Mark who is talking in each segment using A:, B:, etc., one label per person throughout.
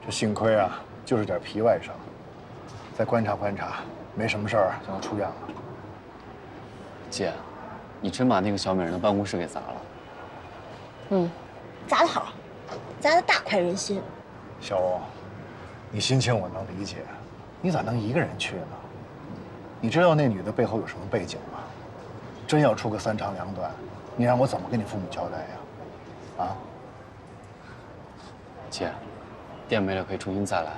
A: 这幸亏啊，就是点皮外伤，再观察观察，没什么事儿就能出院了。
B: 姐，你真把那个小美人的办公室给砸了？
C: 嗯，砸得好，砸得大快人心。
A: 小欧，你心情我能理解，你咋能一个人去呢？你知道那女的背后有什么背景吗？真要出个三长两短，你让我怎么跟你父母交代呀？啊？
B: 姐，店没了可以重新再来，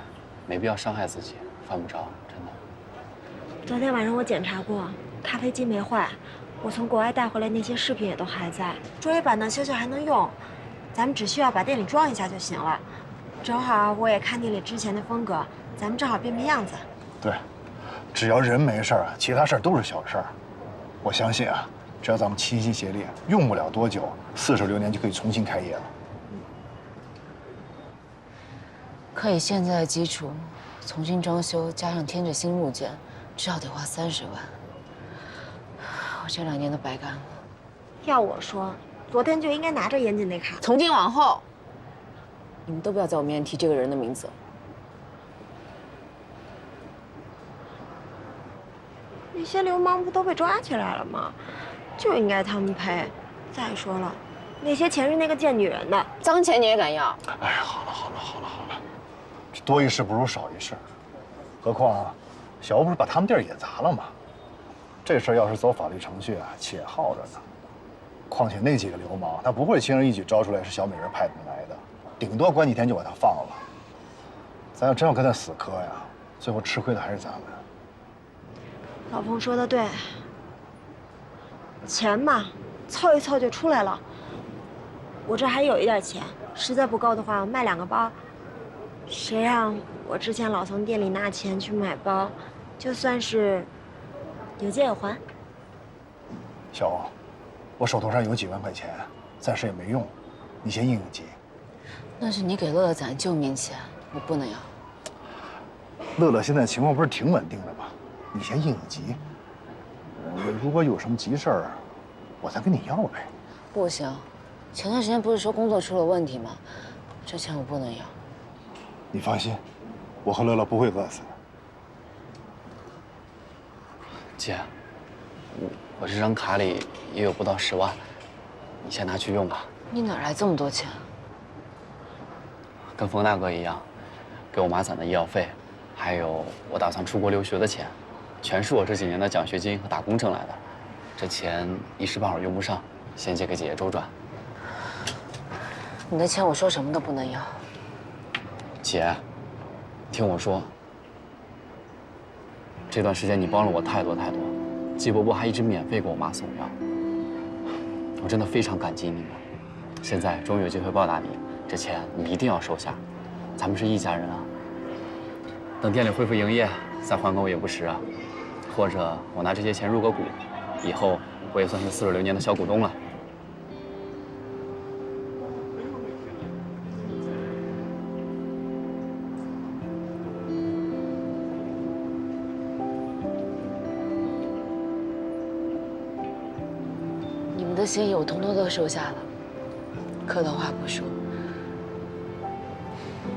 B: 没必要伤害自己，犯不着，真的。
C: 昨天晚上我检查过，咖啡机没坏，我从国外带回来那些饰品也都还在，桌椅板凳修修还能用，咱们只需要把店里装一下就行了。正好我也看腻了之前的风格，咱们正好变变样子。
A: 对，只要人没事儿，其他事儿都是小事儿。我相信啊，只要咱们齐心协力，用不了多久，40流年就可以重新开业了。
D: 可以现在的基础，重新装修加上添置新物件，至少得花30万。我这2年都白干了。
C: 要我说，昨天就应该拿着严谨那卡。
D: 从今往后，你们都不要在我面前提这个人的名字。
C: 那些流氓不都被抓起来了吗？就应该他们赔。再说了，那些钱是那个贱女人的，
D: 脏钱你也敢要？
A: 哎，好了，这多一事不如少一事。何况啊，小欧不是把他们地儿也砸了吗？这事儿要是走法律程序啊，且耗着呢。况且那几个流氓，他不会轻而易举招出来是小美人派他们来的，顶多关几天就把他放了。咱要真要跟他死磕呀，最后吃亏的还是咱们。
C: 老冯说的对，钱嘛，凑一凑就出来了。我这还有一点钱，实在不够的话，我卖2个包。谁让我之前老从店里拿钱去买包，就算是有借有还。
A: 小欧，我手头上有几万块钱，暂时也没用，你先应应急。
D: 那是你给乐乐攒的救命钱，我不能要。
A: 乐乐现在情况不是挺稳定的吗？你先应应急。如果有什么急事儿，我再跟你要呗。
D: 不行，前段时间不是说工作出了问题吗？这钱我不能要。
A: 你放心，我和乐乐不会饿死的。
B: 姐，我这张卡里也有不到10万，你先拿去用吧。
D: 你哪来这么多钱？
B: 跟冯大哥一样，给我妈攒的医药费，还有我打算出国留学的钱，全是我这几年的奖学金和打工挣来的。这钱一时半会儿用不上，先借给姐姐周转。
D: 你的钱我说什么都不能要。
B: 姐，听我说，这段时间你帮了我太多，季伯伯还一直免费给我妈送药，我真的非常感激你们。现在终于有机会报答你，这钱你一定要收下，咱们是一家人啊。等店里恢复营业，再还给我也不迟啊。或者我拿这些钱入个股，以后我也算是40流年的小股东了。
D: 你们的心意我通通都收下了，客套话不说。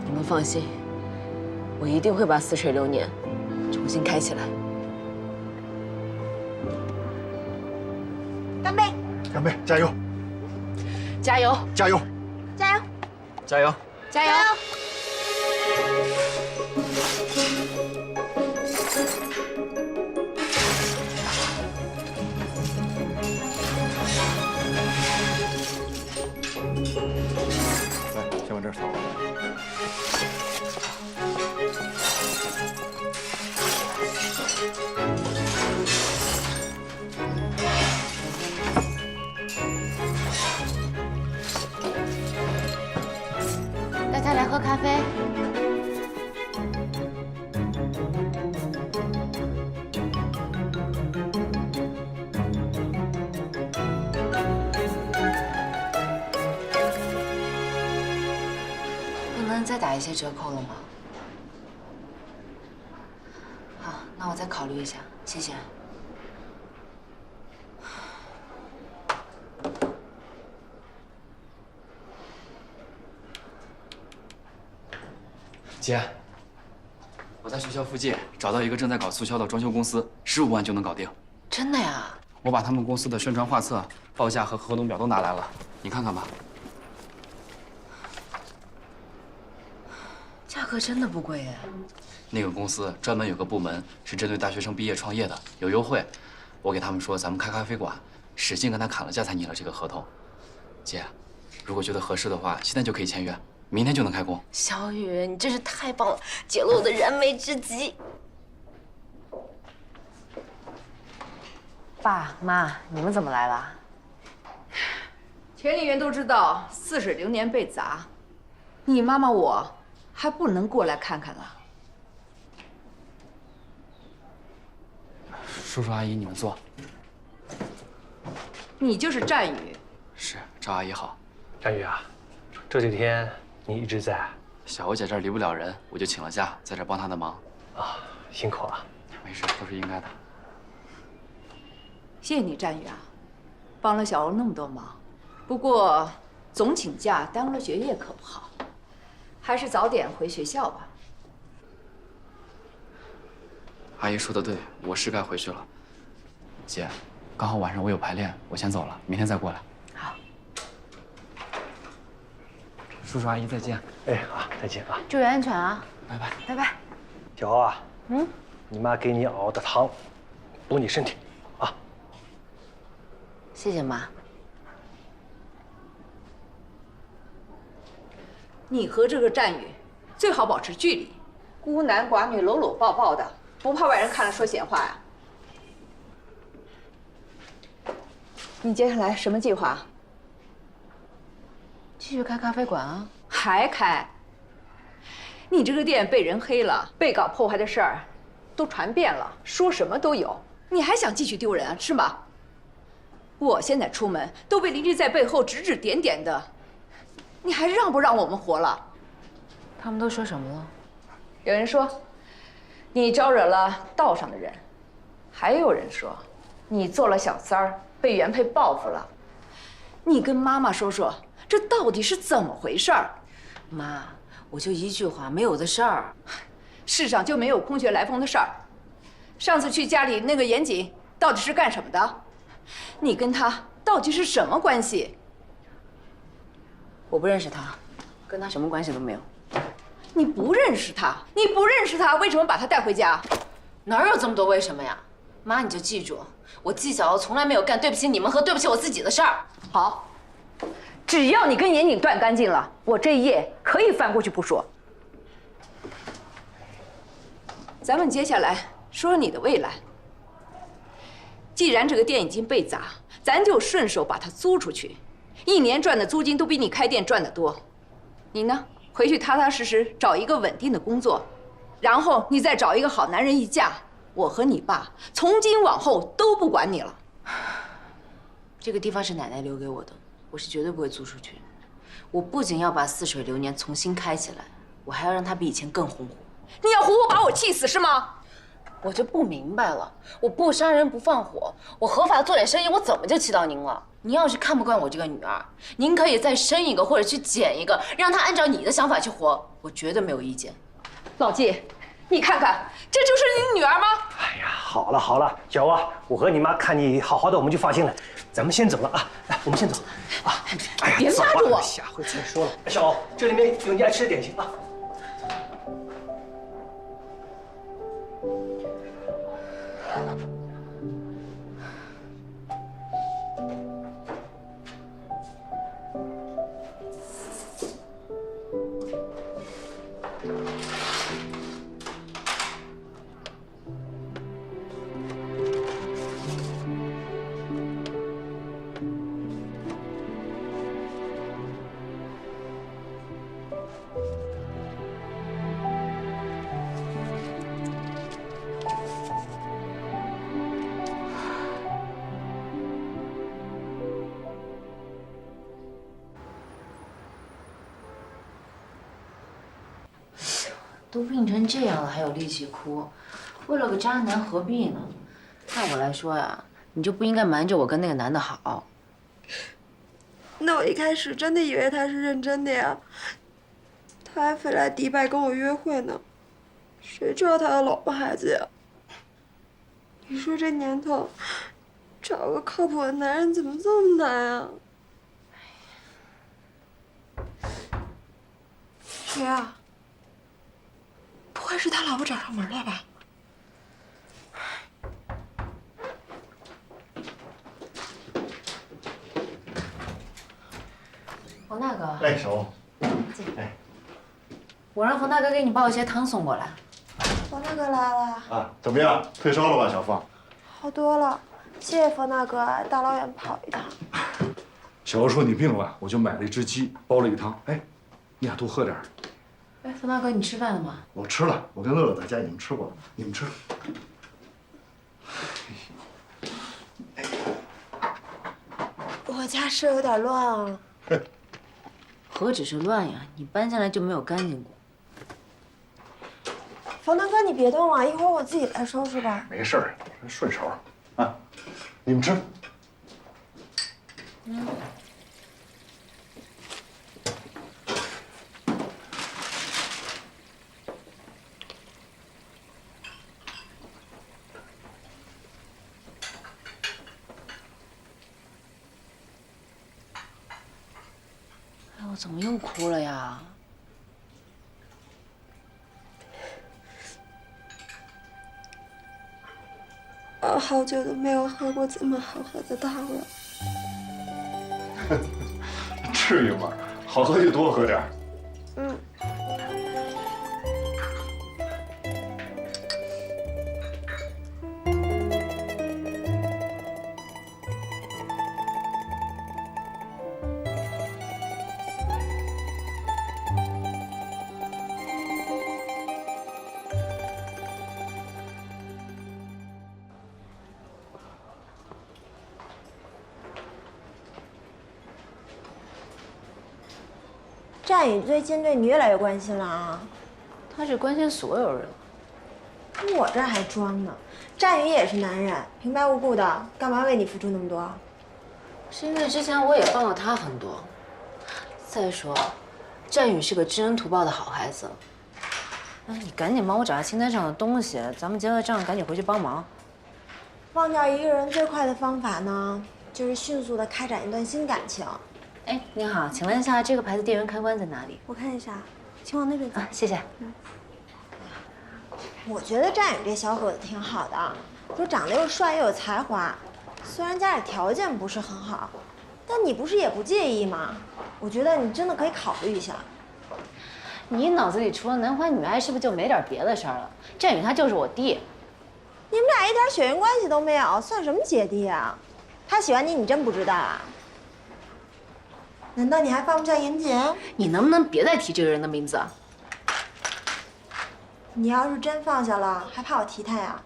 D: 你们放心，我一定会把似水流年重新开起来。
C: 干杯！
A: 干杯，加油！
D: 加油！
A: 加油！
C: 加油！
B: 加油！
D: 加油！
A: 来，先把这儿扫了。
D: 大家来喝咖啡。不能再打一些折扣了吗？好，那我再考虑一下，谢谢。
B: 姐，我在学校附近找到一个正在搞促销的装修公司，15万就能搞定。
D: 真的呀？
B: 我把他们公司的宣传画册、报价和合同表都拿来了，你看看吧。
D: 价格真的不贵哎。
B: 那个公司专门有个部门是针对大学生毕业创业的，有优惠。我给他们说咱们开咖啡馆，使劲跟他砍了价才拟了这个合同。姐，如果觉得合适的话，现在就可以签约，明天就能开工。
D: 小雨，你真是太棒了，解了我的燃眉之急。爸妈，你们怎么来了？
E: 田里人都知道似水流年被砸，你妈妈我还不能过来看看了？
B: 叔叔阿姨，你们坐。
E: 你就是战宇。
B: 是，赵阿姨好。
F: 战宇啊，这几天你一直在
B: 小欧姐这儿离不了人，我就请了假，在这儿帮她的忙。
F: 啊，辛苦了。
B: 没事，都是应该的。
E: 谢谢你，战宇啊，帮了小欧那么多忙。不过总请假耽误了学业可不好，还是早点回学校吧。
B: 阿姨说的对，我是该回去了。姐，刚好晚上我有排练，我先走了，明天再过来。
E: 好。
B: 叔叔阿姨再见。
F: 哎啊，再见啊。
D: 注意安全啊！
B: 拜拜。
D: 拜拜。
F: 小欧啊，你妈给你熬的汤，补你身体啊。
D: 谢谢妈。
E: 你和这个战宇最好保持距离，孤男寡女搂搂抱抱的，不怕外人看了说闲话呀？你接下来什么计划？
D: 继续开咖啡馆啊？
E: 还开？你这个店被人黑了，被搞破坏的事儿都传遍了，说什么都有，你还想继续丢人啊？是吗？我现在出门都被邻居在背后指指点点的，你还让不让我们活了？
D: 他们都说什么了？
E: 有人说你招惹了道上的人，还有人说你做了小三儿，被原配报复了。你跟妈妈说说，这到底是怎么回事儿？
D: 妈，我就一句话，没有的事儿。
E: 世上就没有空穴来风的事儿。上次去家里那个严谨到底是干什么的？你跟他到底是什么关系？
D: 我不认识他，跟他什么关系都没有。
E: 你不认识他？你不认识他，为什么把他带回家？
D: 哪有这么多为什么呀？妈，你就记住，我季小欧从来没有干对不起你们和对不起我自己的事儿。
E: 好，只要你跟严谨断干净了，我这一页可以翻过去不说。咱们接下来说说你的未来。既然这个店已经被砸，咱就顺手把它租出去，1年赚的租金都比你开店赚得多。你呢，回去踏踏实实找一个稳定的工作，然后你再找一个好男人一嫁，我和你爸从今往后都不管你了。
D: 这个地方是奶奶留给我的，我是绝对不会租出去。我不仅要把似水流年重新开起来，我还要让它比以前更红火。
E: 你要活活把我气死是吗？
D: 我就不明白了，我不杀人不放火，我合法做点生意，我怎么就气到您了？您要是看不惯我这个女儿，您可以再生一个或者去捡一个，让她按照你的想法去活，我绝对没有意见。
E: 老季，你看看，这就是你女儿吗？
F: 哎呀，好了好了，小欧啊，我和你妈看你好好的，我们就放心了。咱们先走了啊，来，我们先走啊。哎呀，
E: 别拉着我，
F: 下回再说了。小欧，这里面有你爱吃的点心啊。
D: 都病成这样了，还有力气哭？为了个渣男何必呢？按我来说呀，你就不应该瞒着我跟那个男的好。
C: 那我一开始真的以为他是认真的呀。
G: 他还飞来迪拜跟我约会呢，谁知道他有老婆孩子呀？你说这年头，找个靠谱的男人怎么这么难啊？谁啊？不会是他老婆找上门了吧？
D: 冯大哥，
A: 哎，小欧，
D: 我让冯大哥给你把我些汤送过来。
G: 冯大哥来了，
A: 啊，怎么样？退烧了吧，小凤？
G: 好多了，谢谢冯大哥大老远跑一趟。
H: 小欧说你病了，我就买了一只鸡，煲了一汤。哎，你俩多喝点儿。
D: 哎，冯大哥，你吃饭了吗？
A: 我吃了，我跟乐乐在家已经吃过了，你们吃。
G: 我家是有点乱啊。
D: 何止是乱呀，你搬下来就没有干净过。
G: 冯大哥，你别动了，一会儿我自己来收拾吧。
A: 没事儿，顺手啊。你们吃。
D: 哎，我怎么又哭了呀？
G: 我好久都没有喝过这么好喝的汤了。
A: 至于吗？好喝就多喝点儿。
G: 嗯。
C: 战宇最近对你越来越关心了啊！
D: 他是关心所有人。
C: 我这还装呢，战宇也是男人，平白无故的，干嘛为你付出那么多？
D: 是因为之前我也帮了他很多。再说，战宇是个知恩图报的好孩子。哎，你赶紧帮我找下清单上的东西，咱们结了账赶紧回去帮忙。
C: 忘掉一个人最快的方法呢，就是迅速的开展一段新感情。
D: 哎，您好，请问一下这个牌子电源开关在哪里？
C: 我看一下，请往那边走。
D: 啊，谢谢。
C: 我觉得战宇这小伙子挺好的，说长得又帅又有才华，虽然家里条件不是很好，但你不是也不介意吗？我觉得你真的可以考虑一下。
D: 你脑子里除了男欢女爱，是不是就没点别的事儿了？战宇他就是我弟。
C: 你们俩一点血缘关系都没有，算什么姐弟啊？他喜欢你，你真不知道啊？难道你还放不下严谨？
D: 你能不能别再提这个人的名字啊？
C: 你要是真放下了，还怕我提他呀？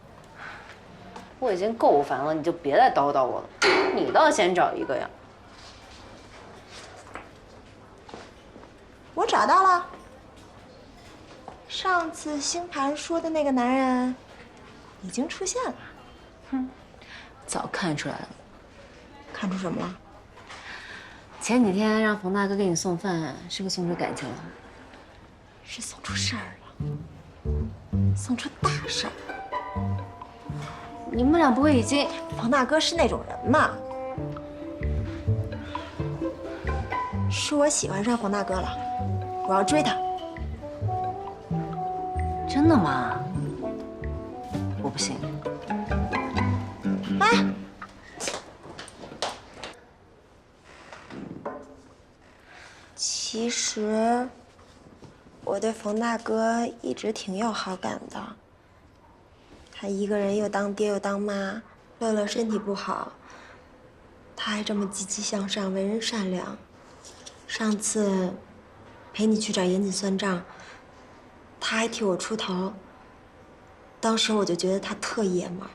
D: 我已经够烦了，你就别再叨叨我了。你倒先找一个呀！
C: 我找到了，上次星盘说的那个男人已经出现了。
D: 哼，早看出来了。
C: 看出什么了？
D: 前几天让冯大哥给你送饭，是不是送出感情了？
C: 是送出事儿了，送出大事儿。
D: 你们俩不会已经……
C: 冯大哥是那种人吗？是我喜欢上冯大哥了，我要追他。
D: 真的吗？我不信。
C: 哎，其实我对冯大哥一直挺有好感的。他一个人又当爹又当妈，乐乐身体不好，他还这么积极向上，为人善良。上次陪你去找严谨算账，他还替我出头。当时我就觉得他特爷们儿。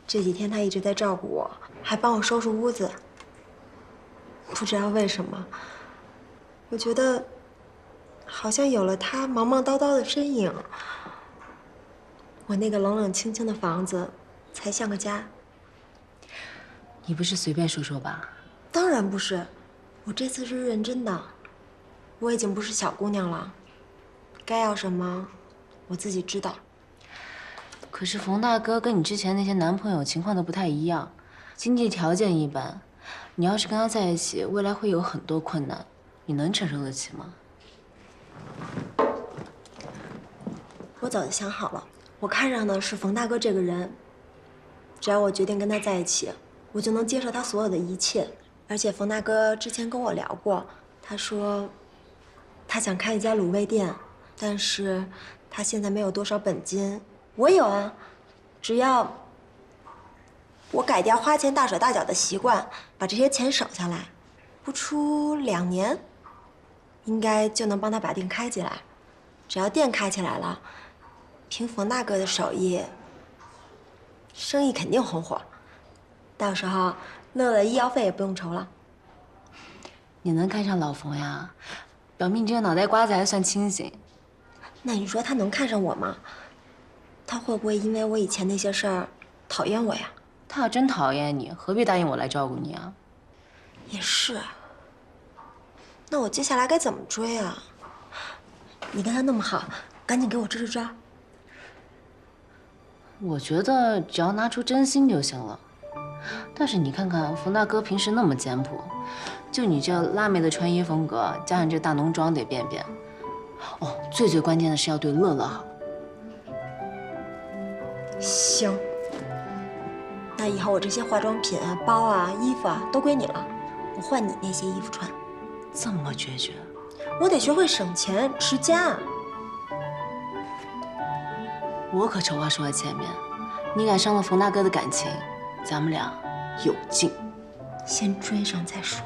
C: 这几天他一直在照顾我，还帮我收拾屋子。不知道为什么，我觉得好像有了他忙忙叨叨的身影，我那个冷冷清清的房子才像个家。
D: 你不是随便说说吧？
C: 当然不是，我这次是认真的。我已经不是小姑娘了，该要什么，我自己知道。
D: 可是冯大哥跟你之前那些男朋友情况都不太一样，经济条件一般，你要是跟他在一起，未来会有很多困难，你能承受得起吗？
C: 我早就想好了，我看上的是冯大哥这个人。只要我决定跟他在一起，我就能接受他所有的一切。而且冯大哥之前跟我聊过，他说他想开一家卤味店，但是他现在没有多少本金。我有啊，只要我改掉花钱大手大脚的习惯，把这些钱省下来，不出2年，应该就能帮他把店开起来。只要店开起来了，凭冯大哥的手艺，生意肯定红火。到时候乐乐医药费也不用愁了。
D: 你能看上老冯呀？表明你这个脑袋瓜子还算清醒。
C: 那你说他能看上我吗？他会不会因为我以前那些事儿讨厌我呀？
D: 他要真讨厌你，何必答应我来照顾你啊？
C: 也是。那我接下来该怎么追啊？你跟他那么好，赶紧给我支支招。
D: 我觉得只要拿出真心就行了。但是你看看冯大哥平时那么简朴，就你这辣妹的穿衣风格，加上这大浓妆得变变。哦，最关键的是要对乐乐好。
C: 行。那以后我这些化妆品啊、包啊、衣服啊都归你了，我换你那些衣服穿。
D: 这么决绝？
C: 我得学会省钱持家。
D: 我可丑话说在前面，你敢伤了冯大哥的感情，咱们俩有劲。
C: 先追上再说。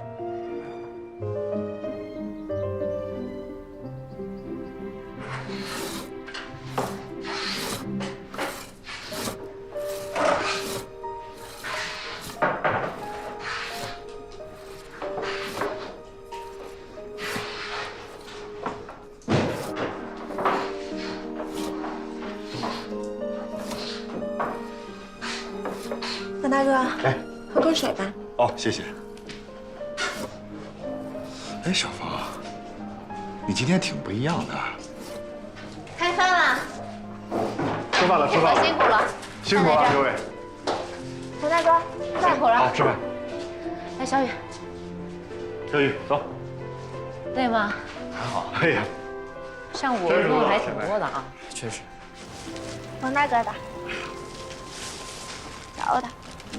C: 冯大哥，
A: 哎，
C: 喝口水吧。
H: 哦，谢谢。哎，小芳，你今天挺不一样的。
D: 开饭啦！
A: 吃饭了，吃饭了，
D: 辛苦了，
A: 辛苦了，各位。
C: 冯大哥，
D: 辛苦了。
A: 好，吃饭。
D: 来，小雨，
A: 小雨，走。
D: 累吗？
B: 还好，
A: 哎呀，
D: 上午任务还挺多的啊。
B: 确实。
C: 冯大哥的，找的，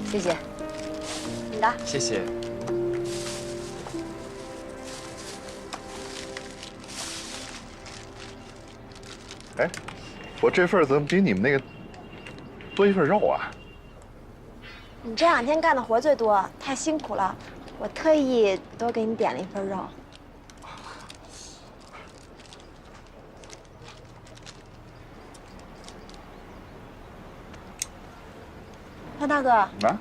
D: 谢谢。
C: 你的。
B: 谢谢。
A: 哎，我这份怎么比你们那个多一份肉啊？
C: 你这2天干的活最多，太辛苦了，我特意多给你点了一份肉。潘大哥，
A: 啊？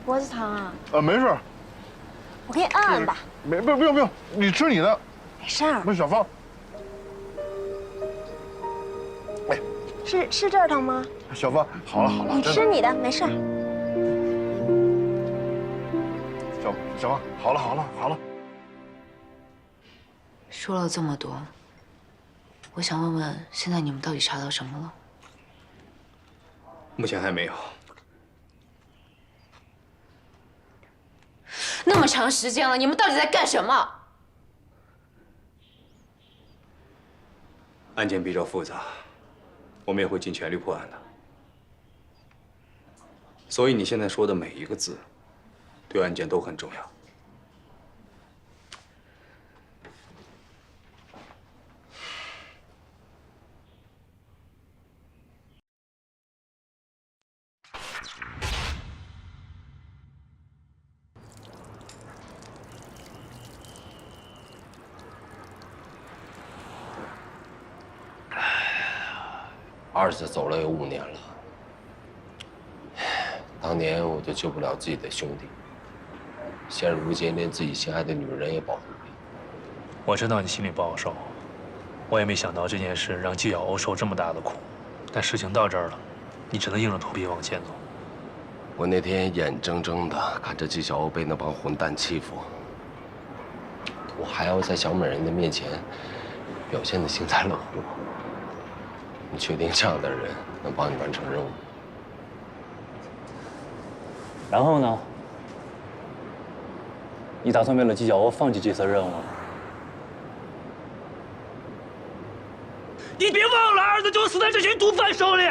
C: 脖子疼啊？
A: 没事，
C: 我给你按按吧。
A: 不用，你吃你的。
C: 没事儿。
A: 不是小芳，哎，
C: 是这儿疼吗？
A: 小芳，好了，
C: 你吃你的，没事儿。
A: 小芳，好了。
D: 说了这么多，我想问问，现在你们到底查到什么了？
B: 目前还没有。
D: 那么长时间了，你们到底在干什么？
I: 案件比较复杂，我们也会尽全力破案的。所以你现在说的每一个字，对案件都很重要。
J: 儿子走了有5年了，当年我就救不了自己的兄弟，现如今连自己心爱的女人也保不了。
K: 我知道你心里不好受，我也没想到这件事让季小欧受这么大的苦，但事情到这儿了，你只能硬着头皮往前走。
J: 我那天眼睁睁的看着季小欧被那帮混蛋欺负，我还要在小美人的面前表现得幸灾乐祸。你确定这样的人能帮你完成任务？
K: 然后呢？你打算为了纪晓鸥放弃这次任务？你别忘了，儿子就死在这群毒贩手里。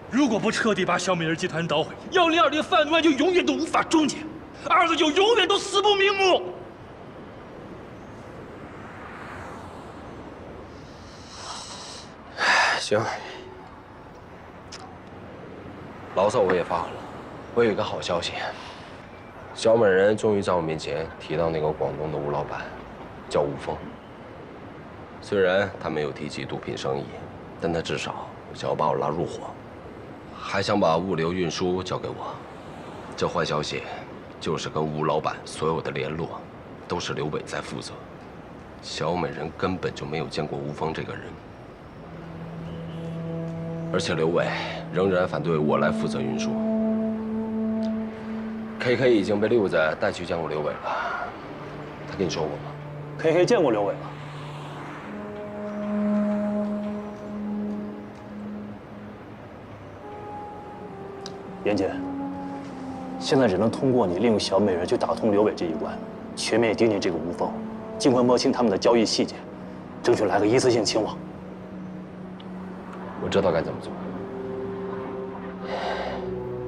K: 如果不彻底把小美人集团捣毁，1020贩毒案就永远都无法终结，儿子就永远都死不瞑目。
J: 行，牢骚我也发了。我有一个好消息，小美人终于在我面前提到那个广东的吴老板，叫吴峰。虽然他没有提起毒品生意，但他至少想要把我拉入伙，还想把物流运输交给我。这坏消息就是跟吴老板所有的联络都是刘伟在负责，小美人根本就没有见过吴峰这个人。而且刘伟仍然反对我来负责运输。KK 已经被六子带去见过刘伟了，他跟你说过吗
K: ？KK 见过刘伟了。严姐，现在只能通过你利用小美人去打通刘伟这一关，全面盯紧这个吴峰，尽快摸清他们的交易细节，争取来个一次性清网。
J: 我知道该怎么做，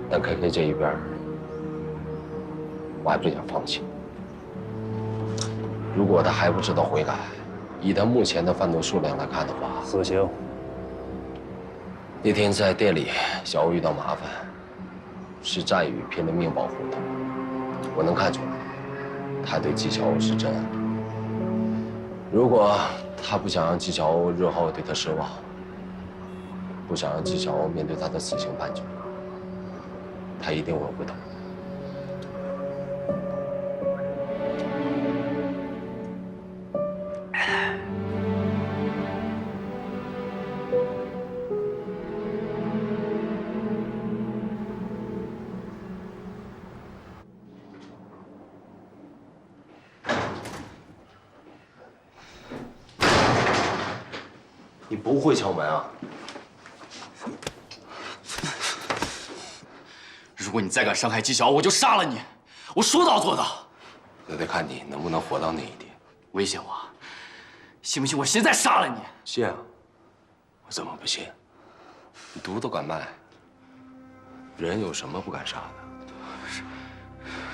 J: 但 KK 这一边，我还不想放弃。如果他还不知道悔改，以他目前的贩毒数量来看的话，
K: 死刑。
J: 那天在店里，小欧遇到麻烦，是战宇拼了命保护他。我能看出来，他对纪晓鸥是真爱。如果他不想让纪晓鸥日后对他失望，不想让纪晓鸥面对他的死刑判决，他一定会回头。你不会敲门啊？
B: 如果你再敢伤害纪晓鸥，我就杀了你！我说到做到。
J: 那得看你能不能活到那一天。
B: 威胁我，信不信我现在杀了你？
J: 信啊！我怎么不信？你毒都敢卖，人有什么不敢杀的？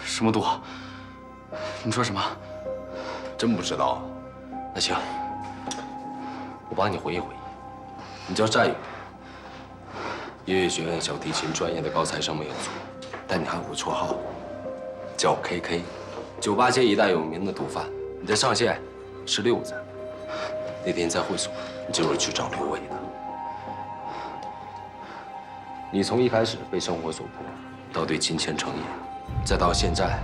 B: 什么毒？你说什么？
J: 真不知道？那行，我帮你回忆回忆。你叫战宇，音乐学院小提琴专业的高材生没有错，但你还有个绰号，叫 KK， 酒吧界一代有名的毒贩。你的上线是六子。那天在会所，你就是去找刘伟的。你从一开始被生活所迫，到对金钱成瘾，再到现在，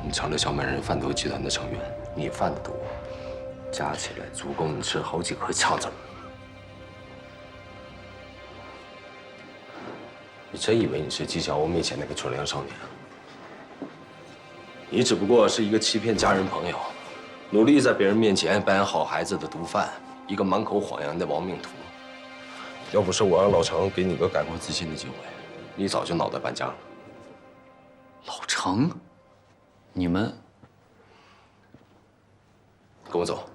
J: 你成了小美人贩毒集团的成员。你贩的毒，加起来足够你吃好几颗枪子了。你真以为你是纪晓鸥面前那个纯良少年？你只不过是一个欺骗家人朋友，努力在别人面前扮演好孩子的毒贩，一个满口谎言的亡命徒。要不是我让老程给你个改过自新的机会，你早就脑袋搬家了。
B: 老程，你们
J: 跟我走。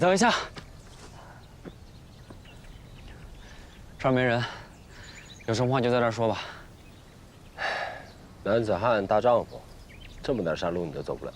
B: 等一下，这儿没人，有什么话就在这儿说吧。
J: 男子汉大丈夫，这么点山路你都走不了。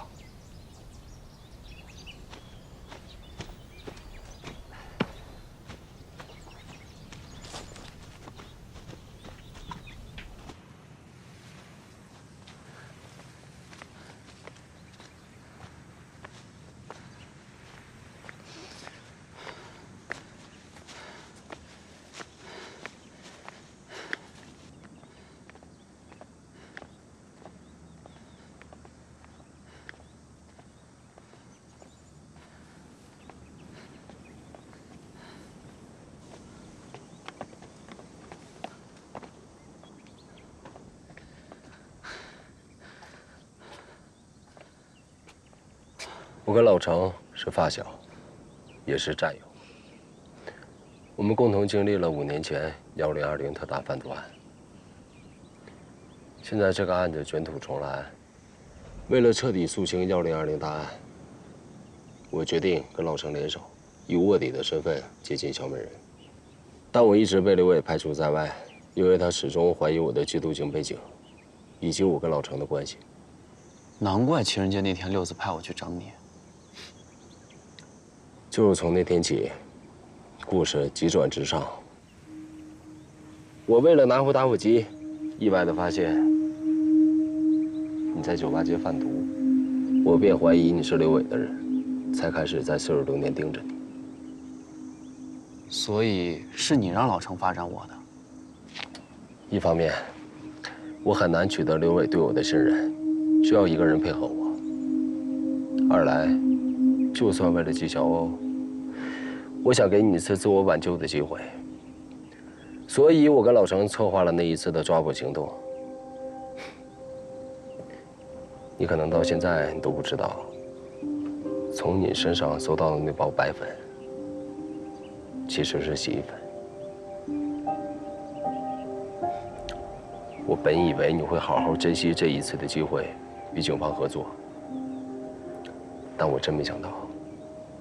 J: 我跟老程是发小，也是战友。我们共同经历了5年前1020特大贩毒案。现在这个案子卷土重来，为了彻底肃清1020大案，我决定跟老程联手，以卧底的身份接近小美人。但我一直被刘伟排除在外，因为他始终怀疑我的缉毒警背景，以及我跟老程的关系。
B: 难怪情人节那天六子派我去找你。
J: 就是从那天起，故事急转直上。我为了拿回打火机，意外地发现你在酒吧街贩毒，我便怀疑你是刘伟的人，才开始在40多年盯着你。
B: 所以是你让老程发展我的。
J: 一方面，我很难取得刘伟对我的信任，需要一个人配合我；二来，就算为了纪晓鸥，我想给你一次自我挽救的机会。所以，我跟老程策划了那一次的抓捕行动。你可能到现在你都不知道，从你身上搜到的那包白粉，其实是洗衣粉。我本以为你会好好珍惜这一次的机会，与警方合作，但我真没想到，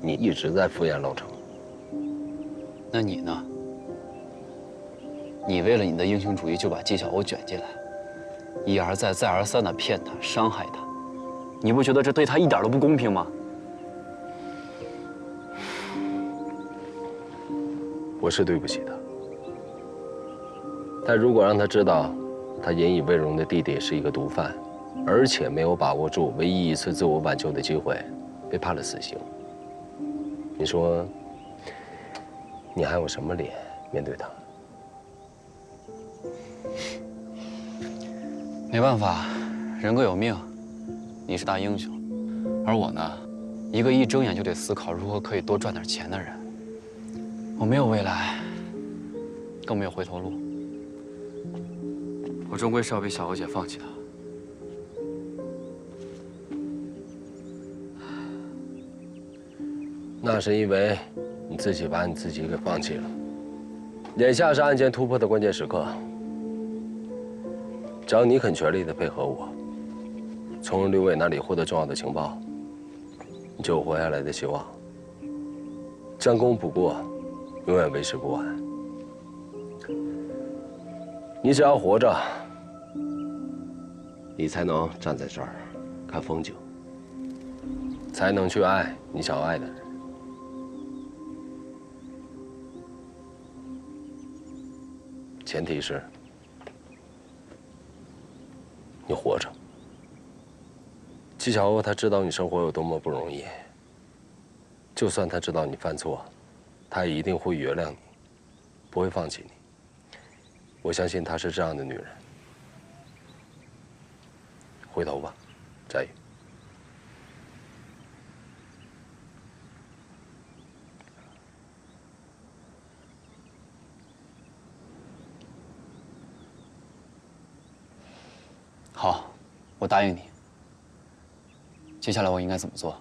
J: 你一直在敷衍老程。
B: 那你呢？你为了你的英雄主义就把纪晓鸥卷进来，一而再再而三地骗他、伤害他，你不觉得这对他一点都不公平吗？
J: 我是对不起他，但如果让他知道，他引以为荣的弟弟是一个毒贩，而且没有把握住唯一一次自我挽救的机会，被判了死刑，你说，你还有什么脸面对他？
B: 没办法，人各有命，你是大英雄，而我呢，一个一睁眼就得思考如何可以多赚点钱的人。我没有未来，更没有回头路。我终归是要被小欧姐放弃的。
J: 那是因为你自己把你自己给放弃了。眼下是案件突破的关键时刻，只要你肯全力的配合我，从刘伟那里获得重要的情报，你就有活下来的希望。将功补过，永远为时不晚。你只要活着，你才能站在这儿看风景，才能去爱你想爱的人。前提是你活着。纪晓鸥他知道你生活有多么不容易，就算他知道你犯错，他也一定会原谅你，不会放弃你。我相信她是这样的女人。回头吧，翟宇。
B: 好，我答应你。接下来我应该怎么做？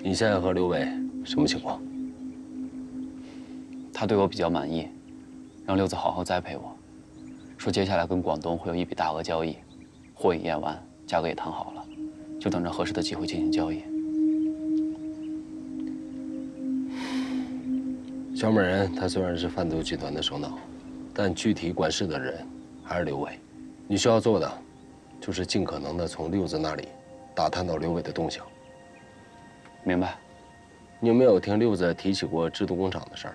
J: 你现在和刘伟什么情况？
B: 他对我比较满意，让六子好好栽培我，说接下来跟广东会有一笔大额交易，货已验完，价格也谈好了，就等着合适的机会进行交易。
J: 小美人她虽然是贩毒集团的首脑，但具体管事的人还是刘伟。你需要做的，就是尽可能的从六子那里打探到刘伟的动向。
B: 明白。
J: 你有没有听六子提起过制毒工厂的事儿？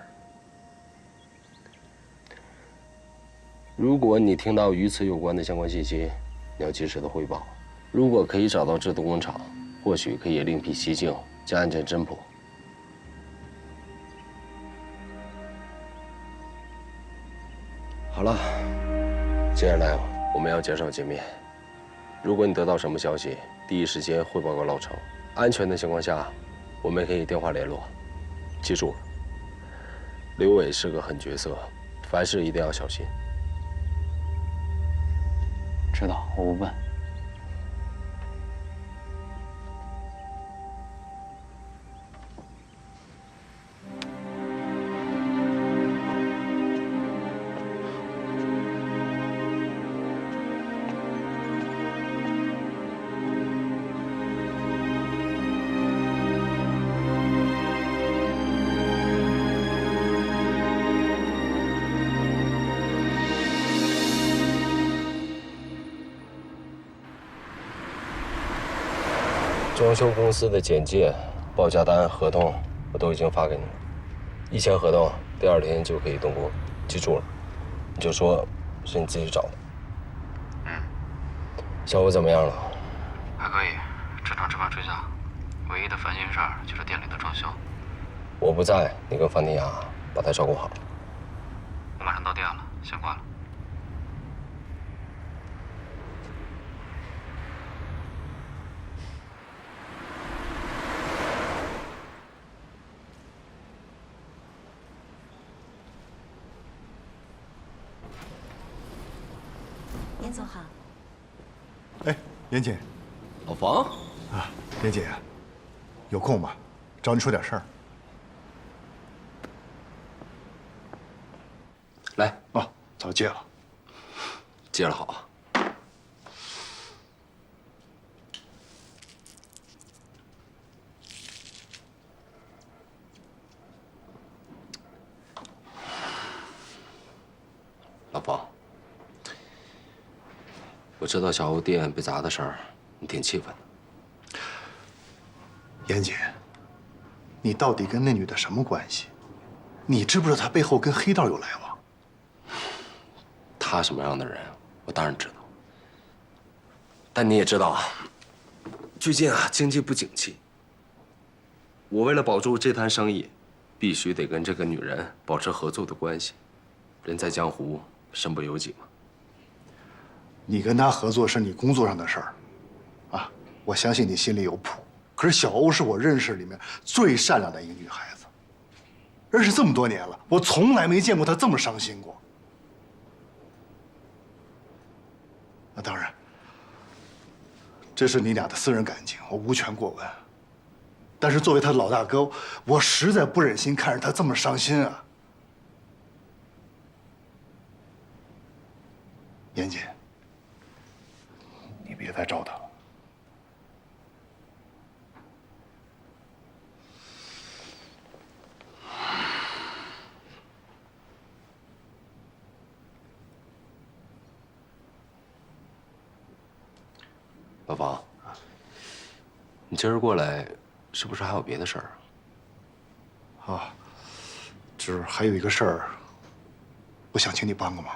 J: 如果你听到与此有关的相关信息，你要及时的汇报。如果可以找到制毒工厂，或许可以另辟蹊径，将案件侦破。好了，接下来我们要减少见面。如果你得到什么消息，第一时间汇报给老程。安全的情况下，我们可以电话联络。记住了，刘伟是个狠角色，凡事一定要小心。
B: 知道，我不笨。
J: 装修公司的简介、报价单、合同我都已经发给你了。一签合同，第2天就可以动工，记住了，你就说是你自己找的。小吴怎么样了？
B: 还可以，正常吃饭睡觉。唯一的烦心事儿就是店里的装修。
J: 我不在，你跟范迪亚把他照顾好。
B: 我马上到店了，先挂了。
C: 严总好。
A: 哎，严姐。
J: 老房。
A: 啊，严姐，有空吗？找你说点事儿。
J: 来。
A: 哦，早戒了。
J: 接了好。老房。我知道小欧店被砸的事儿，你挺气愤的。
A: 严姐，你到底跟那女的什么关系？你知不知道她背后跟黑道有来往？
J: 她什么样的人，我当然知道。但你也知道啊，最近啊经济不景气，我为了保住这摊生意，必须得跟这个女人保持合作的关系。人在江湖，身不由己嘛。
A: 你跟他合作是你工作上的事儿，啊，我相信你心里有谱。可是小欧是我认识里面最善良的一个女孩子，认识这么多年了，我从来没见过她这么伤心过。那当然，这是你俩的私人感情，我无权过问。但是作为她的老大哥，我实在不忍心看着她这么伤心啊。严姐。你别再找他了。
J: 老房，你今儿过来，是不是还有别的事儿
A: 啊？啊，这还有一个事儿，我想请你帮个忙。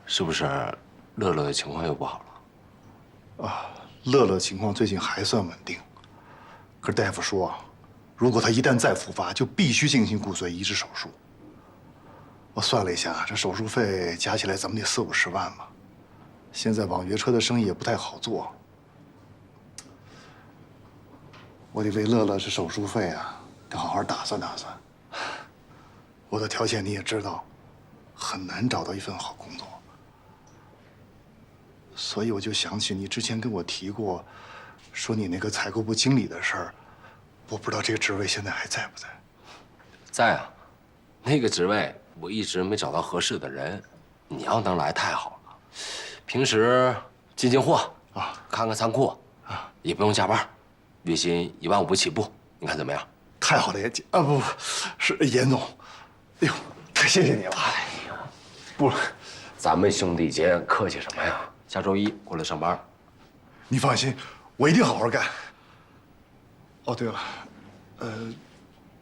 J: 是不是乐乐的情况又不好了？
A: 啊，乐乐情况最近还算稳定，可是大夫说，如果他一旦再复发，就必须进行骨髓移植手术。我算了一下，这手术费加起来怎么得40、50万吧。现在网约车的生意也不太好做，我得为乐乐这手术费啊，得好好打算打算。我的条件你也知道，很难找到一份好工作。所以我就想起你之前跟我提过，说你那个采购部经理的事儿，我不知道这个职位现在还在不在？
J: 在啊，那个职位我一直没找到合适的人，你要能来太好了。平时进进货啊，看看仓库啊，也不用加班，月薪15000起步，你看怎么样？
A: 太好了，严姐啊，不，是严总，哎呦，太谢谢你了。哎呀，不，
J: 咱们兄弟间客气什么呀？下周1过来上班。
A: 你放心，我一定好好干。哦，对了，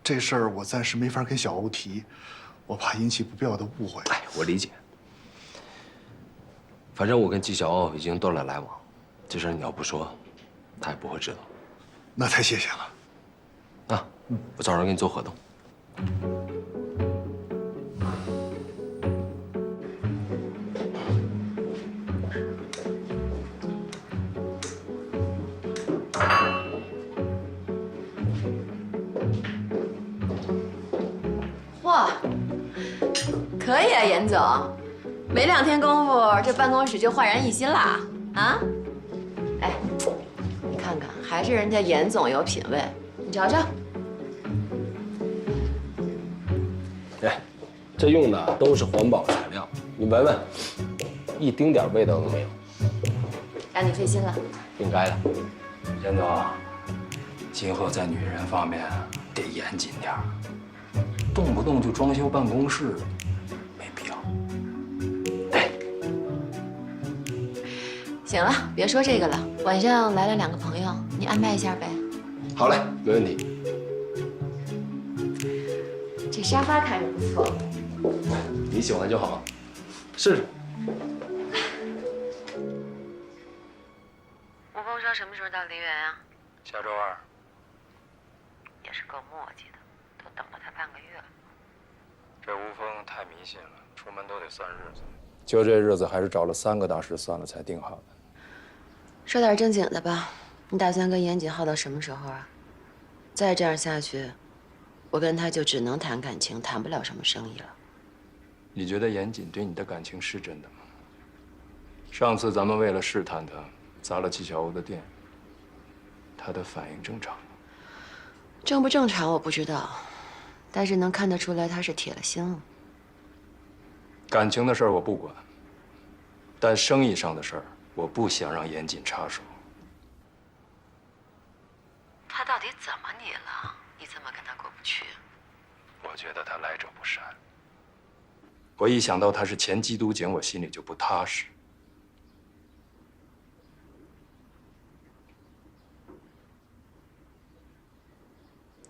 A: 这事儿我暂时没法跟小欧提，我怕引起不必要的误会。
J: 哎，我理解。反正我跟纪晓欧已经断了来往，这事儿你要不说，他也不会知道。
A: 那太谢谢了。
J: 啊，我找人给你做合同。
E: 哇，可以啊，严总，
D: 没2天功夫，这办公室就焕然一新了啊！哎，你看看，还是人家严总有品位，你瞧瞧。
J: 哎，这用的都是环保材料，你闻闻，一丁点味道都没有。
D: 让你费心了。
J: 应该的。
I: 严总，今后在女人方面得严谨点儿，动不动就装修办公室，没必要。
D: 行了，别说这个了。晚上来了2个朋友，你安排一下呗。
J: 好嘞，没问题。
D: 这沙发看着不错，
J: 你喜欢就好，试试。
D: 吴峰说什么时候到梨园啊？
I: 下周2。
D: 也是够磨叽的，都等了他半个月了。
I: 这吴峰太迷信了，出门都得算日子。就这日子，还是找了3个大师算了才定好的。
D: 说点正经的吧，你打算跟严谨耗到什么时候啊？再这样下去，我跟他就只能谈感情，谈不了什么生意了。
I: 你觉得严谨对你的感情是真的吗？上次咱们为了试探他，砸了纪晓鸥的店，他的反应正常吗？
D: 正不正常我不知道，但是能看得出来他是铁了心了。
I: 感情的事儿我不管，但生意上的事儿，我不想让严谨插手。
D: 他到底怎么你了？你这么跟他过不去？
I: 我觉得他来者不善。我一想到他是前缉毒警，我心里就不踏实。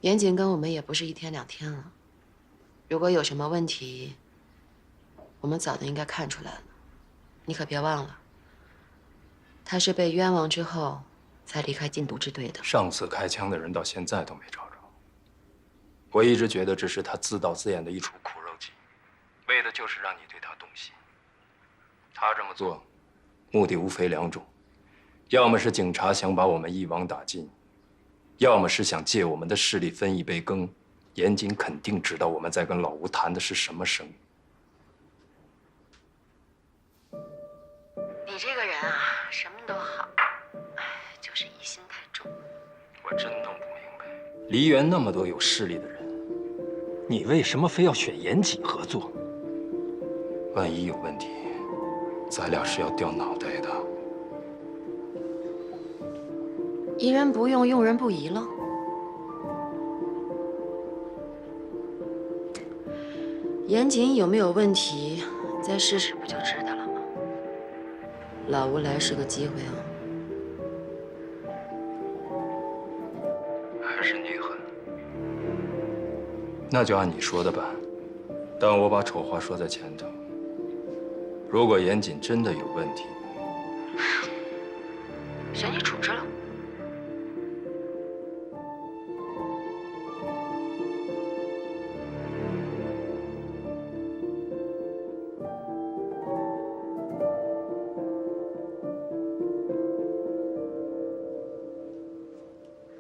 D: 严谨跟我们也不是1天2天了，如果有什么问题，我们早就应该看出来了。你可别忘了，他是被冤枉之后才离开禁毒支队的。
I: 上次开枪的人到现在都没找着。我一直觉得这是他自导自演的一出苦肉计，为的就是让你对他动心。他这么做，目的无非2种：要么是警察想把我们一网打尽，要么是想借我们的势力分一杯羹。严谨肯定知道我们在跟老吴谈的是什么生意。
D: 你这个人啊，什么都好，就是疑心太重。
I: 我真弄不明白，梨园那么多有势力的人，你为什么非要选严谨合作？万一有问题，咱俩是要掉脑袋的。
D: 疑人不用，用人不疑了。严谨有没有问题，再试试不就知道了吗？老吴来是个机会啊。
I: 还是你狠？那就按你说的办，但我把丑话说在前头。如果严谨真的有问题，
D: 随你处置了。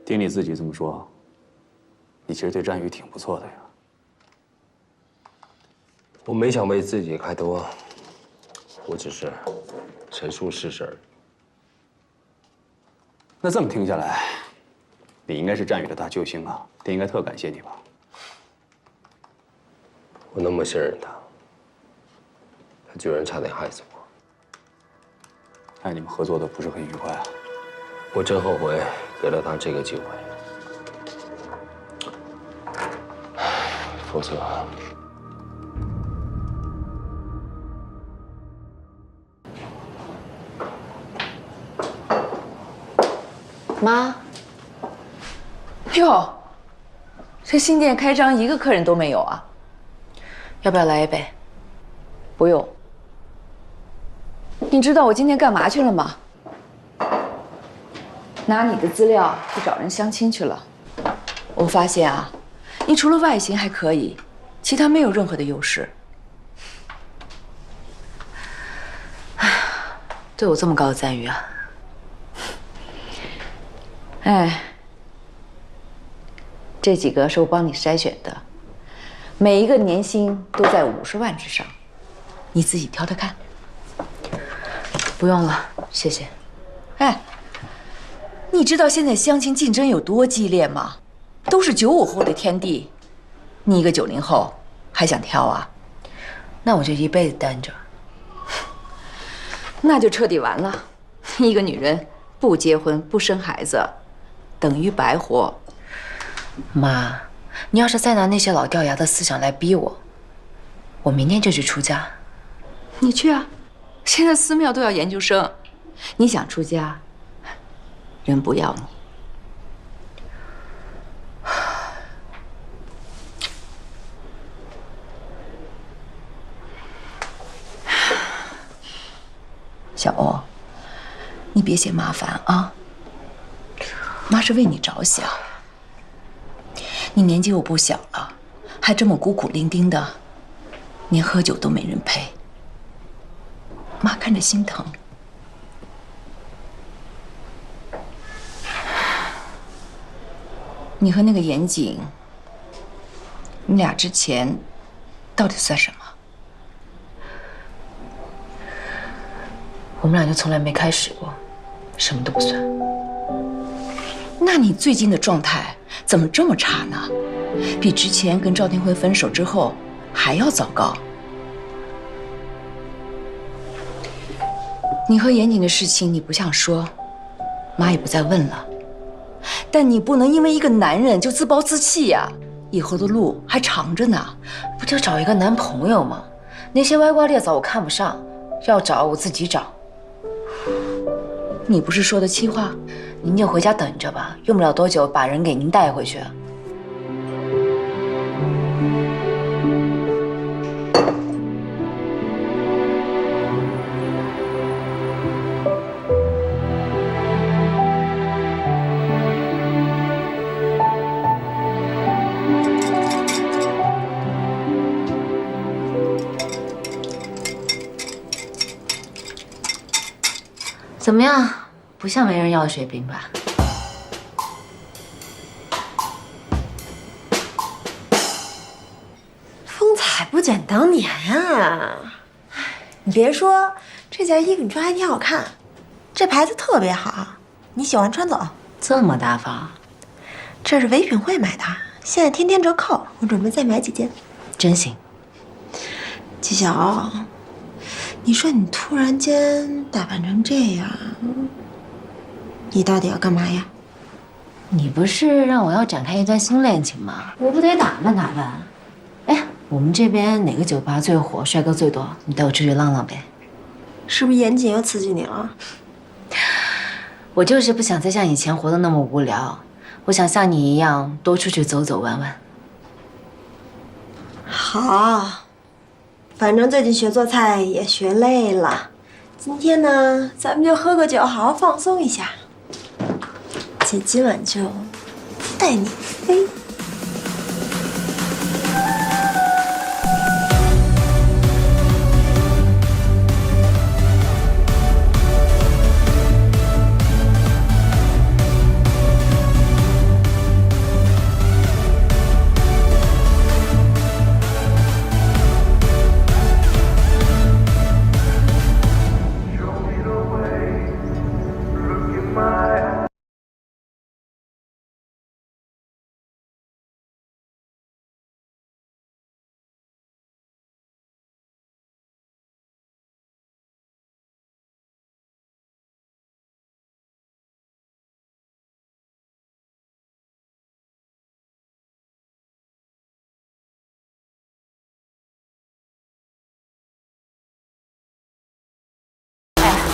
K: 听你自己这么说，你其实对战宇挺不错的呀。
J: 我没想为自己开脱，我只是陈述事实而已。
K: 那这么听下来，你应该是战宇的大救星啊，他应该特感谢你吧？
J: 我那么信任他，他居然差点害死我。
K: 看你们合作的不是很愉快啊。
J: 我真后悔给了他这个机会，否则，
D: 妈，
E: 哟，这新店开张1个客人都没有啊？
D: 要不要来一杯？
E: 不用。你知道我今天干嘛去了吗？拿你的资料去找人相亲去了。我发现啊，你除了外形还可以，其他没有任何的优势。
D: 对我这么高的赞誉啊！
E: 哎，这几个是我帮你筛选的，每一个年薪都在50万之上。你自己挑挑看。
D: 不用了，谢谢。
E: 哎，你知道现在相亲竞争有多激烈吗？都是95后的天地，你一个90后还想挑啊？
D: 那我就一辈子单着。
E: 那就彻底完了。一个女人不结婚不生孩子，等于白活。
D: 妈，你要是再拿那些老掉牙的思想来逼我，我明天就去出家。
E: 你去啊，现在寺庙都要研究生，你想出家，人不要你。小欧，你别嫌麻烦啊，妈是为你着想。你年纪又不小了，还这么孤苦伶仃的，连喝酒都没人陪，妈看着心疼。你和那个严谨，你俩之前到底算什么？
D: 我们俩就从来没开始过，什么都不算。
E: 那你最近的状态怎么这么差呢？比之前跟赵天辉分手之后还要糟糕。你和严谨的事情你不想说，妈也不再问了。但你不能因为一个男人就自暴自弃呀，以后的路还长着呢。
D: 不就找一个男朋友吗？那些歪瓜裂枣我看不上，要找我自己找。
E: 你不是说的气话？
D: 您就回家等着吧，用不了多久把人给您带回去。怎么样？不像没人要的水饼吧？
C: 风采不减当年啊！你别说，这件衣服你穿还挺好看，这牌子特别好，你喜欢穿走。
D: 这么大方？
C: 这是唯品会买的，现在天天折扣，我准备再买几件。
D: 真行。
C: 季晓，你说你突然间打扮成这样，你到底要干嘛呀？
D: 你不是让我要展开一段新恋情吗？我不得打扮打扮。哎，我们这边哪个酒吧最火，帅哥最多？你带我出去浪浪呗。
C: 是不是严谨又刺激你了？
D: 我就是不想再像以前活得那么无聊，我想像你一样多出去走走玩玩。
C: 好，反正最近学做菜也学累了，今天呢，咱们就喝个酒，好好放松一下。姐今晚就带你飞。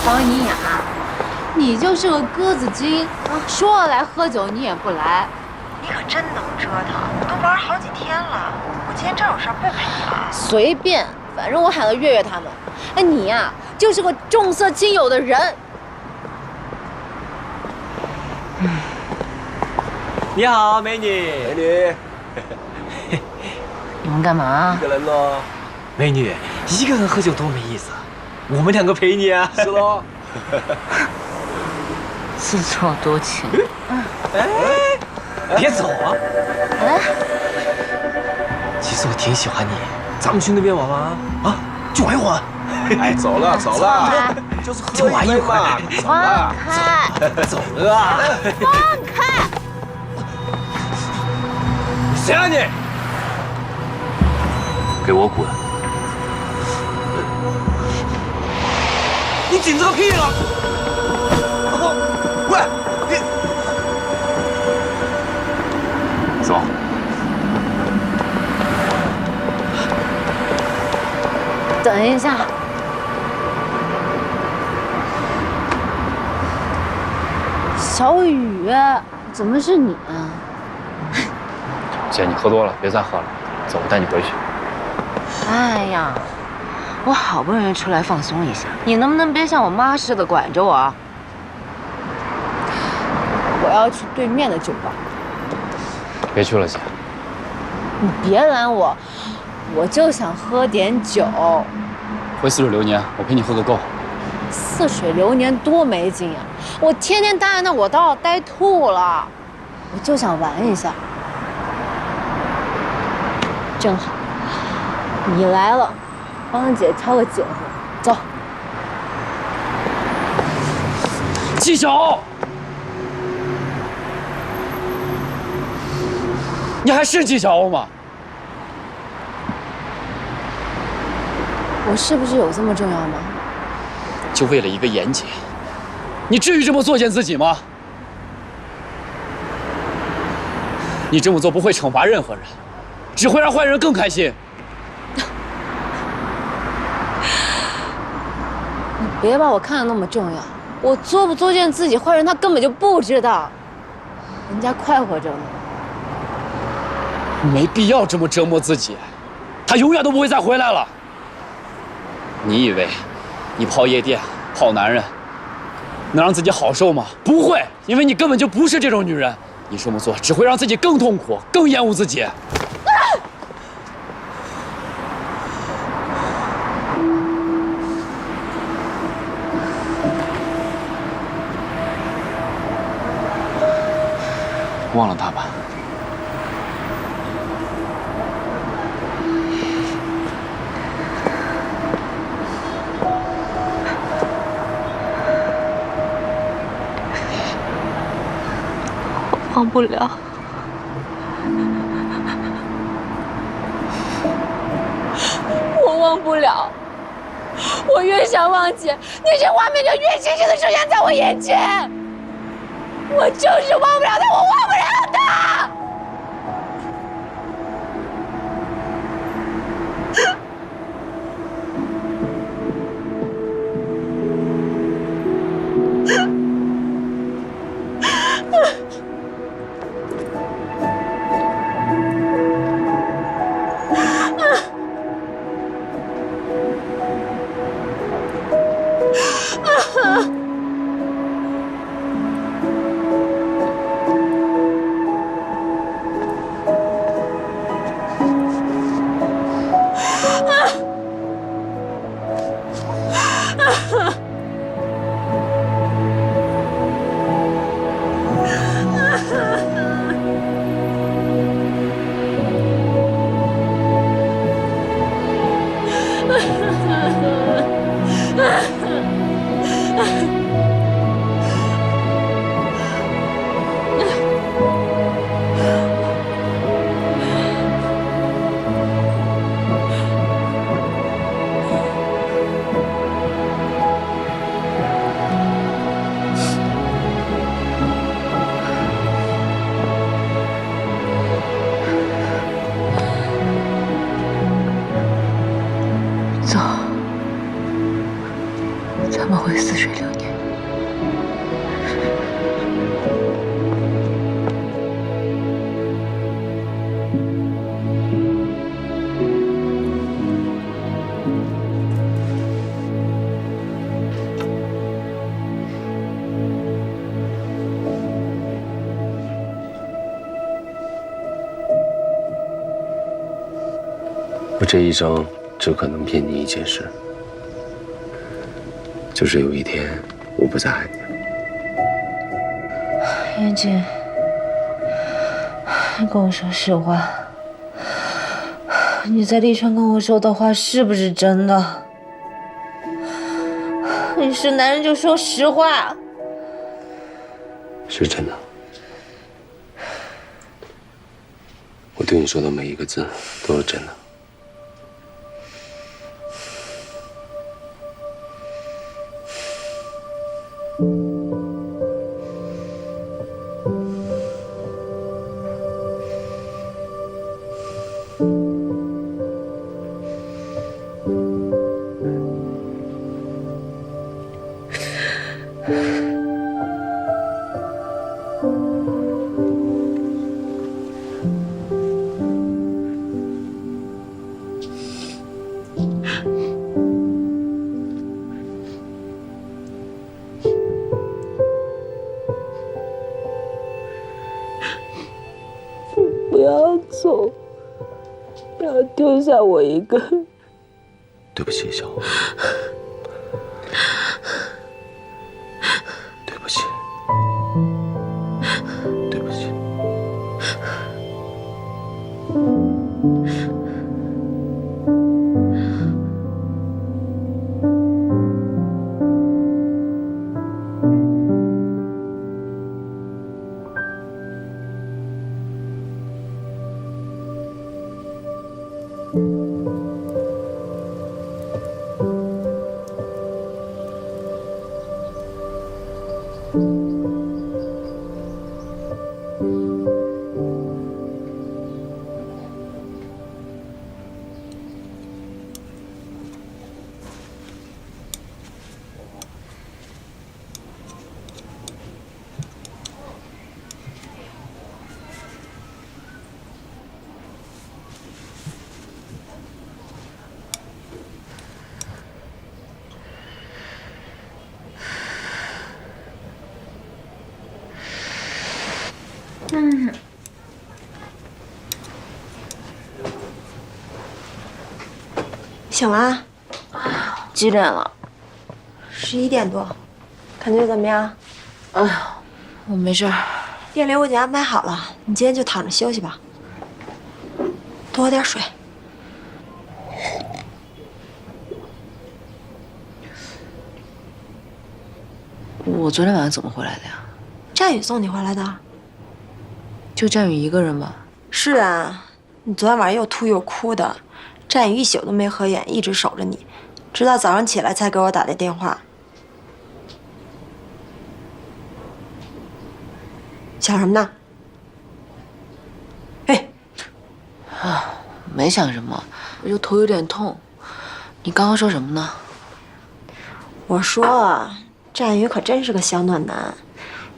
D: 方一雅，你就是个鸽子精，说了来喝酒你也不来。
C: 你可真能折腾，都玩好几天了，我今天真有事不陪你了。
D: 随便，反正我喊了月月他们。哎，你呀，就是个重色轻友的人。
L: 你好，美女。
J: 美女，
D: 你们干嘛？
J: 一个人咯。
L: 美女，一个人喝酒多没意思，我们两个陪你啊。
J: 是咯。
D: 自作多情。
L: 哎，别走啊！
D: 哎，
L: 其实我挺喜欢你，咱们去那边玩玩啊！啊，就玩一会儿。
J: 哎，走了走了，就是喝一杯嘛，走了，走了，
D: 放开！
L: 谁啊你？
K: 给我滚！
L: 你紧这个屁了！喂，你
K: 走。
D: 等一下，小雨，怎么是你啊？
B: 姐，你喝多了，别再喝了，走，我带你回去。
D: 哎呀，我好不容易出来放松一下，你能不能别像我妈似的管着我？我要去对面的酒吧。
B: 别去了，姐。
D: 你别拦我，我就想喝点酒。
B: 回似水流年，我陪你喝个够。
D: 似水流年多没劲呀！我天天待在那，我都要待吐了。我就想玩一下。正好，你来了，帮姐挑个酒喝。走。
B: 纪晓，你还是纪晓鸥吗？
D: 我是不是有这么重要吗？
B: 就为了一个严姐，你至于这么作践自己吗？你这么做不会惩罚任何人，只会让坏人更开心。
D: 你别把我看得那么重要，我作不作践自己，坏人他根本就不知道，人家快活着呢。
B: 没必要这么折磨自己，他永远都不会再回来了。你以为你泡夜店、泡男人，能让自己好受吗？不会，因为你根本就不是这种女人。你这么做只会让自己更痛苦，更厌恶自己。忘了他吧。
C: 忘不了。
D: 我忘不了，我越想忘记，那些画面就越清晰的出现在我眼前。我就是忘不了他，我忘不了他。走，咱们回似水流年。
J: 我这一生只可能骗你一件事，就是有一天我不再爱你了。
D: 严谨，你跟我说实话，你在丽川跟我说的话是不是真的？你是男人就说实话。
J: 是真的。我对你说的每一个字都是真的。
G: 不要走，不要丢下我一个人。
J: 对不起，小欧。对不起。对不起。
C: 醒了？
D: 几点了
C: ？11点多，感觉怎么样？
D: 哎呀，我没事儿。
C: 店里我已经安排好了，你今天就躺着休息吧，多喝点水。
D: 我昨天晚上怎么回来的呀？
C: 战宇送你回来的。
D: 就战宇一个人吗？
C: 是啊，你昨天晚上又吐又哭的，战宇一宿都没合眼，一直守着你，直到早上起来才给我打的电话。想什么呢？哎，
D: 啊，没想什么，我就头有点痛。你刚刚说什么呢？
C: 我说，战宇可真是个小暖男，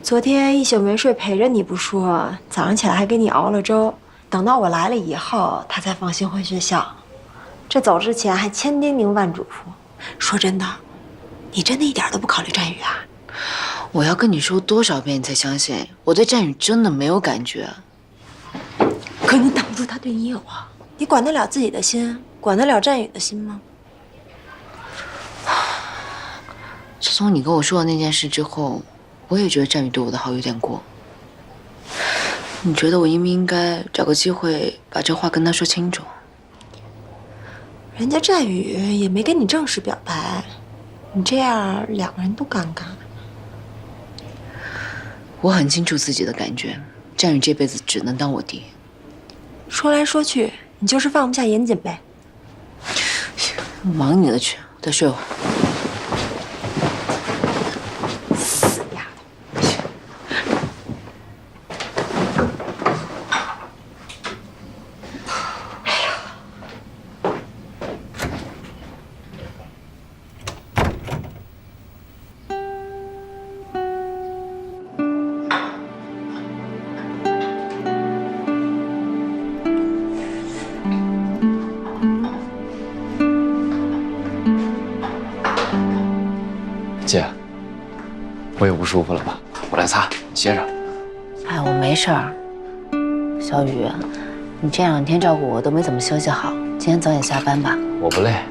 C: 昨天一宿没睡陪着你不说，早上起来还给你熬了粥，等到我来了以后，他才放心回学校。这走之前还千叮咛万嘱咐。说真的，你真的一点都不考虑战宇啊？
D: 我要跟你说多少遍你才相信？我对战宇真的没有感觉。
C: 可你挡不住他对你有啊！你管得了自己的心，管得了战宇的心吗？
D: 自从你跟我说了那件事之后，我也觉得战宇对我的好有点过。你觉得我应不应该找个机会把这话跟他说清楚？
C: 人家战宇也没跟你正式表白，你这样两个人都尴尬。
D: 我很清楚自己的感觉，战宇这辈子只能当我弟。
C: 说来说去，你就是放不下严谨呗。
D: 忙你的去，再睡会儿。
C: 死丫头！哎呀！
B: 姐，我也不舒服了吧？我来擦，你歇着。
D: 哎，我没事儿。小雨，你这2天照顾我都没怎么休息好，今天早点下班吧。
B: 我不累，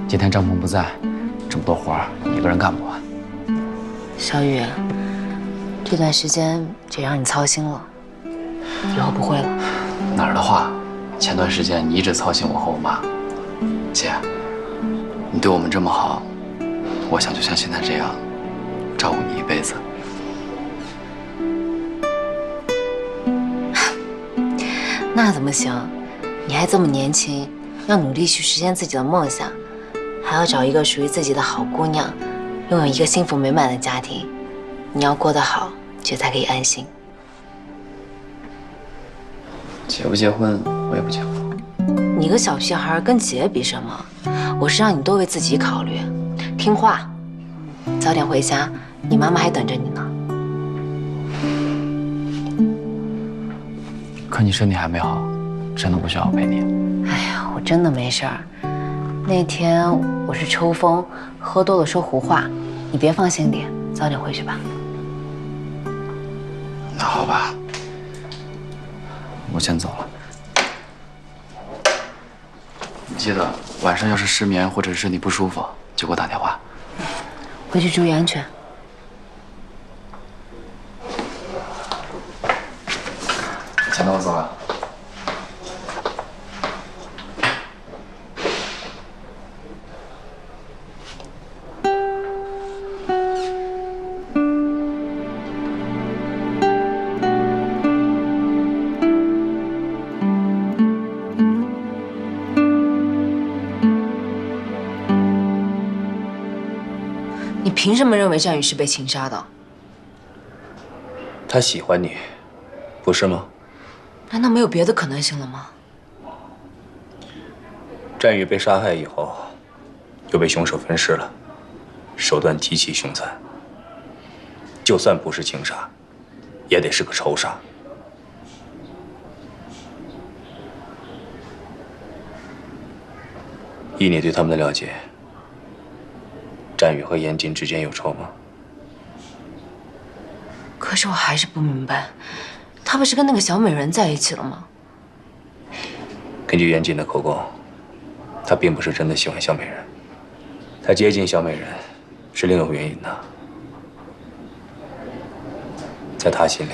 B: 今天张鹏不在，这么多活儿你一个人干不完。
D: 小雨，这段时间也让你操心了，以后不会了。
B: 哪儿的话？前段时间你一直操心我和我妈。姐，你对我们这么好，我我想就像现在这样，照顾你一辈子。
D: 那怎么行？你还这么年轻，要努力去实现自己的梦想，还要找一个属于自己的好姑娘，拥有一个幸福美满的家庭。你要过得好，姐才可以安心。
B: 姐不结婚，我也不结婚。
D: 你个小屁孩跟姐比什么？我是让你多为自己考虑，听话，早点回家，你妈妈还等着你呢。
B: 可你身体还没好，真的不需要我陪你。
D: 哎呀，我真的没事儿。那天我是抽风，喝多了说胡话，你别放心里，早点回去吧。
B: 那好吧，我先走了。你记得晚上要是失眠或者是身体不舒服，就给我打电话。
D: 回去注意安全。
B: 钱都走了。
D: 你凭什么认为战宇是被情杀的？
J: 他喜欢你，不是吗？
D: 难道没有别的可能性了吗？
J: 战宇被杀害以后，又被凶手分尸了，手段极其凶残。就算不是情杀，也得是个仇杀。依你对他们的了解，战宇和严谨之间有仇吗？
D: 可是我还是不明白，他不是跟那个小美人在一起了吗？
J: 根据严谨的口供，他并不是真的喜欢小美人，他接近小美人是另有原因的。在他心里，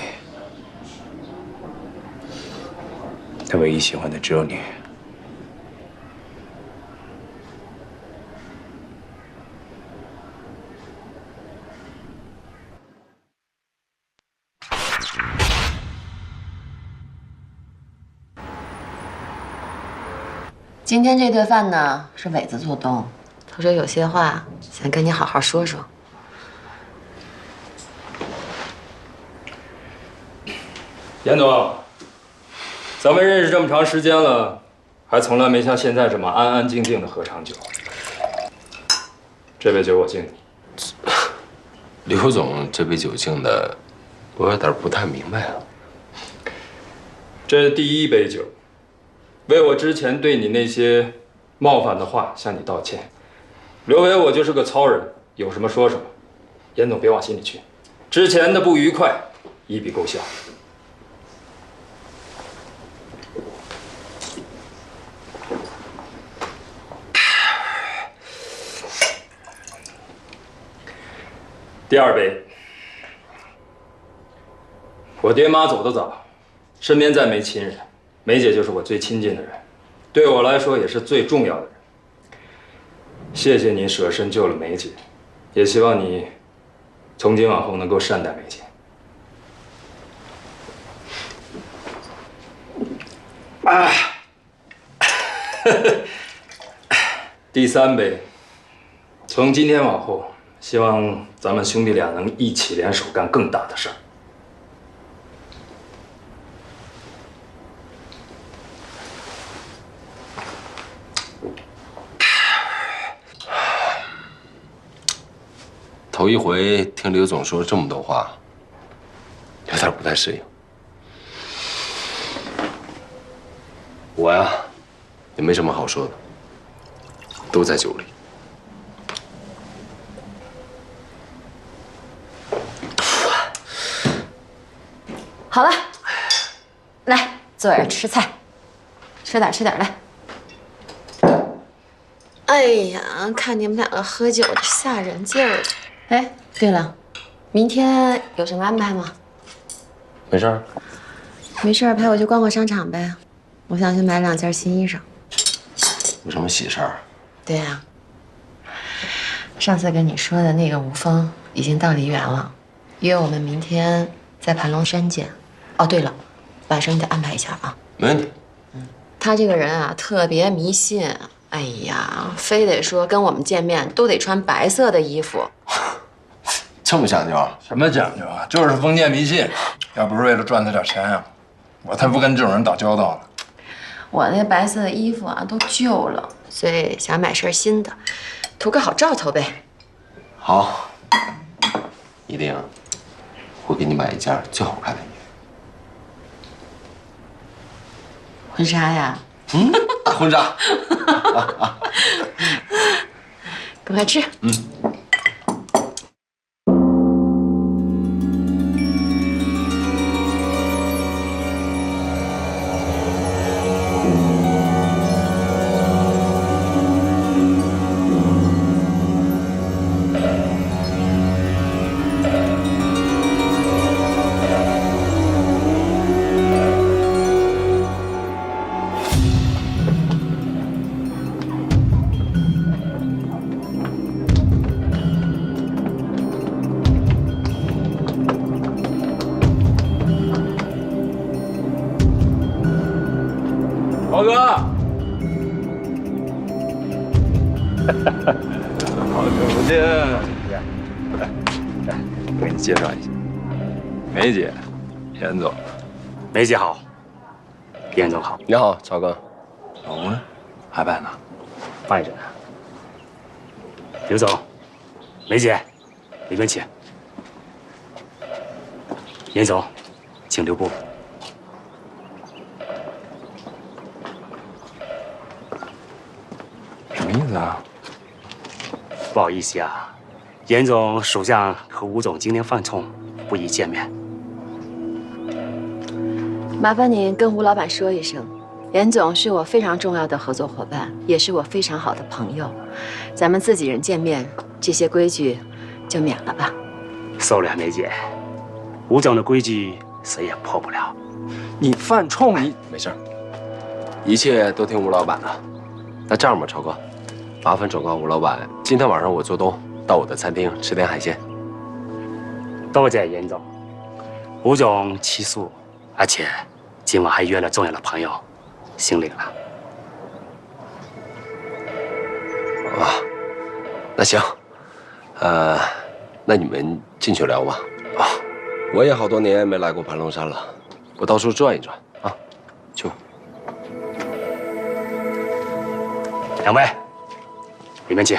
J: 他唯一喜欢的只有你。
D: 今天这顿饭呢，是伟子做东，他说有些话想跟你好好说说。
I: 严总，咱们认识这么长时间了，还从来没像现在这么安安静静的喝场酒。这杯酒我敬你。
J: 刘总这杯酒敬的，我有点不太明白啊。
I: 这第一杯酒，为我之前对你那些冒犯的话向你道歉。刘伟，我就是个糙人，有什么说什么。严总别往心里去，之前的不愉快一笔勾销。第二杯，我爹妈走得早，身边再没亲人，梅姐就是我最亲近的人，对我来说也是最重要的人。谢谢你舍身救了梅姐，也希望你从今往后能够善待梅姐。啊，第三杯，从今天往后，希望咱们兄弟俩能一起联手干更大的事儿。
J: 头一回听刘总说这么多话，有点不太适应。我呀，也没什么好说的，都在酒里。
D: 好了，来坐这儿吃菜，吃点来。
M: 哎呀，看你们两个喝酒这吓人劲儿的。
D: 哎，对了，明天有什么安排吗？
J: 没事儿。
M: 没事儿，陪我去逛逛商场呗。我想去买2件新衣裳。
J: 有什么喜事儿？
M: 对呀，上次跟你说的那个吴峰已经到梨园了，约我们明天在盘龙山见。哦，对了，晚上你得安排一下啊。
J: 没问题。
M: 他这个人啊，特别迷信。哎呀，非得说跟我们见面都得穿白色的衣服。
J: 这么讲究啊？
I: 什么讲究啊？就是封建迷信。要不是为了赚他点钱呀，我才不跟这种人打交道呢。
M: 我那白色的衣服啊，都旧了，所以想买身新的，图个好兆头呗。
J: 好，一定会给你买一件最好看的衣服。
M: 婚纱呀？
J: 大婚纱。
M: 快吃。
I: 豪哥，好久不见。我给你介绍一下，梅姐，严总。
K: 梅姐好，严总好。
J: 你好，曹哥。
I: 老吴呢？还办呢？
K: 办着呢。刘总，梅姐，里面请。严总，请留步。
I: 什么意思啊？
K: 不好意思呀，严总属下和吴总今天犯冲，不宜见面。
M: 麻烦您跟吴老板说一声，严总是我非常重要的合作伙伴，也是我非常好的朋友。咱们自己人见面，这些规矩就免了吧。
K: 受了，梅姐，吴总的规矩谁也破不了。
I: 你犯冲，你
J: 没事，一切都听吴老板的。那这样吧，超哥，麻烦转告吴老板，今天晚上我做东，到我的餐厅吃点海鲜。
K: 多谢严总，吴总吃素，而且今晚还约了重要的朋友，心领了。
J: 啊，那行，那你们进去聊吧。啊，我也好多年没来过盘龙山了，我到处转一转啊，去吧。
K: 两位，里面请。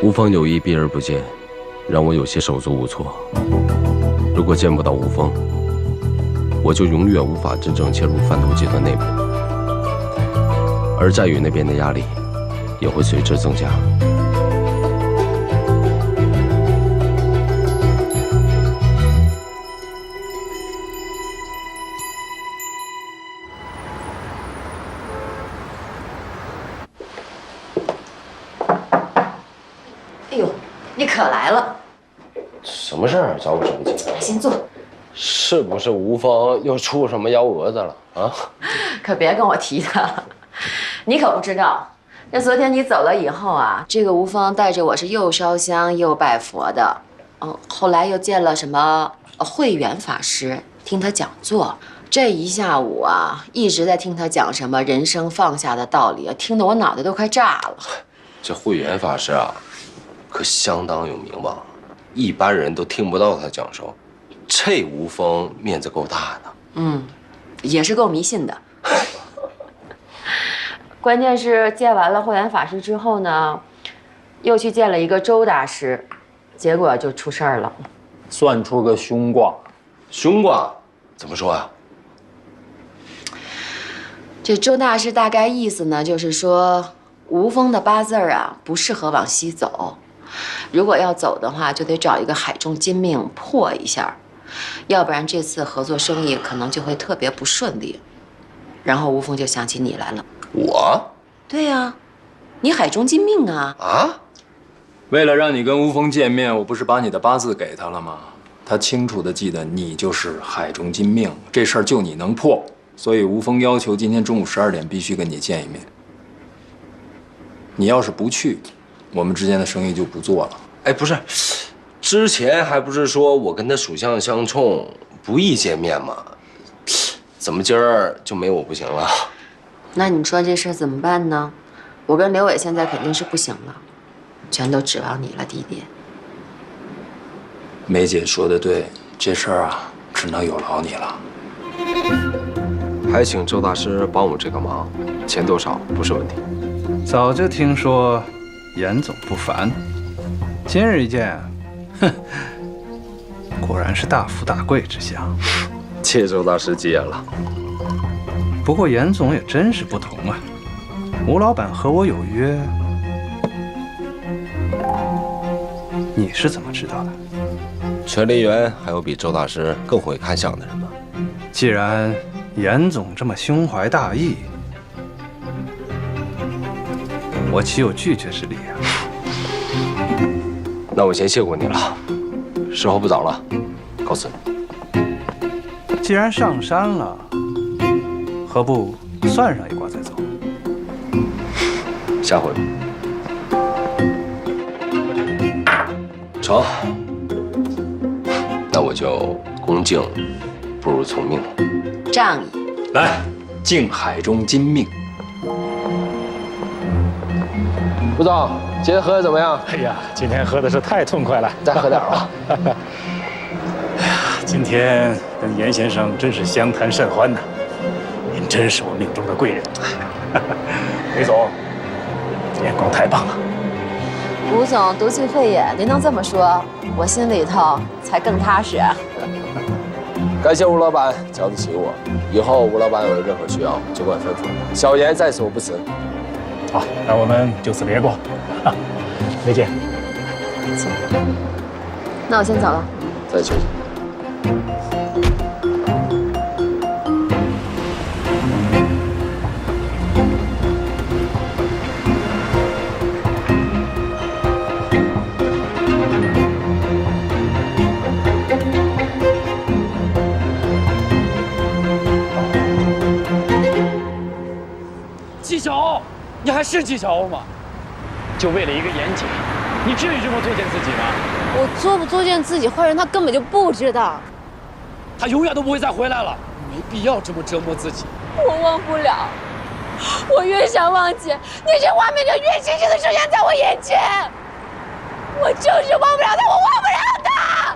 J: 吴峰有意避而不见，让我有些手足无措。如果见不到吴峰，我就永远无法真正切入贩毒集团内部，而寨宇那边的压力也会随之增加。
M: 哎呦，你可来了！
J: 什么事儿？找我什么急？
M: 先坐。
J: 是不是吴峰又出什么幺蛾子了啊？
M: 可别跟我提他了，你可不知道，这昨天你走了以后啊，这个吴峰带着我是又烧香又拜佛的，后来又见了什么慧远法师，听他讲座，这一下午啊，一直在听他讲什么人生放下的道理，听得我脑袋都快炸了。
J: 这慧远法师啊，可相当有名望，一般人都听不到他讲授。这吴峰面子够大的，
M: 也是够迷信的。关键是见完了慧远法师之后呢，又去见了一个周大师，结果就出事儿了，
B: 算出个凶卦。
J: 凶卦怎么说啊？
M: 这周大师大概意思呢，就是说吴峰的八字啊不适合往西走，如果要走的话，就得找一个海中金命破一下。要不然这次合作生意可能就会特别不顺利。然后吴峰就想起你来了。
J: 我？
M: 对呀，你海中金命啊！
J: 啊？
I: 为了让你跟吴峰见面，我不是把你的八字给他了吗？他清楚地记得你就是海中金命，这事儿就你能破，所以吴峰要求今天中午12点必须跟你见一面。你要是不去，我们之间的生意就不做了。
J: 哎，不是，之前还不是说我跟他属相相冲，不宜见面吗？怎么今儿就没我不行了？
M: 那你说这事儿怎么办呢？我跟刘伟现在肯定是不行了，全都指望你了，弟弟。
I: 梅姐说的对，这事儿啊，只能有劳你了。
J: 还请周大师帮我这个忙，钱多少不是问题。
N: 早就听说严总不凡，今日一见，哼，果然是大富大贵之相。
J: 谢周大师吉言了。
N: 不过严总也真是不同啊，吴老板和我有约，你是怎么知道的？
J: 全梨园还有比周大师更会看相的人吗？
N: 既然严总这么胸怀大义，我岂有拒绝之理啊？
J: 那我先谢过你了，时候不早了，告辞。
N: 既然上山了，何不算上一卦再走？
J: 下回。成，那我就恭敬不如从命了。
M: 仗义。
I: 来，敬海中金命。
J: 吴总，今天喝的怎么样？
K: 哎呀，今天喝的是太痛快了，
J: 再喝点吧。
K: 哎呀，今天跟严先生真是相谈甚欢呐，您真是我命中的贵人。雷总，眼光太棒了。
M: 吴总独具慧眼，您能这么说，我心里头才更踏实。
J: 感谢吴老板瞧得起我，以后吴老板有任何需要就管吩咐。小严在所不辞。
K: 好，那我们就此别过。梅姐，
M: 行，那我先走了。
J: 再休息。
L: 纪晓欧，你还是纪晓欧吗？就为了一个严姐，你至于这么作践自己吗？
D: 我作不作践自己坏人，他根本就不知道。
L: 他永远都不会再回来了，没必要这么折磨自己。
D: 我忘不了，我越想忘记，那些画面就越清晰的呈现在我眼前。我就是忘不了他，我忘不了他。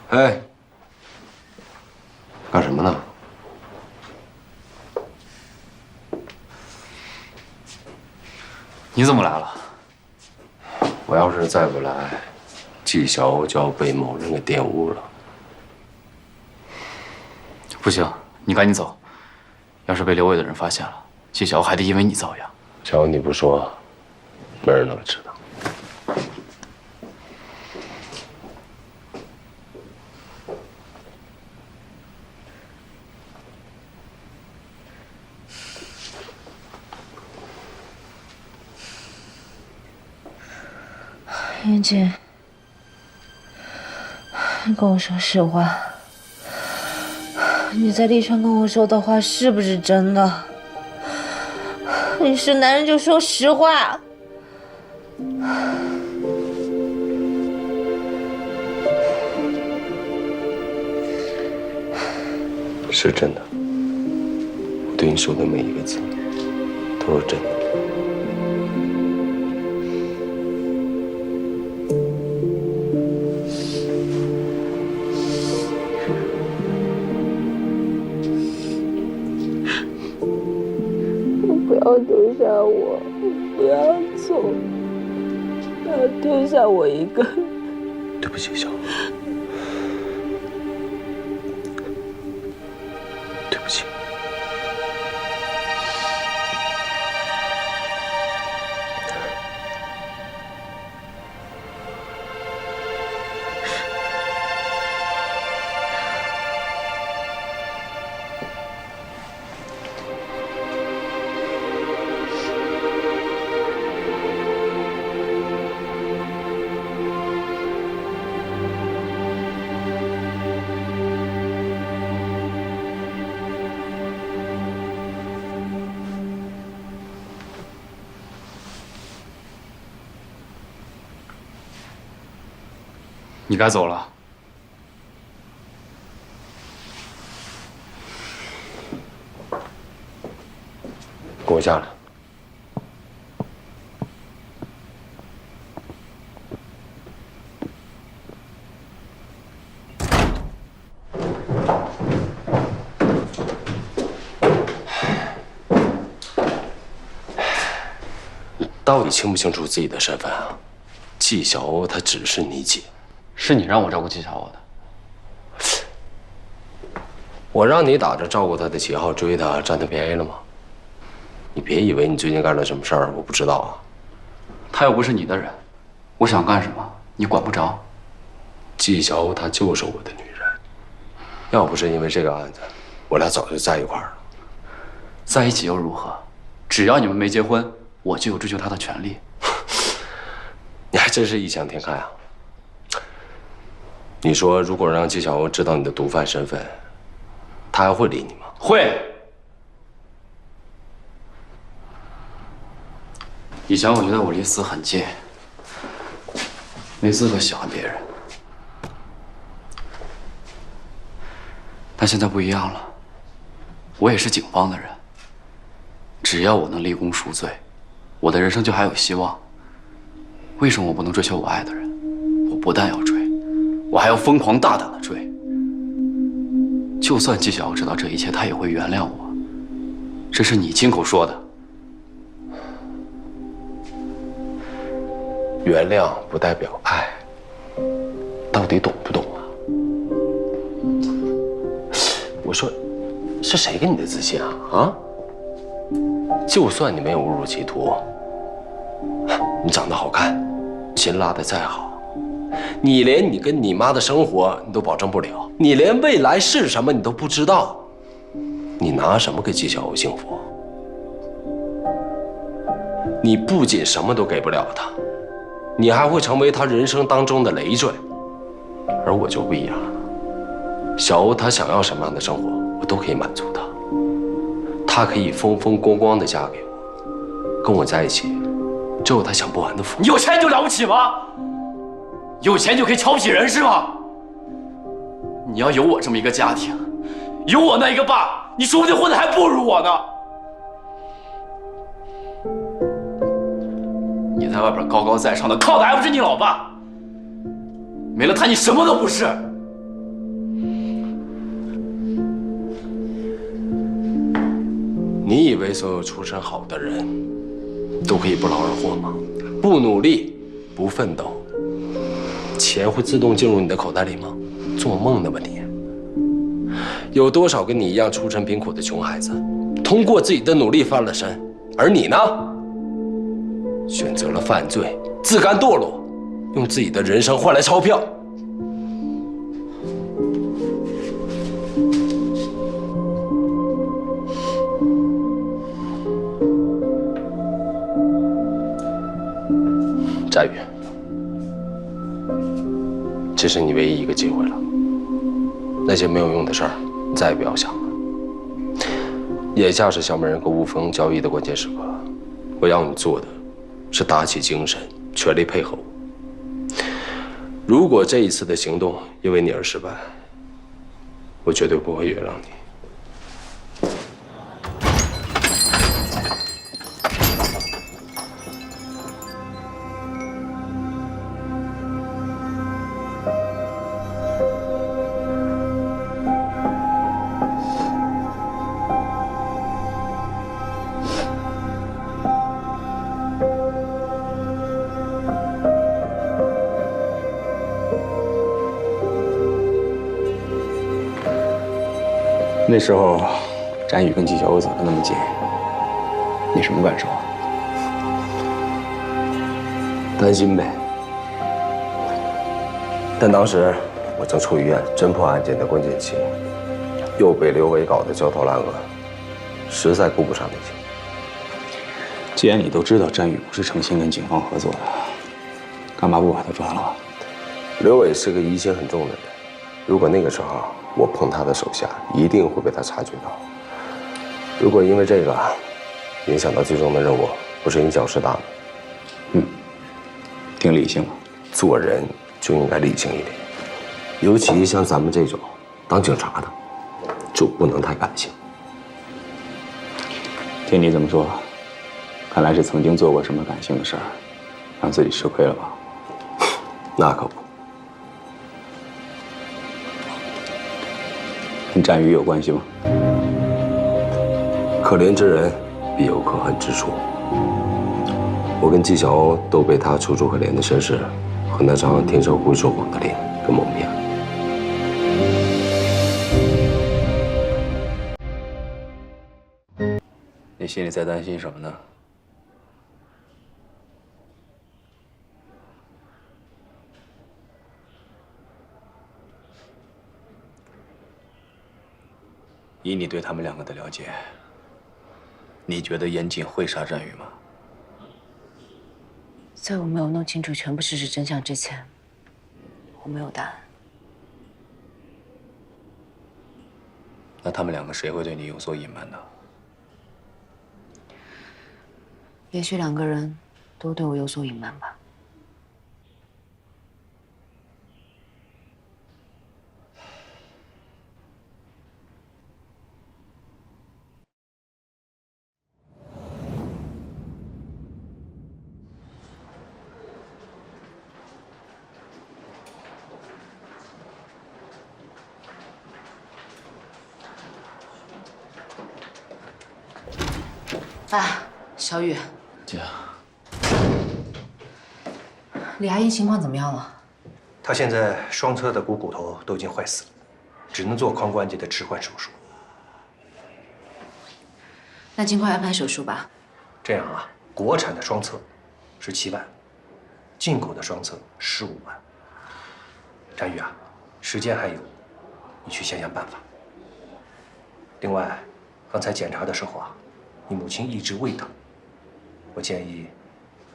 J: 哎，干什么呢？
B: 你怎么来了？
J: 我要是再不来，纪晓欧就要被某人给玷污了。
B: 不行，你赶紧走，要是被刘伟的人发现了，季小欧还得因为你遭殃。
J: 只要你不说，没人能知道。
C: 袁姐，你跟我说实话，你在利川跟我说的话是不是真的？你是男人就说实话。
J: 是真的，我对你说的每一个字都是真的。
G: 不要丢下我，不要走，不要丢下我一个人。
J: 对不起，小欧，对不起。
B: 你该走了。
J: 跟我下来。你到底清不清楚自己的身份啊？季小欧她只是你姐。
B: 是你让我照顾季小欧的。
J: 我让你打着照顾她的旗号追她，占她便宜了吗？你别以为你最近干了什么事儿我不知道啊。
B: 她又不是你的人，我想干什么你管不着。
J: 季小欧她就是我的女人，要不是因为这个案子，我俩早就在一块儿了。
B: 在一起又如何？只要你们没结婚，我就有追求她的权利。
J: 你还真是异想天开啊！你说，如果让季小欧知道你的毒贩身份，他还会理你吗？
B: 会。以前我觉得我离死很近，没资格喜欢别人，但现在不一样了，我也是警方的人。只要我能立功赎罪，我的人生就还有希望。为什么我不能追求我爱的人？我不但要追，我还要疯狂大胆的追。就算季小欧知道这一切，他也会原谅我。这是你亲口说的。
J: 原谅不代表爱，到底懂不懂啊？我说，是谁给你的自信啊？啊？就算你没有误入歧途，你长得好看，琴拉得再好，你连你跟你妈的生活你都保证不了，你连未来是什么你都不知道，你拿什么给季小欧幸福？你不仅什么都给不了他，你还会成为他人生当中的累赘。而我就不一样了，小欧她想要什么样的生活，我都可以满足她。她可以风风光光的嫁给我，跟我在一起，就有她享不完的福。
B: 你有钱就了不起吗？有钱就可以瞧不起人是吗？你要有我这么一个家庭，有我那一个爸，你说不定混的还不如我呢。你在外边高高在上的，靠的还不是你老爸？没了他，你什么都不是。
J: 你以为所有出身好的人都可以不劳而获吗？不努力，不奋斗，钱会自动进入你的口袋里吗？做梦呢吧你！有多少跟你一样出身贫苦的穷孩子，通过自己的努力翻了身，而你呢，选择了犯罪，自甘堕落，用自己的人生换来钞票。战宇，这是你唯一一个机会了。那些没有用的事儿，你再也不要想了。眼下是小美人和吴峰交易的关键时刻，我要你做的是打起精神，全力配合我。如果这一次的行动因为你而失败，我绝对不会原谅你。
O: 那时候，展宇跟纪晓鸥走得那么近，你什么感受啊？
J: 担心呗。但当时我正处于侦破案件的关键期，又被刘伟搞得焦头烂额，实在顾不上那些。
O: 既然你都知道战宇不是诚心跟警方合作的，干嘛不把他抓了？
J: 刘伟是个疑心很重的人，如果那个时候我碰他的手下，一定会被他察觉到。如果因为这个影响到最终的任务，不是因小失大吗？
O: 挺理性的。
J: 做人就应该理性一点，尤其像咱们这种当警察的，就不能太感性。
O: 听你这么说，看来是曾经做过什么感性的事儿，让自己吃亏了吧？
J: 那可不。
O: 跟战宇有关系吗？
J: 可怜之人必有可恨之处。我跟纪晓鸥都被他楚楚可怜的身世和那张天生会说谎的脸给蒙骗了。
O: 你心里在担心什么呢？以你对他们两个的了解，你觉得严谨会杀战宇吗？
D: 在我没有弄清楚全部事实真相之前，我没有答案。
O: 那他们两个谁会对你有所隐瞒呢？
D: 也许两个人都对我有所隐瞒吧。啊，小雨，
O: 姐，
D: 李阿姨情况怎么样了？
F: 她现在双侧的股骨头都已经坏死了，只能做髋关节的置换手术。
D: 那尽快安排手术吧。
F: 这样啊，国产的双侧17万，进口的双侧15万。战宇啊，时间还有，你去想想办法。另外，刚才检查的时候啊，你母亲一直胃疼，我建议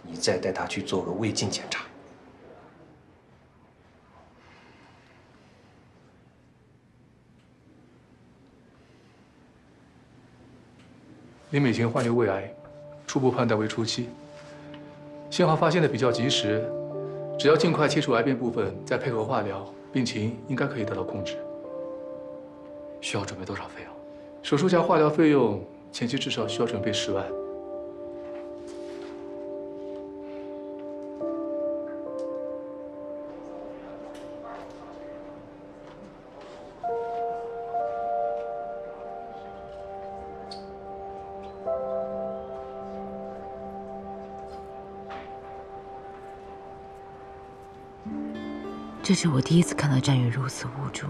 F: 你再带她去做个胃镜检查。
H: 林美琴患有胃癌，初步判断为初期，信号发现的比较及时，只要尽快切除癌变部分，再配合化疗，病情应该可以得到控制。
L: 需要准备多少费用？
H: 手术加化疗费用前期至少需要准备10万。
D: 这是我第一次看到战宇如此无助，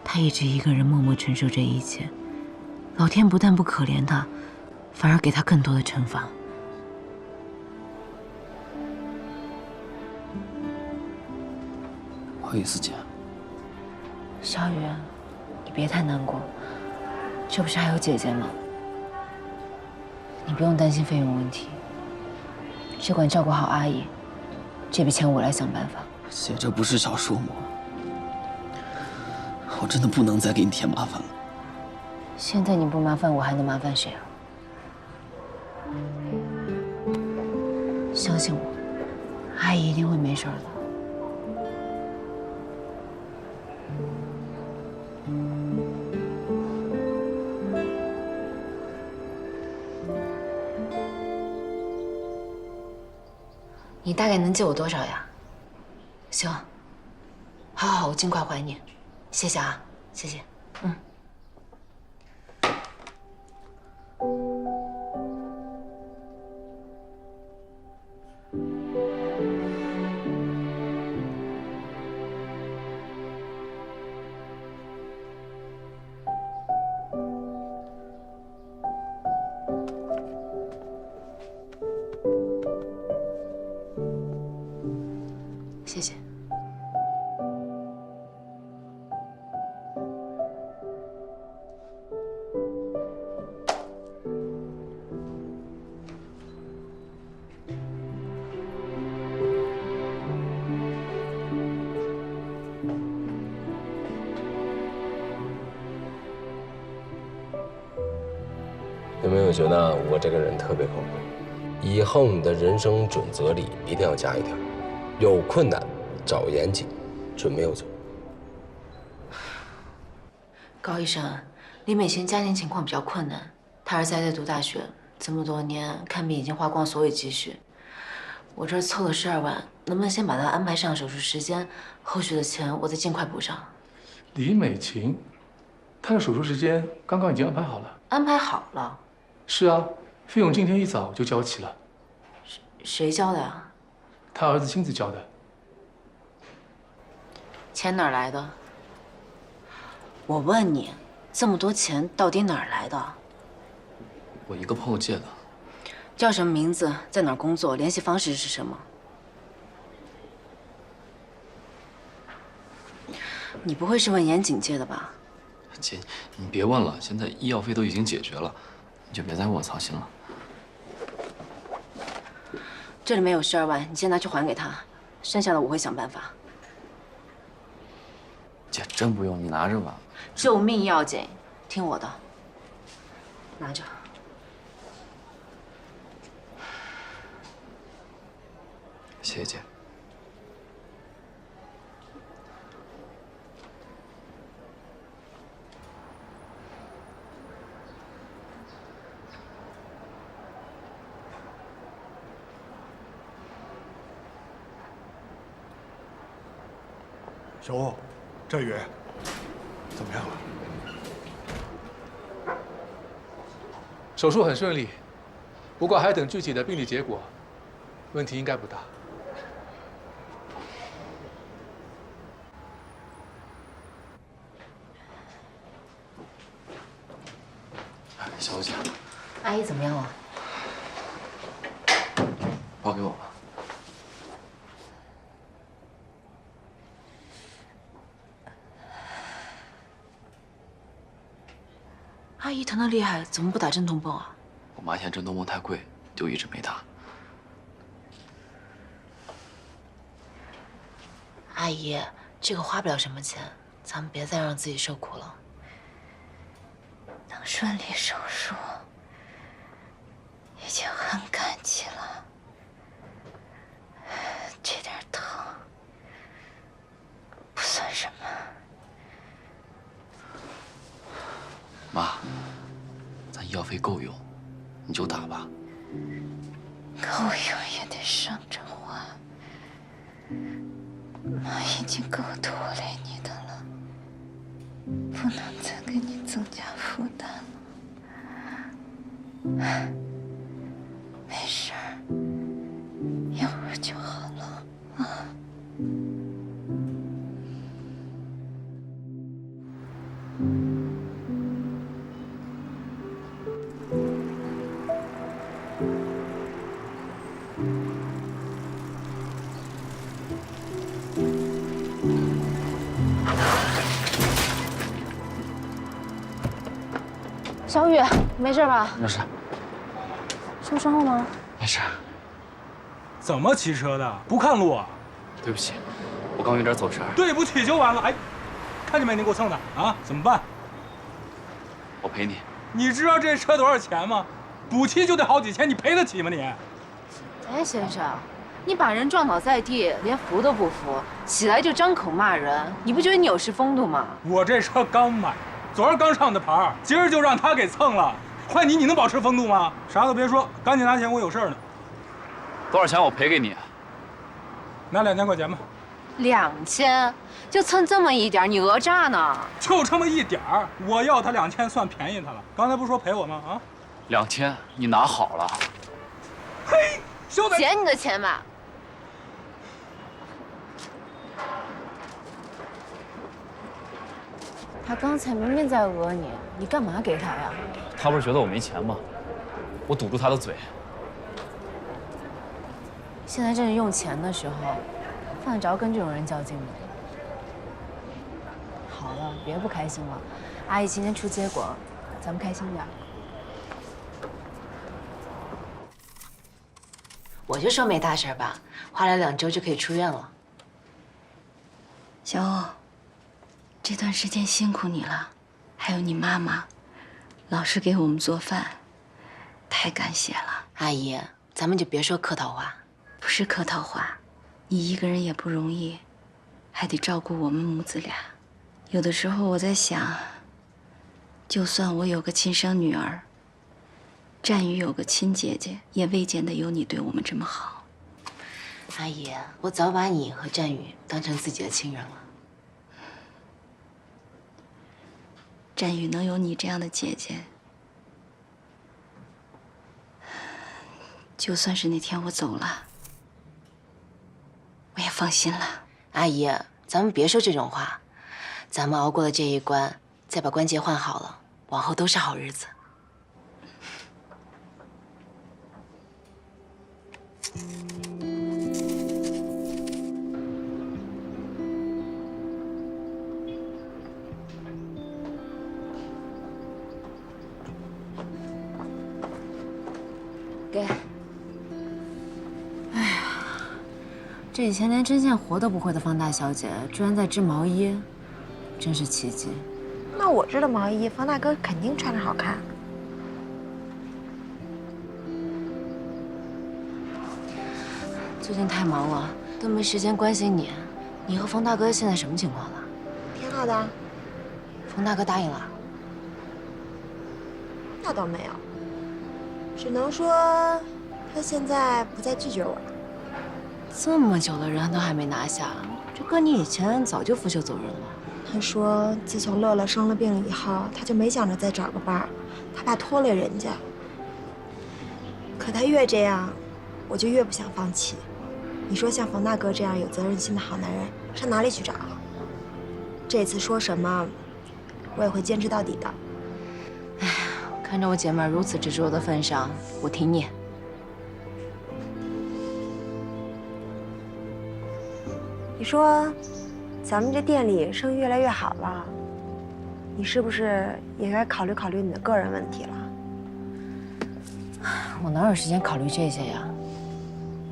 D: 他他一直一个人默默承受这一切，老天不但不可怜他，反而给他更多的惩罚。
B: 不好意思，姐。
D: 小雨，你别太难过，这不是还有姐姐吗？你不用担心费用问题，只管照顾好阿姨，这笔钱我来想办法。
B: 姐，这不是小数目，我真的不能再给你添麻烦了。
D: 现在你不麻烦我，还能麻烦谁啊？相信我，阿姨一定会没事的。你大概能借我多少呀？行，好，我尽快还你。谢谢啊，谢谢。谢谢。
J: 有没有觉得我这个人特别靠谱？以后你的人生准则里一定要加一条：有困难找严谨，准没有错。
D: 高医生，李美琴家庭情况比较困难，她儿子还在读大学，这么多年看病已经花光所有积蓄。我这儿凑了12万，能不能先把她安排上手术时间，后续的钱我再尽快补上？
H: 李美琴，她的手术时间刚刚已经安排好了。
D: 安排好了？
H: 是啊，费用今天一早就交齐了。
D: 谁交的啊？
H: 他儿子亲自交的。
D: 钱哪儿来的？我问你，这么多钱到底哪儿来的？
B: 我一个朋友借的。
D: 叫什么名字？在哪儿工作？联系方式是什么？你不会是问严谨借的吧？
B: 姐，你别问了，现在医药费都已经解决了，你就别再为我操心了。
D: 这里面有12万，你先拿去还给他，剩下的我会想办法。
B: 姐，真不用，你拿着吧。
D: 救命要紧，听我的，拿着。
B: 谢谢姐。
A: 小吴，振宇，怎么样了？
H: 手术很顺利，不过还等具体的病理结果，问题应该不大。
B: 小姐，
D: 阿姨怎么样了？
B: 包给我吧。
D: 阿姨疼得厉害，怎么不打镇痛泵啊？
B: 我妈嫌镇痛泵太贵，就一直没打。
D: 阿姨，这个花不了什么钱，咱们别再让自己受苦了。
E: 能顺利手术，已经很感激了。这点疼不算什么。
B: 妈，咱医药费够用，你就打吧。
E: 够用也得省着花。妈已经够拖累你的了，不能再给你增加负担了。没事儿，一会儿就好了啊。
D: 宇，没事吧？
B: 没事。
D: 受伤了吗？
B: 没事。
P: 怎么骑车的？不看路啊？
B: 对不起，我刚有点走神。
P: 对不起就完了。哎，看见没？你给我蹭的啊？怎么办？
B: 我赔你。
P: 你知道这车多少钱吗？补漆就得好几千，你赔得起吗你？
D: 哎，先生，你把人撞倒在地，连扶都不扶，起来就张口骂人，你不觉得你有失风度吗？
P: 我这车刚买，昨儿刚上的牌，今儿就让他给蹭了。换你，你能保持风度吗？啥都别说，赶紧拿钱，我有事呢。
B: 多少钱我赔给你？
P: 拿2000块钱吧。
D: 2000，就蹭这么一点，你讹诈呢？
P: 就这么一点儿，我要他2000，算便宜他了。刚才不是说赔我吗？啊
B: ，2000，你拿好了。
P: 嘿，小子，
D: 捡你的钱吧。他刚才明明在讹你，你干嘛给他呀？
B: 他不是觉得我没钱吗？我堵住他的嘴。
D: 现在正是用钱的时候，犯得着跟这种人较劲吗？好了，别不开心了。阿姨今天出结果，咱们开心点。我就说没大事吧，花了2周就可以出院了。
Q: 小欧，这段时间辛苦你了，还有你妈妈，老是给我们做饭，太感谢了。
D: 阿姨，咱们就别说客套话。
Q: 不是客套话，你一个人也不容易，还得照顾我们母子俩。有的时候我在想，就算我有个亲生女儿，战宇有个亲姐姐，也未见得有你对我们这么好。
D: 阿姨，我早把你和战宇当成自己的亲人了。
Q: 战宇能有你这样的姐姐，就算是那天我走了，我也放心了。
D: 阿姨，咱们别说这种话，咱们熬过了这一关，再把关节换好了，往后都是好日子。给。哎呀，这以前连针线活都不会的方大小姐，居然在织毛衣，真是奇迹。
C: 那我织的毛衣，方大哥肯定穿着好看。
D: 最近太忙了，都没时间关心你。你和冯大哥现在什么情况了？
C: 挺好的。
D: 冯大哥答应了？
C: 那倒没有，只能说他现在不再拒绝我了。
D: 这么久了，人都还没拿下，这搁你以前早就拂袖走人了。
C: 他说，自从乐乐生了病以后，他就没想着再找个伴儿，他怕拖累人家。可他越这样，我就越不想放弃。你说像冯大哥这样有责任心的好男人，上哪里去找啊？这次说什么，我也会坚持到底的。
D: 哎呀，看着我姐妹如此执着的份上，我挺你。
C: 你说，咱们这店里生意越来越好了，你是不是也该考虑考虑你的个人问题了？
D: 我哪有时间考虑这些呀？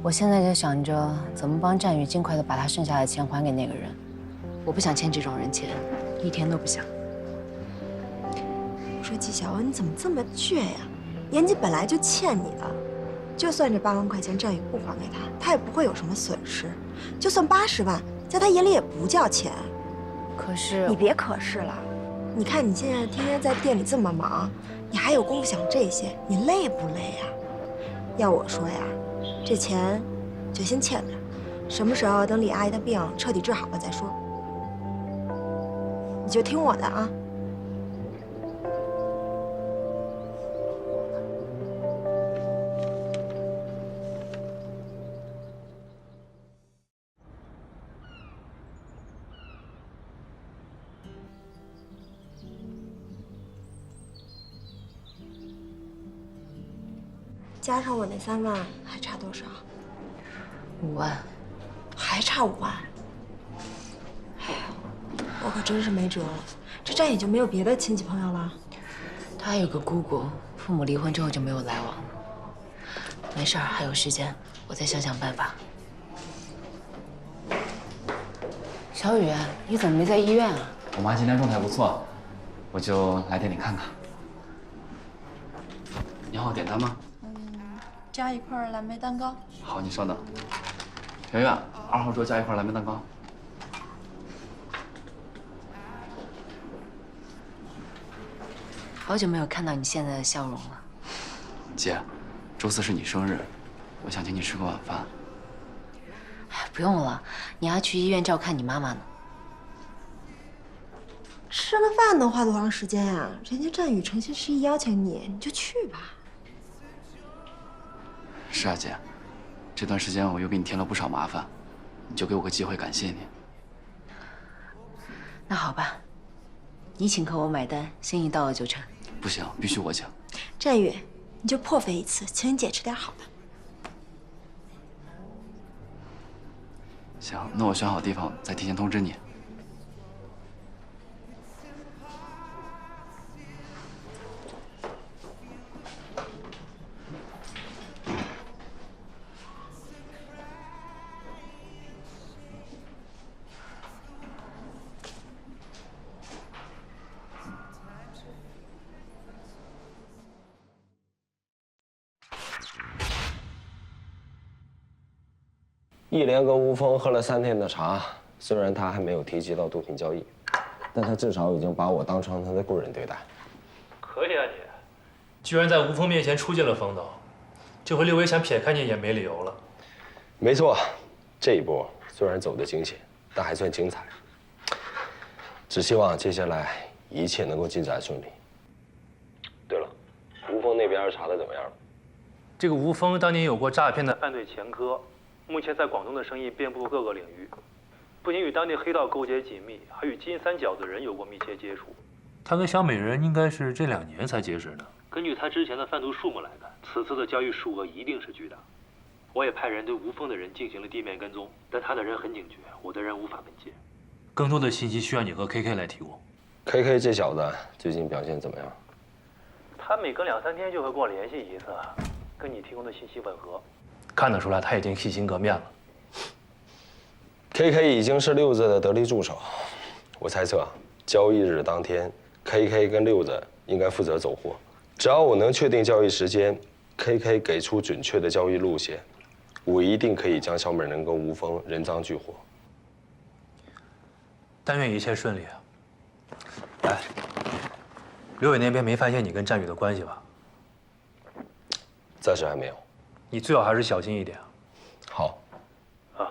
D: 我现在就想着怎么帮战宇尽快的把他剩下的钱还给那个人。我不想欠这种人钱，一天都不想。
C: 我说季小欧，你怎么这么倔呀？严吉本来就欠你的，就算这8万块钱战宇不还给他，他也不会有什么损失。就算80万，在他眼里也不叫钱。
D: 可是
C: 你别可是了，你看你现在天天在店里这么忙，你还有功夫想这些，你累不累呀？要我说呀，这钱就先欠着，什么时候等李阿姨的病彻底治好了再说。你就听我的啊。加上我那3万，还差多少
D: ？5万，
C: 还差5万。我可真是没辙了。这站也就没有别的亲戚朋友了。
D: 他还有个姑姑，父母离婚之后就没有来往了。没事儿，还有时间，我再想想办法。小雨，你怎么没在医院啊？
B: 我妈今天状态不错，我就来店里看看。你好，点单吗？
R: 加一块蓝莓蛋糕。
B: 好，你稍等。圆圆，2号桌加一块蓝莓蛋糕。
D: 好久没有看到你现在的笑容了。
B: 姐，周4是你生日，我想请你吃个晚饭。
D: 哎，不用了，你还去医院照看你妈妈呢。
C: 吃个饭能花多长时间呀？人家战宇诚心实意邀请你，你就去吧。
B: 是啊，姐，这段时间我又给你添了不少麻烦，你就给我个机会感谢你。
D: 那好吧，你请客我买单，心意到了就成。
B: 不行，必须我请。
C: 战宇，你就破费一次，请你姐吃点好的。
B: 行，那我选好地方再提前通知你。
J: 一连跟吴峰喝了3天的茶，虽然他还没有提及到毒品交易，但他至少已经把我当成他的贵人对待。
S: 可以啊你，居然在吴峰面前出尽了风头，这回六维想撇开你也没理由了。
J: 没错，这一波虽然走得惊险，但还算精彩。只希望接下来一切能够进展顺利。对了，吴峰那边查的怎么样了？
S: 这个吴峰当年有过诈骗的犯罪前科。目前在广东的生意遍布各个领域，不仅与当地黑道勾结紧密，还与金三角的人有过密切接触。他跟小美人应该是这2年才结识的。根据他之前的贩毒数目来看，此次的交易数额一定是巨大。我也派人对吴峰的人进行了地面跟踪，但他的人很警觉，我的人无法跟进。更多的信息需要你和 KK 来提供。
J: KK 这小子最近表现怎么样？
S: 他每隔2、3天就会跟我联系一次，跟你提供的信息吻合。看得出来，他已经洗心革面了。
J: KK 已经是六子的得力助手，我猜测，交易日当天 ，KK 跟六子应该负责走货。只要我能确定交易时间 ，KK 给出准确的交易路线，我一定可以将小美人跟吴峰人赃俱获。
S: 但愿一切顺利啊！哎，刘伟那边没发现你跟战宇的关系吧？
J: 暂时还没有。
S: 你最好还是小心一点啊。
J: 好。
S: 啊。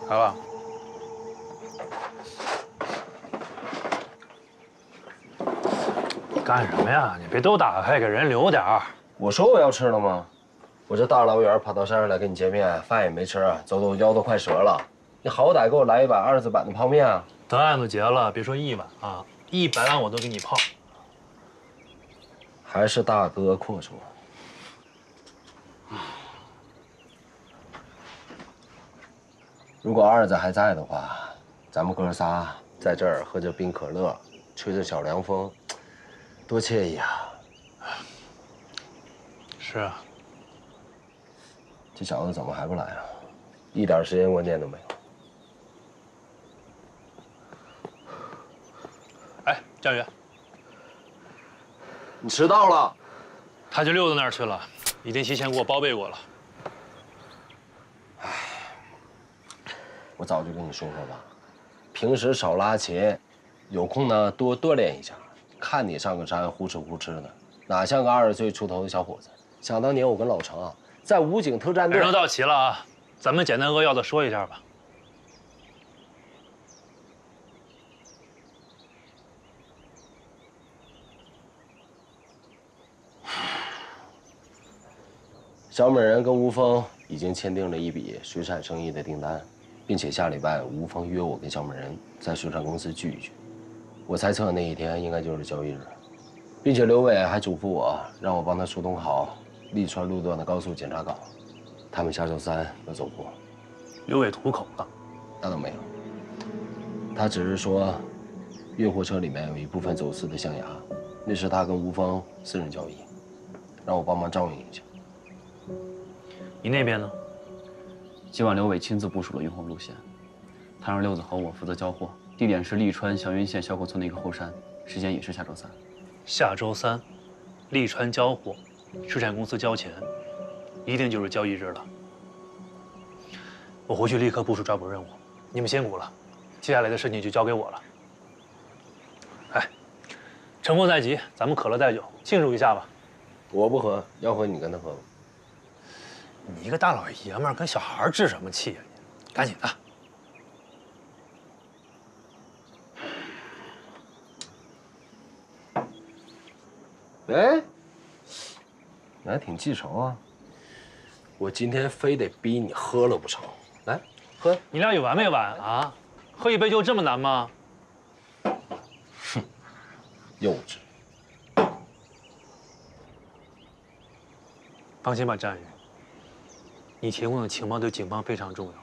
N: 来了。
S: 你干什么呀？你别都打开，给人留点儿。
J: 我说我要吃了吗？我这大老远跑到山上来跟你见面，饭也没吃，走走腰都快折了。你好歹给我来一碗20版的泡面啊！
S: 等案子结了，别说1碗啊，100碗我都给你泡。
J: 还是大哥阔绰。如果二子还在的话，咱们哥仨在这儿喝着冰可乐，吹着小凉风，多惬意啊！
S: 是啊。
J: 这小子怎么还不来啊？一点时间观念都没有。
S: 哎，佳宇，
J: 你迟到了。
S: 他就溜到那儿去了，已经提前给我报备过了。
J: 我早就跟你说过吧，平时少拉琴，有空呢多锻炼一下。看你上个山呼哧呼哧的，哪像个20岁出头的小伙子。想当年我跟老程啊，在武警特战队。
S: 人都到齐了啊，咱们简单扼要的说一下吧。
J: 小美人跟吴峰已经签订了一笔水产生意的订单，并且下礼拜吴峰约我跟小美人在水产公司聚一聚。我猜测那一天应该就是交易日，并且刘伟还嘱咐我让我帮他疏通好利川路段的高速检查岗，他们下周3要走货。
K: 刘伟吐口了？
J: 那倒没有，他只是说，运货车里面有一部分走私的象牙，那是他跟吴峰私人交易，让我帮忙照应一下。
K: 你那边呢？
B: 今晚刘伟亲自部署了运货路线，他让六子和我负责交货，地点是利川祥云县小口村的一个后山，时间也是下周3。
K: 下周3，利川交货，水产公司交钱，一定就是交易日了。我回去立刻部署抓捕任务，你们辛苦了，接下来的事情就交给我了。哎，趁火在即，咱们可乐带酒庆祝一下吧。
J: 我不喝，要喝你跟他喝吧。
K: 你一个大老爷们儿跟小孩置什么气呀？你赶紧的。
J: 哎，你还挺记仇啊！我今天非得逼你喝了不成？来，喝。
K: 你俩有完没完啊？喝一杯就这么难吗？
J: 哼，幼稚。
K: 放心吧，战宇，你提供的情报对警方非常重要，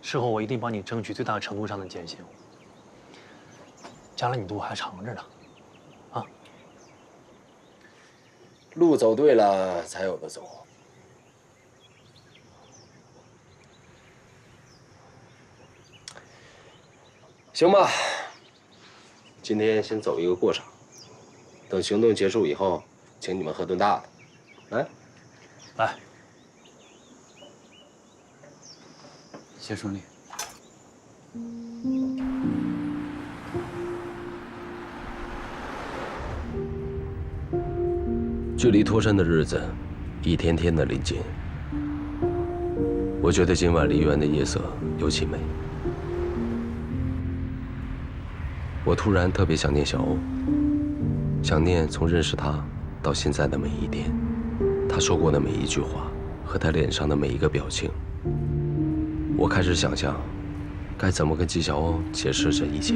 K: 事后我一定帮你争取最大程度上的减刑。将来你路还长着呢。
J: 路走对了，才有的走。行吧，今天先走一个过场，等行动结束以后，请你们喝顿大的。来，
K: 来，
B: 谢顺利。
J: 距离脱身的日子一天天的临近，我觉得今晚梨园的夜色尤其美。我突然特别想念小欧，想念从认识他到现在的每一天，他说过的每一句话和他脸上的每一个表情。我开始想象，该怎么跟纪晓欧解释这一切。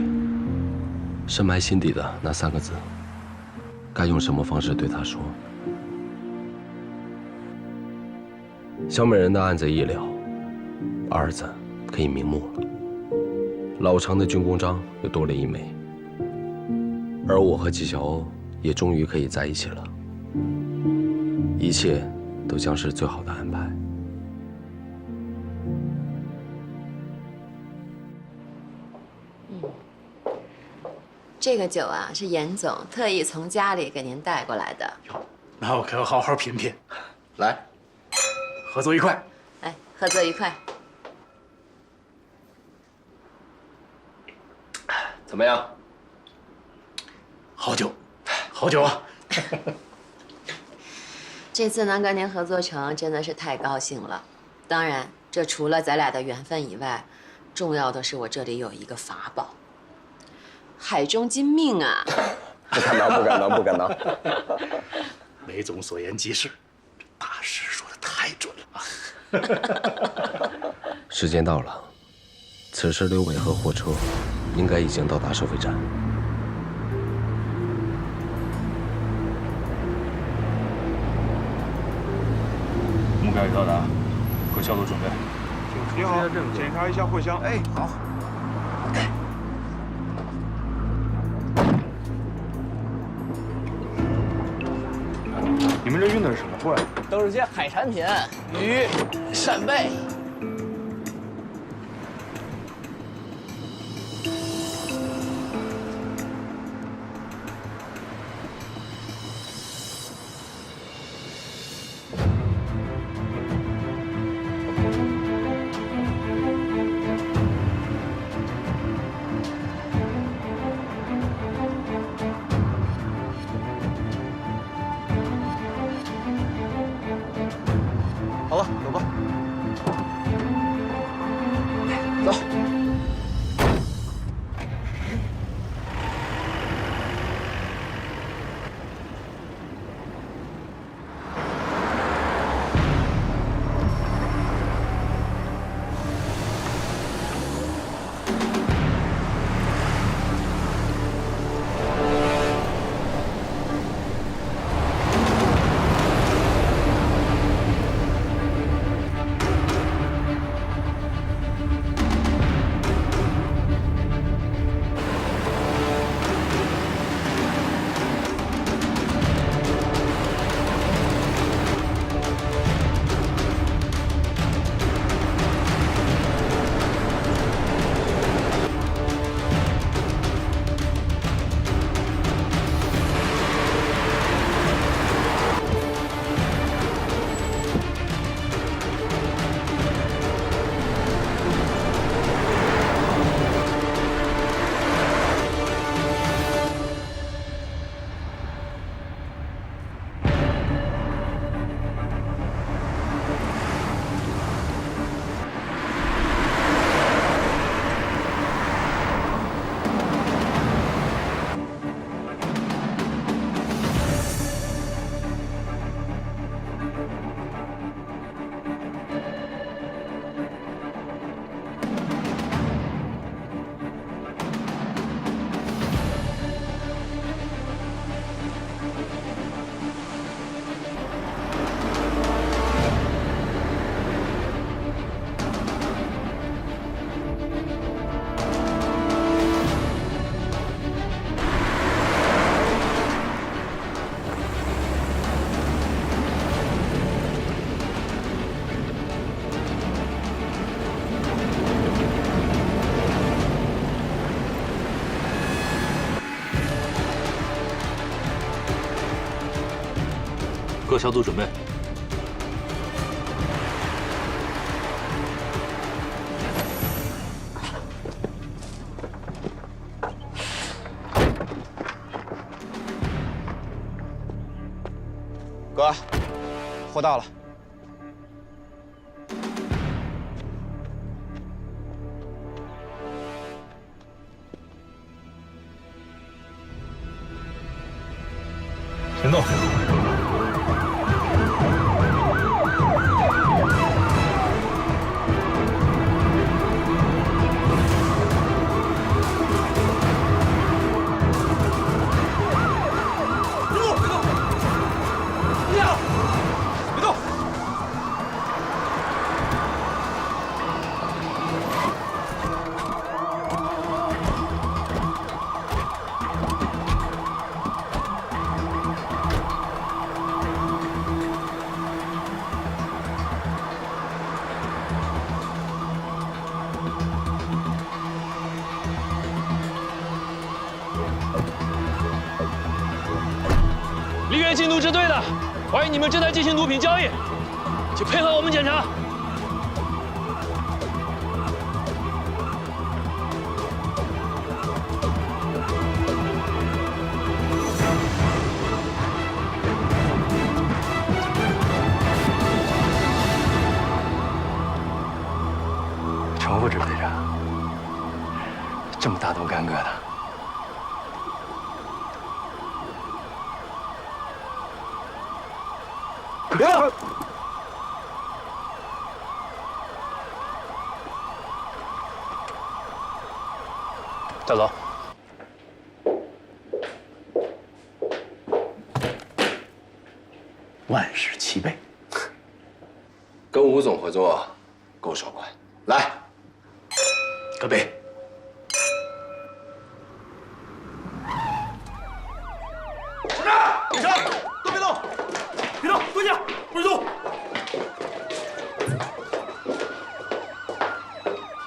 J: 深埋心底的那3个字，该用什么方式对他说？小美人的案子一了，儿子可以瞑目了，老常的军功章又多了1枚，而我和纪晓欧也终于可以在一起了，一切都将是最好的安排。
M: 这个酒啊，是严总特意从家里给您带过来的。
K: 那我可要好好品品。
J: 来，
K: 合作愉快。
M: 来，合作愉快。
J: 怎么样？
K: 好酒，好酒啊！
M: 这次能跟您合作成，真的是太高兴了。当然，这除了咱俩的缘分以外，重要的是我这里有一个法宝。海中金命啊！
J: 不敢当，不敢当，不敢当。
K: 梅总所言极是，这大师说的太准了。
J: 时间到了，此时刘伟和货车应该已经到达收费站。
O: 目标已到达，可消毒准备。
P: 你好，检查一下货箱。哎，好。你们这运的是什么货呀？
L: 都是些海产品，鱼、扇贝。
A: 好了，走吧。走。
S: 各小组准备。
J: 哥，货到了。
H: 行动！
S: 梨园禁毒支队的，怀疑你们正在进行毒品交易，请配合我们检查。
B: 重复指挥着，这么大动干戈的。
J: 别动！
S: 带走。
A: 万事齐备，
J: 跟吴总合作够爽快。来，
A: 干杯！
J: 小张，女生都别动，别动，蹲下，不许动。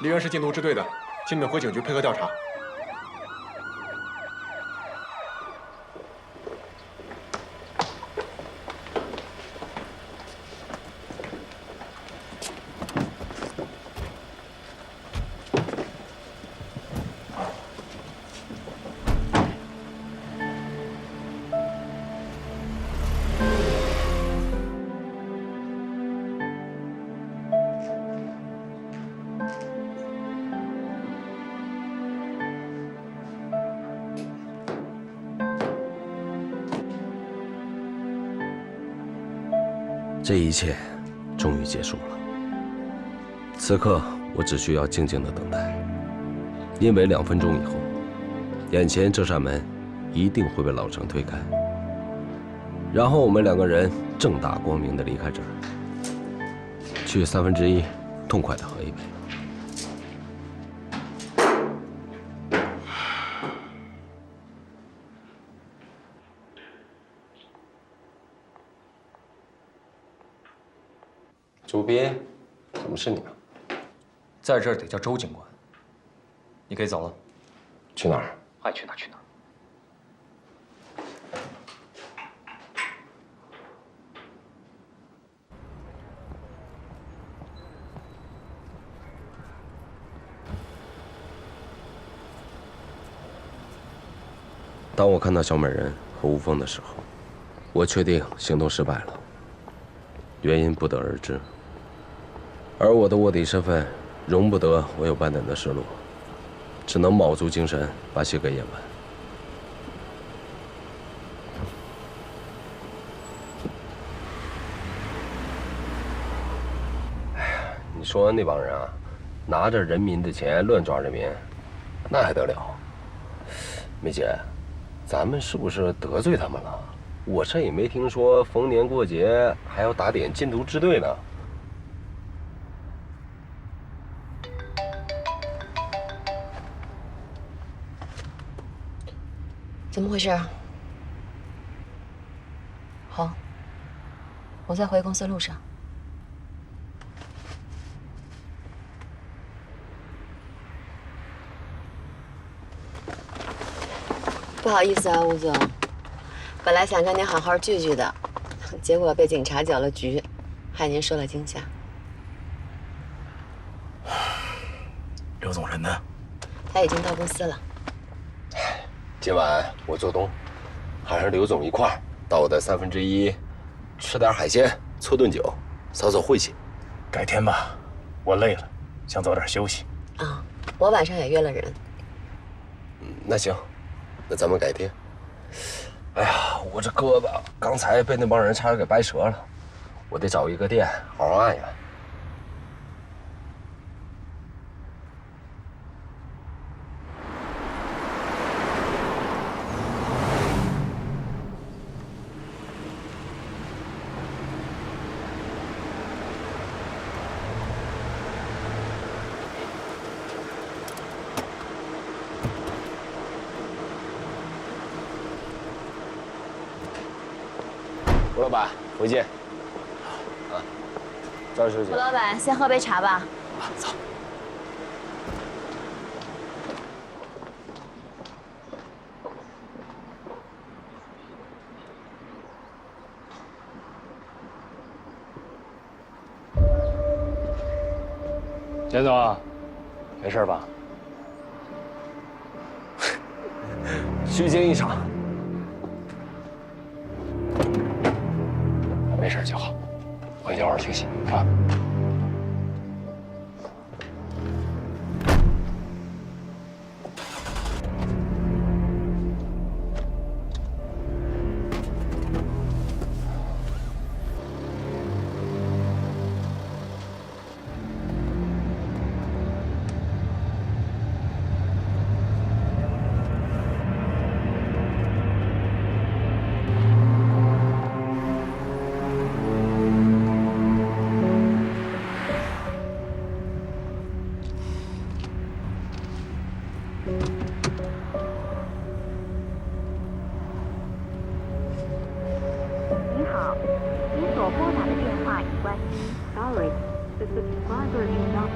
T: 梨园是禁毒支队的，请你们回警局配合调查。
J: 这一切终于结束了。此刻，我只需要静静的等待，因为2分钟以后，眼前这扇门一定会被老程推开，然后我们2个人正大光明的离开这儿，去1/3痛快的喝一杯。
F: 主编，怎么是你啊？在这儿得叫周警官。你可以走了。
J: 去哪儿？
F: 爱去哪儿去哪儿。
J: 当我看到小美人和吴峰的时候，我确定行动失败了，原因不得而知。 而我的卧底身份，容不得我有半点的失落，只能卯足精神把戏给演完。哎呀，你说那帮人啊，拿着人民的钱乱抓人民，那还得了？梅姐，咱们是不是得罪他们了？我这也没听说逢年过节还要打点禁毒支队呢。
M: 怎么回事？好，我在回公司路上。不好意思啊，吴总，本来想跟您好好聚聚的，结果被警察搅了局，害您受了惊吓。
O: 刘总人呢？
M: 他已经到公司了。
J: 今晚我做东，还是刘总一块儿到我的1/3，吃点海鲜，搓顿酒，扫扫晦气。
O: 改天吧，我累了，想早点休息。
M: 啊，我晚上也约了人。
J: 那行，那咱们改天。哎呀，我这胳膊刚才被那帮人差点给掰折了，我得找一个店好好按一按。吴老板，回见。啊，赵小姐。
M: 吴老板，先喝杯茶吧。
O: 走。
L: 严总啊，没事吧？
J: 虚惊一场。
L: 没事就好，回去好好休息啊。
U: 您好，您所拨打的电话已关机。Sorry, the subscriber is not.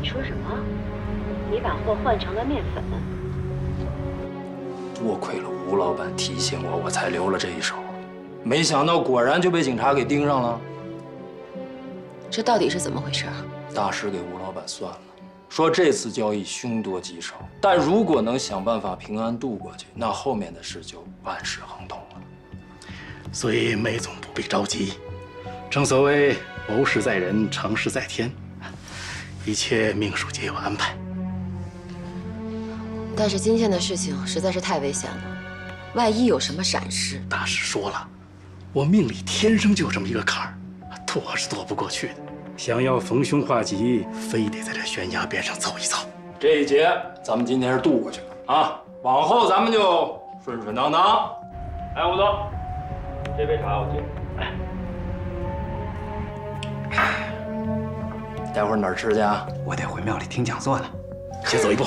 M: 你说什么？你把货换成了面粉？
I: 多亏了吴老板提醒我，我才留了这一手。没想到果然就被警察给盯上了。
M: 这到底是怎么回事？
I: 大师给吴老板算了，说这次交易凶多吉少，但如果能想办法平安度过去，那后面的事就万事亨通了。
K: 所以梅总不必着急，正所谓谋事在人，成事在天，一切命数皆有安排。
M: 但是今天的事情实在是太危险了，万一有什么闪失。
K: 大师说了，我命里天生就有这么一个坎儿，躲是躲不过去的。想要逢凶化吉，非得在这悬崖边上走一遭。
I: 这一劫咱们今天是渡过去了啊，往后咱们就顺顺当当。哎，吴总，这杯茶我敬你。待会儿哪儿吃去啊？
O: 我得回庙里听讲座呢。
K: 先走一步。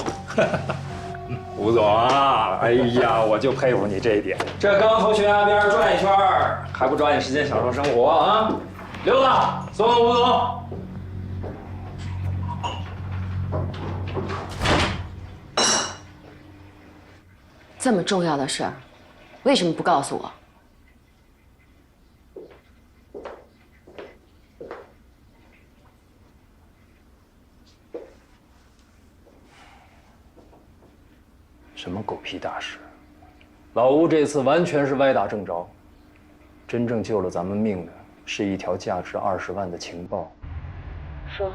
L: 吴总啊，哎呀，我就佩服你这一点。这刚从悬崖边转一圈，还不抓紧时间享受生活啊？刘子，送吴总。
M: 这么重要的事儿，为什么不告诉我？
I: 什么狗屁大事！老吴这次完全是歪打正着，真正救了咱们命的是一条价值20万的情报。
M: 说，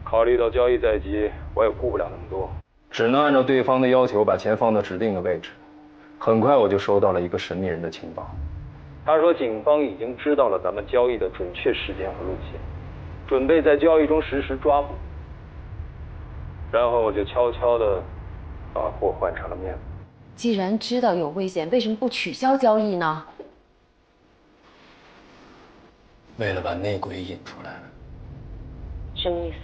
I: 考虑到交易在即，我也顾不了那么多，只能按照对方的要求把钱放到指定的位置。很快我就收到了一个神秘人的情报，他说警方已经知道了咱们交易的准确时间和路线，准备在交易中实时抓捕。然后我就悄悄地把货换成了面粉。
M: 既然知道有危险，为什么不取消交易呢？
I: 为了把内鬼引出来。
M: 什么意思？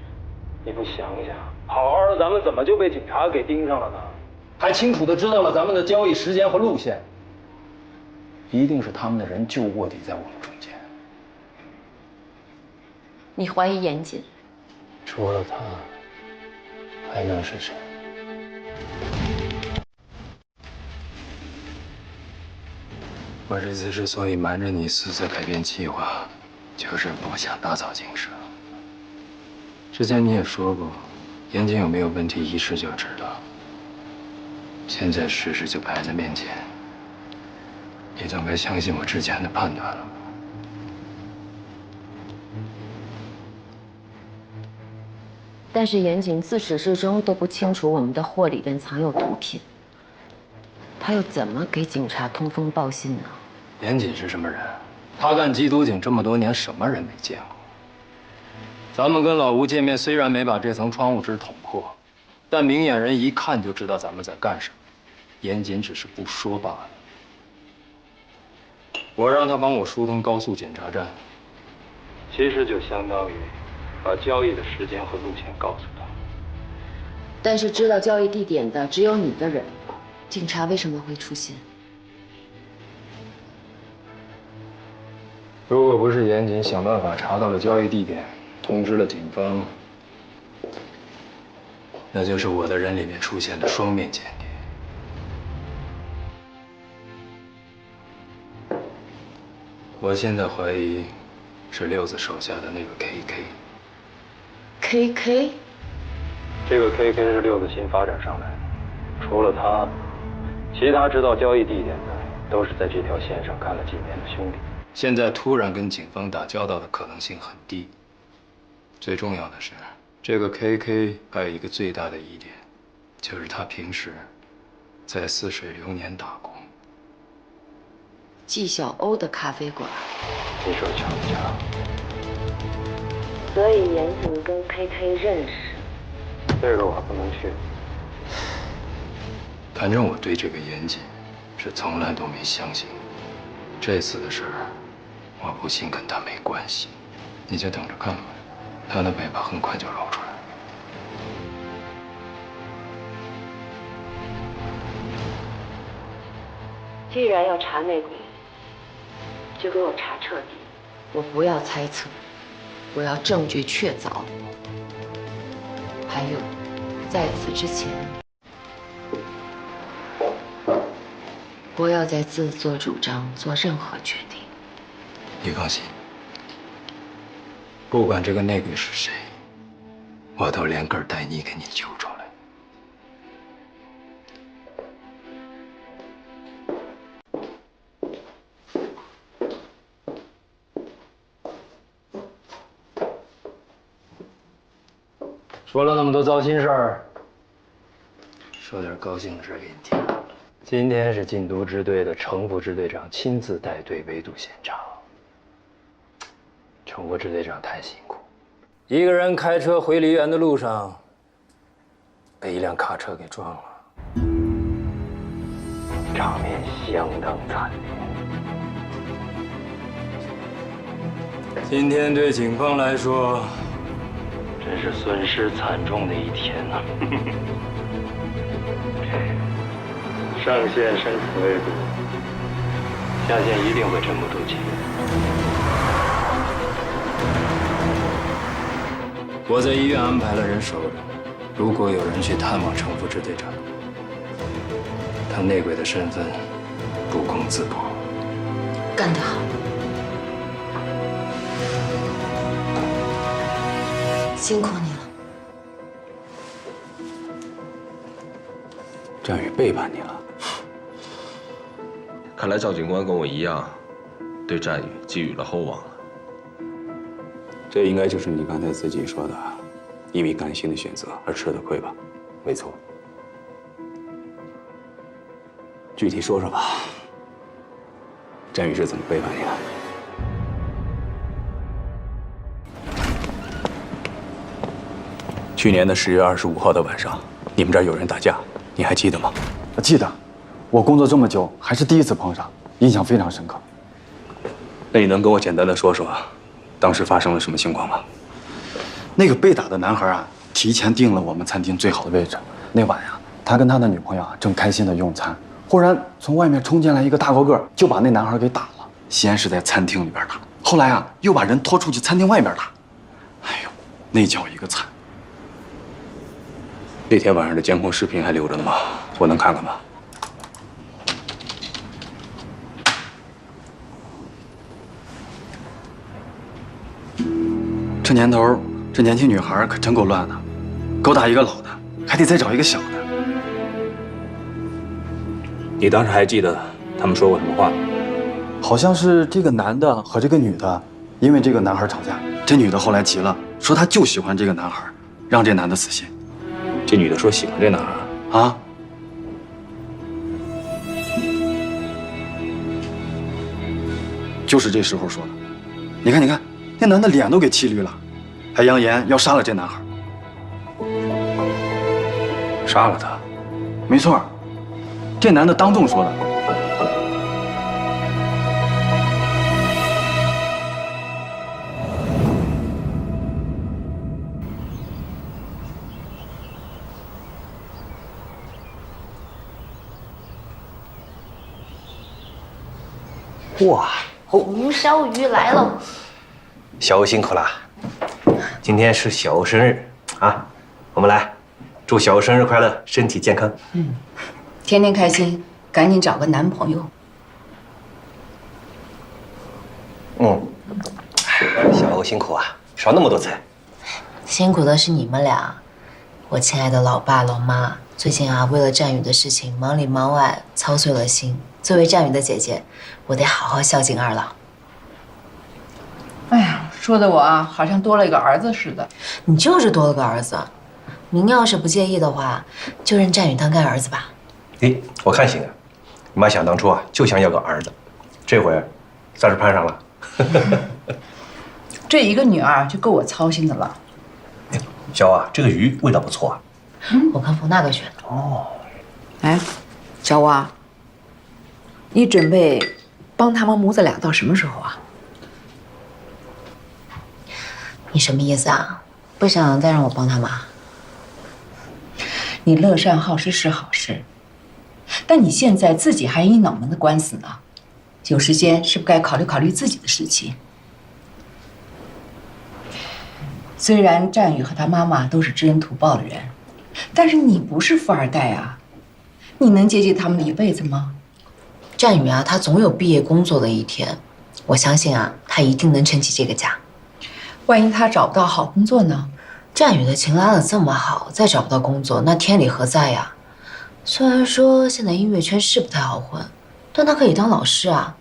S: 你不想想，好好的咱们怎么就被警察给盯上了呢？
I: 还清楚的知道了咱们的交易时间和路线，一定是他们的人就卧底在我们中间。
M: 你怀疑严谨？
I: 除了他，还能是谁？我这次之所以瞒着你私自改变计划，就是不想打草惊蛇。之前你也说过，严谨有没有问题，一试就知道。现在事实就摆在面前，你总该相信我之前的判断了吧？
M: 但是严谨自始至终都不清楚我们的货里边藏有毒品，他又怎么给警察通风报信呢？
I: 严谨是什么人？他干缉毒警这么多年，什么人没见过？咱们跟老吴见面，虽然没把这层窗户纸捅破，但明眼人一看就知道咱们在干什么。严谨只是不说罢了。我让他帮我疏通高速检查站，其实就相当于把交易的时间和路线告诉他。
M: 但是知道交易地点的只有你的人，警察为什么会出现？
I: 如果不是严谨想办法查到了交易地点，通知了警方，那就是我的人里面出现了双面间谍。我现在怀疑是六子手下的那个
M: KK。KK？
I: 这个 KK 是六子新发展上来的，除了他，其他知道交易地点的都是在这条线上干了几年的兄弟。现在突然跟警方打交道的可能性很低。最重要的是，这个 KK 还有一个最大的疑点，就是他平时在泗水流年打工。
M: 纪晓鸥的咖啡馆，
I: 你说巧不巧？
M: 所以严谨跟 KK 认识。
I: 这个我不能去。反正我对这个严谨是从来都没相信过。这次的事儿，我不信跟他没关系。你就等着看吧，他的尾巴很快就露出来。
M: 既然要查内鬼，就给我查彻底。我不要猜测，我要证据确凿。还有，在此之前，不要再自作主张做任何决定。
I: 你放心，不管这个内鬼是谁，我都连根带泥给你揪出来。说了那么多糟心事儿，说点高兴的事给你听。今天是禁毒支队的程副支队长亲自带队围堵现场。程副支队长太辛苦，一个人开车回梨园的路上，被一辆卡车给撞了，场面相当惨烈。今天对警方来说，真是损失惨重的一天呐！上线生死未卜，下线一定会沉不住气。我在医院安排了人守着，如果有人去探望程副支队长，他内鬼的身份不攻自破。
M: 干得好！辛苦你了。
O: 战宇背叛你了。
J: 看来赵警官跟我一样，对战宇寄予了厚望了。
O: 这应该就是你刚才自己说的，因为甘心的选择而吃的亏吧？
J: 没错。
O: 具体说说吧，战宇是怎么背叛你的？去年的10月25号的晚上，你们这儿有人打架，你还记得吗？
G: 记得，我工作这么久，还是第一次碰上，印象非常深刻。
O: 那你能跟我简单的说说，当时发生了什么情况吗？
G: 那个被打的男孩啊，提前订了我们餐厅最好的位置。那晚呀，他跟他的女朋友啊正开心的用餐，忽然从外面冲进来一个大高个，就把那男孩给打了。先是在餐厅里边打，后来啊又把人拖出去餐厅外面打。哎呦，那叫一个惨！
O: 那天晚上的监控视频还留着呢吗？我能看看吗？
G: 这年头，这年轻女孩可真够乱的，勾搭一个老的，还得再找一个小的。
O: 你当时还记得他们说过什么话吗？
G: 好像是这个男的和这个女的因为这个男孩吵架，这女的后来急了，说她就喜欢这个男孩，让这男的死心。
O: 这女的说喜欢这男孩
G: 啊？就是这时候说的。你看，你看，那男的脸都给气绿了，还扬言要杀了这男孩。
O: 杀了他？
G: 没错，这男的当众说的。
F: 哇，
D: 红烧鱼来了！
F: 小欧辛苦了，今天是小欧生日啊，我们来祝小欧生日快乐，身体健康。
D: 天天开心，赶紧找个男朋友。
F: 小欧辛苦啊，烧那么多菜。
D: 辛苦的是你们俩，我亲爱的老爸老妈，最近啊，为了战宇的事情忙里忙外，操碎了心。作为战宇的姐姐，我得好好孝敬二老。
E: 哎呀，说的我啊，好像多了一个儿子似的。
D: 你就是多了个儿子，您要是不介意的话，就认战宇当干儿子吧。
F: 哎，我看行啊，你妈想当初啊，就想要个儿子，这回算是攀上了。
E: 这一个女儿就够我操心的了。
F: 小欧啊，这个鱼味道不错啊。
D: 我看冯大哥选的。
F: 哦。
E: 哎，小欧啊，你准备帮他们母子俩到什么时候啊？
D: 你什么意思啊？不想再让我帮他们？
E: 你乐善好施是好事，但你现在自己还一脑门子官司呢，有时间是不是该考虑考虑自己的事情？虽然战宇和他妈妈都是知恩图报的人，但是你不是富二代啊，你能接济他们的一辈子吗？
D: 战宇啊，他总有毕业工作的一天，我相信啊，他一定能撑起这个家。
E: 万一他找不到好工作呢？
D: 战宇的琴拉得这么好，再找不到工作，那天理何在呀？虽然说现在音乐圈是不太好混，但他可以当老师啊。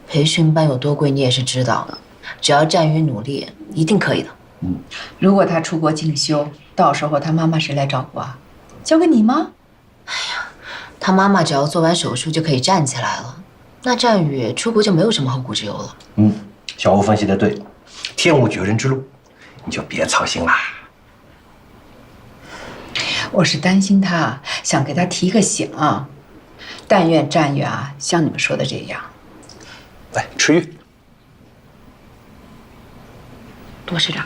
D: 培训班有多贵，你也是知道的。只要战宇努力，一定可以的。
E: 如果他出国进修，到时候他妈妈谁来照顾啊？交给你吗？
D: 哎呀，他妈妈只要做完手术就可以站起来了，那战宇出国就没有什么后顾之忧了。
F: 小欧分析的对，天无绝人之路，你就别操心啦。
E: 我是担心他，想给他提个醒。但愿战宇啊，像你们说的这样。
F: 来吃鱼，
E: 多吃点。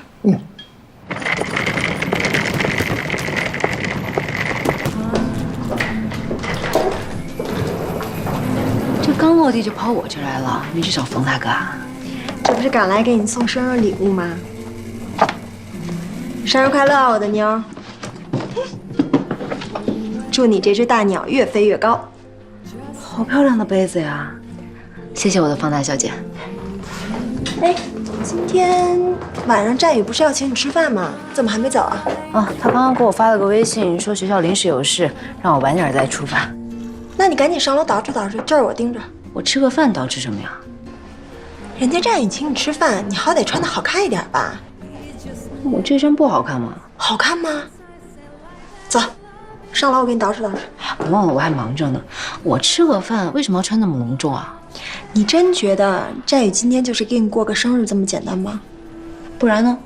D: 这刚落地就跑我这来了，没去找冯大哥啊？
C: 这不是赶来给你送生日礼物吗？生日快乐啊，我的妞儿！祝你这只大鸟越飞越高。
D: 好漂亮的杯子呀！谢谢我的方大小姐。
C: 哎，今天晚上战宇不是要请你吃饭吗？怎么还没走啊？
D: 哦，他刚刚给我发了个微信，说学校临时有事，让我晚点再出发。
C: 那你赶紧上楼捯饬捯饬，这儿我盯着。
D: 我吃个饭捯饬什么呀？
C: 人家战宇请你吃饭，你好歹穿得好看一点吧。
D: 我这身不好看吗？
C: 好看吗？走，上楼我给你捯饬捯饬。
D: 别忘了我还忙着呢。我吃个饭为什么要穿那么隆重啊？
C: 你真觉得战宇今天就是给你过个生日这么简单吗？
D: 不然呢？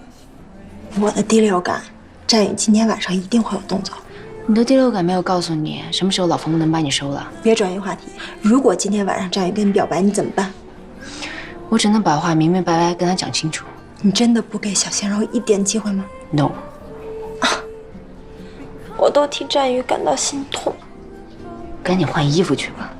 C: 我的第六感，战宇今天晚上一定会有动作。
D: 你的第六感没有告诉你什么时候老冯能把你收了？
C: 别转移话题。如果今天晚上战宇跟你表白，你怎么办？
D: 我只能把话明明白白跟他讲清楚。
R: 你真的不给小鲜肉一点机会吗
M: ？No。
C: 我都替战宇感到心痛。
M: 赶紧换衣服去吧。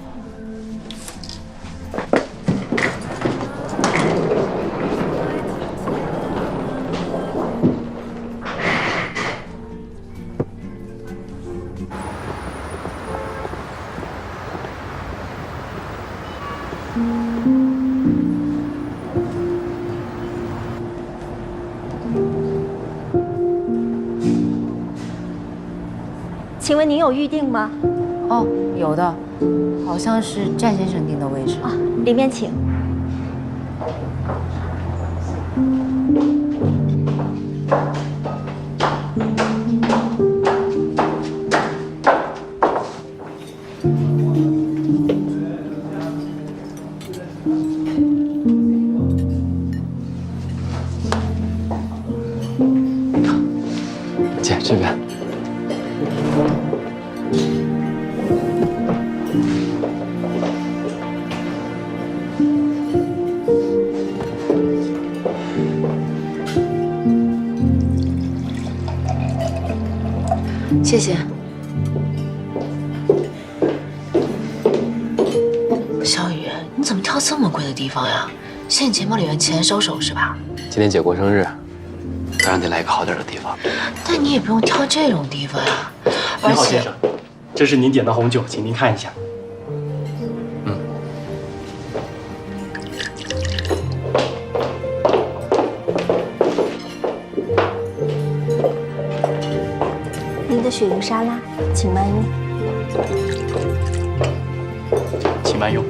Q: 请问您有预定吗？
M: 哦，有的，好像是战先生定的位置
Q: 啊，里面请。
B: 姐，这边。
M: 谢谢。小雨，你怎么挑这么贵的地方呀？现在钱包里面钱收手是吧？
B: 今天姐过生日，当然得来一个好点的地方。
M: 但你也不用挑这种地方呀。
V: 你好，先生，这是您点的红酒，请您看一下。
Q: 您的鳕鱼沙拉，请慢用。
B: 请慢用。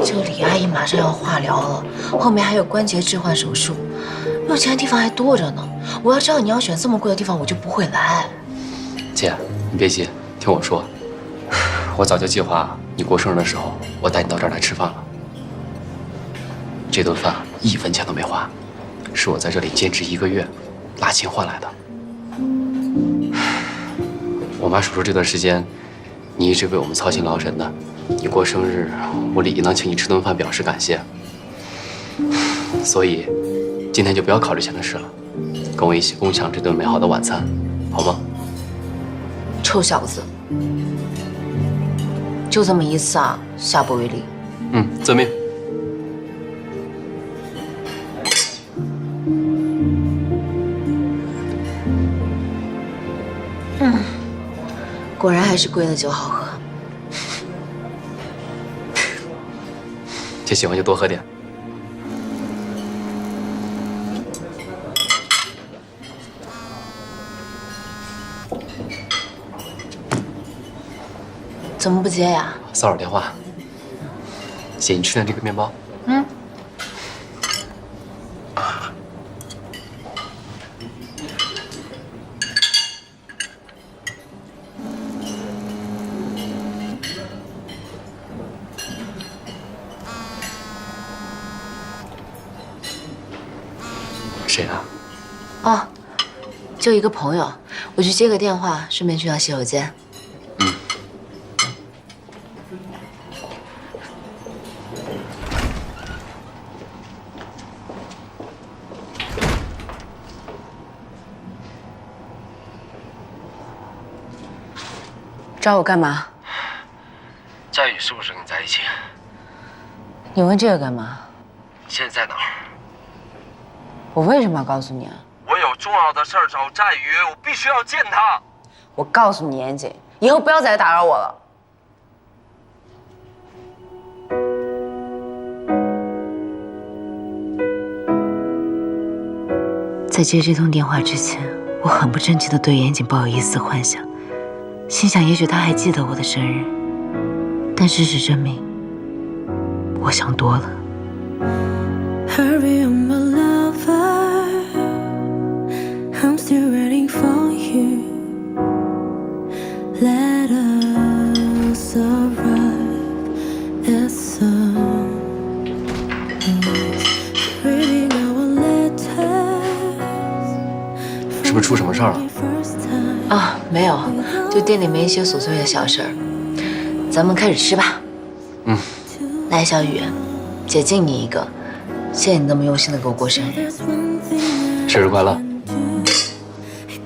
M: 这个李阿姨马上要化疗了，后面还有关节置换手术，有钱的地方还多着呢。我要知道你要选这么贵的地方，我就不会来。
B: 姐，你别急，听我说，我早就计划你过生日的时候，我带你到这儿来吃饭了。这顿饭1分钱都没花，是我在这里兼职1个月，拿钱换来的。我妈说这段时间，你一直为我们操心劳神的，你过生日，我理应当请你吃顿饭表示感谢。所以，今天就不要考虑钱的事了，跟我一起共享这顿美好的晚餐，好吗？
M: 臭小子，就这么一次啊，下不为例。
B: 遵命。
M: 果然还是贵的酒好喝。
B: 姐喜欢就多喝点。
M: 怎么不接呀？
B: 骚扰电话。姐，你吃点这个面包。谁啊？
M: 哦，就一个朋友，我去接个电话，顺便去趟洗手间。找我干嘛？
J: 佳宇是不是跟你在一起？
M: 你问这个干嘛？
J: 你现在在哪儿？
M: 我为什么要告诉你啊？
J: 我有重要的事儿找佳宇，我必须要见他。
M: 我告诉你，严谨，以后不要再来打扰我了。在接这通电话之前，我很不争气地对严谨抱有一丝幻想，心想也许他还记得我的生日，但事实证明，我想多了。
W: Hurry, my lover, I'm still waiting for you. Let us arrive at sun. Reading our letters.
B: 是不是出什么事儿了？
M: 啊，没有，就店里面一些琐碎的小事儿。咱们开始吃吧。来。
D: 来，小雨，姐敬你一个，谢谢你那么用心的给我过生日。
B: 生日快乐！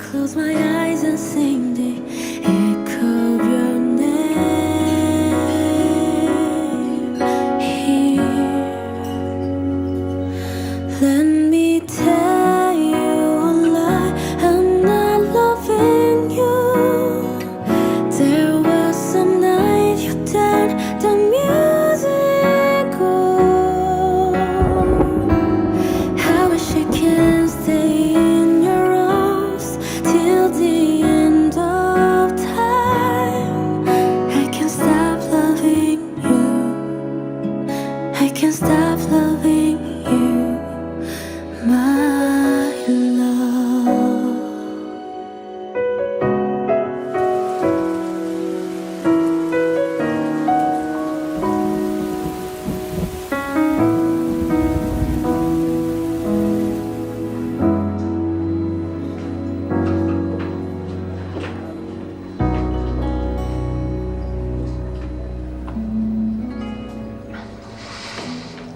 W: Close my eyes and sing the echo of your name here. Let me tell you a lie, I'm not loving you. There was some night you turned the music on. I wish I can stay in your arms till the end of time. I can't stop loving you. I can't stop loving you, my love.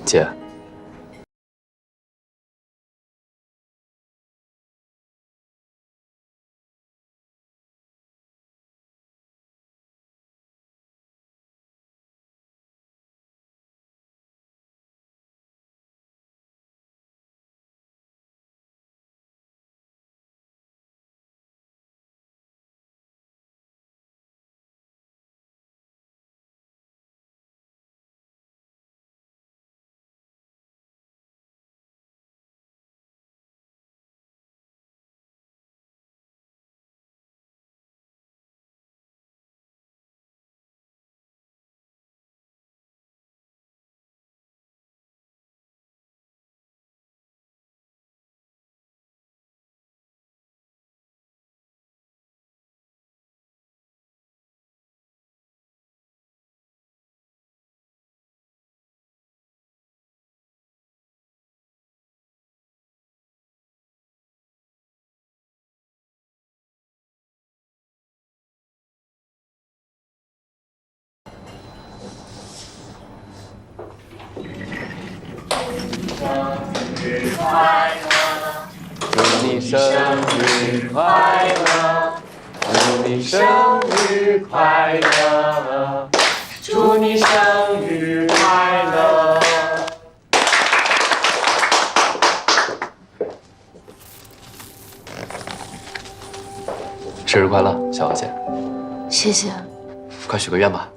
B: « 姐，祝你生日快乐，祝你生日快乐，祝你生日快乐。生日快乐，小娥姐。
D: 谢谢。
B: 快许个愿吧。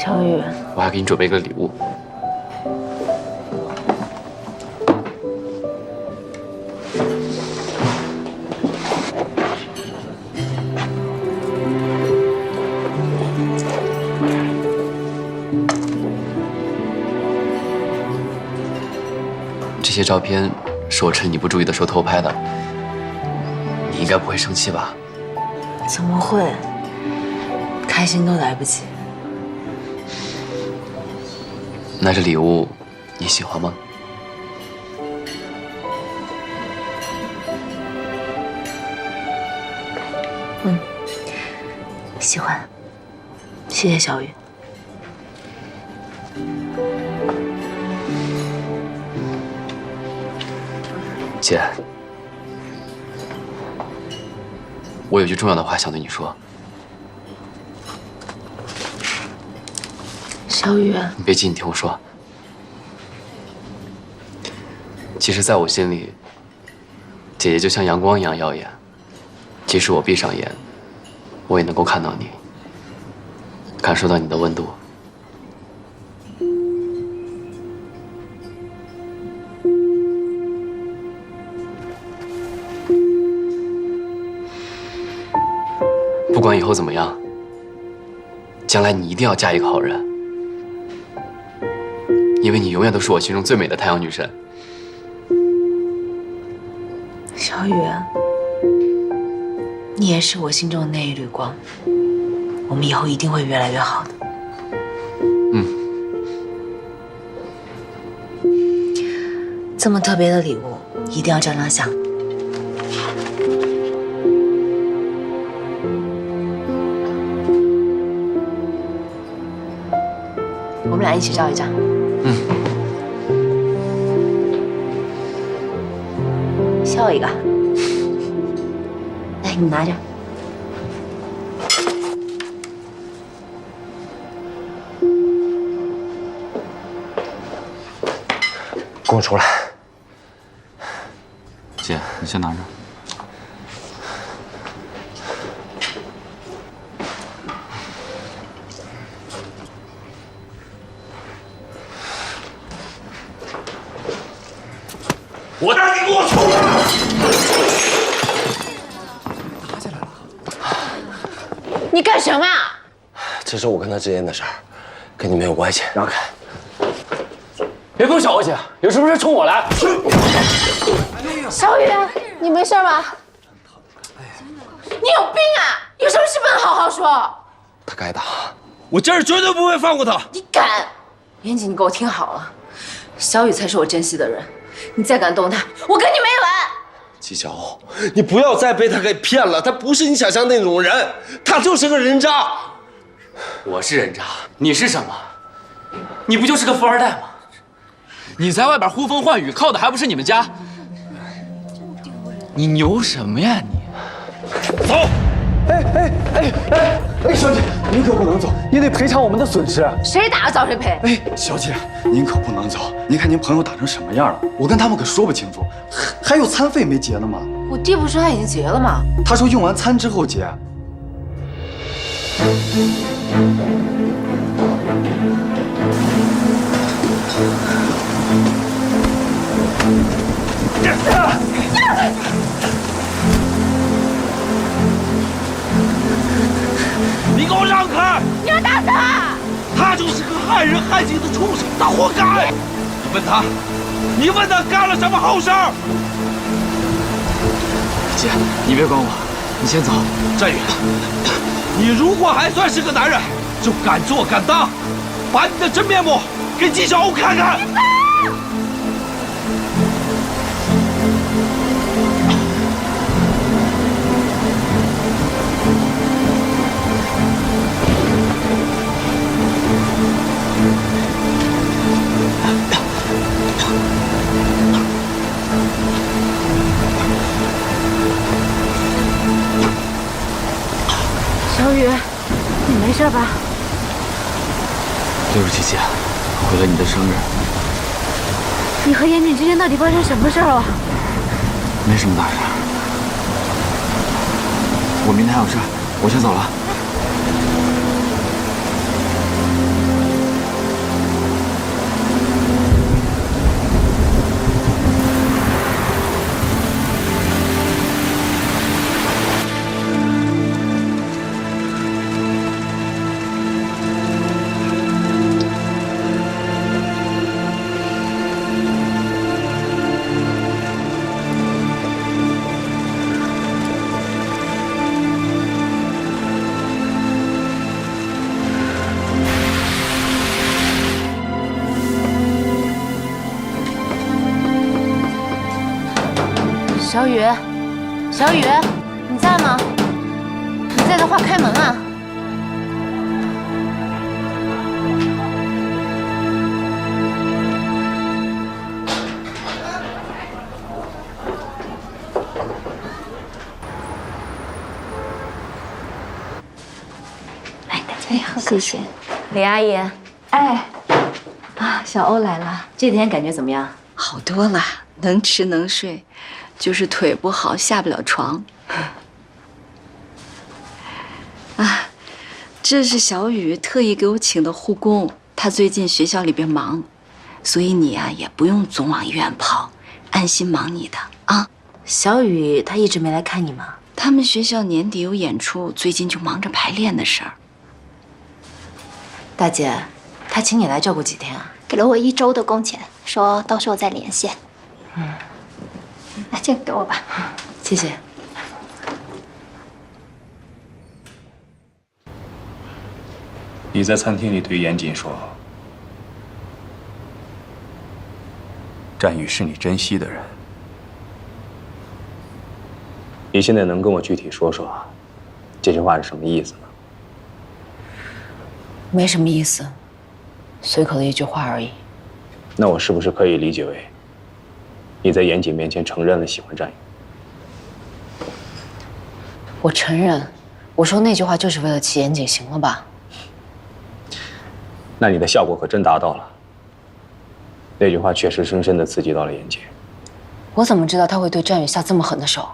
D: 小雨，
B: 我还给你准备个礼物。这些照片是我趁你不注意的时候偷拍的，你应该不会生气吧？
D: 怎么会？开心都来不及。
B: 那这礼物你喜欢吗？
D: 嗯，喜欢。谢谢小雨。
B: 姐，我有句重要的话想对你说。
D: 小雨，
B: 你别急，你听我说。其实，在我心里，姐姐就像阳光一样耀眼。即使我闭上眼，我也能够看到你，感受到你的温度。不管以后怎么样，将来你一定要嫁一个好人。因为你永远都是我心中最美的太阳女神。
D: 小雨，你也是我心中的那一缕光。我们以后一定会越来越好的。这么特别的礼物，一定要照张相。我们俩一起照一张。笑一个。来，你拿着。
J: 跟我出来。
B: 姐，你先拿着。
L: 我让你给我出来！
J: 打起来了！
D: 你干什么呀？
J: 这是我跟他之间的事儿，跟你没有关系。让开！
B: 别碰小欧姐，有什么事冲我来。
D: 小雨，你没事吧？你有病啊！有什么事不能好好说？
J: 他该打，
L: 我今儿绝对不会放过他。
D: 你敢？严谨，你给我听好了，小雨才是我珍惜的人，你再敢动他，我跟你没完！
J: 纪晓，你不要再被他给骗了，他不是你想象那种人，他就是个人渣。
B: 我是人渣，你是什么？你不就是个富二代吗？你在外边呼风唤雨，靠的还不是你们家？你牛什么呀你？
L: 走！
G: 哎，小姐，您可不能走，您得赔偿我们的损失。
D: 谁打找谁赔。
G: 哎，小姐，您可不能走。您看您朋友打成什么样了，我跟他们可说不清楚，还有餐费没结呢吗？
D: 我弟不是说他已经结了吗？
G: 他说用完餐之后结。
L: 你给我让开！
D: 你要打死他！
L: 他就是个害人害己的畜生，他活该！你问他干了什么好事儿？
B: 姐，你别管我，你先走。
L: 振宇，你如果还算是个男人，就敢做敢当，把你的真面目给纪晓欧看看。
D: 小雨，你没事吧？
B: 对不起姐，毁了你的生日。
D: 你和严谨之间到底发生什么事儿了？
B: 没什么大事。我明天还有事，我先走了。
D: 小雨，小雨，你在吗？你在的话，开门啊！
Q: 来，大家喝。谢谢。
D: 李阿姨，
Q: 哎，啊，小欧来了，
D: 这天感觉怎么样？
H: 好多了，能吃能睡，就是腿不好，下不了床。啊，这是小雨特意给我请的护工，他最近学校里边忙，所以你呀也不用总往医院跑，安心忙你的啊。
D: 小雨她一直没来看你吗？
H: 他们学校年底有演出，最近就忙着排练的事儿。
D: 大姐，她请你来照顾几天啊？
Q: 给了我1周的工钱，说到时候再连线。那这个给我吧，
D: 谢谢。
I: 你在餐厅里对严谨说：“战宇是你珍惜的人。”你现在能跟我具体说说，这句话是什么意思吗？
D: 没什么意思，随口的一句话而已。
I: 那我是不是可以理解为，你在严谨面前承认了喜欢战宇？
D: 我承认，我说那句话就是为了气严谨，行了吧？
I: 那你的效果可真达到了。那句话确实深深地刺激到了严谨。
D: 我怎么知道他会对战宇下这么狠的手？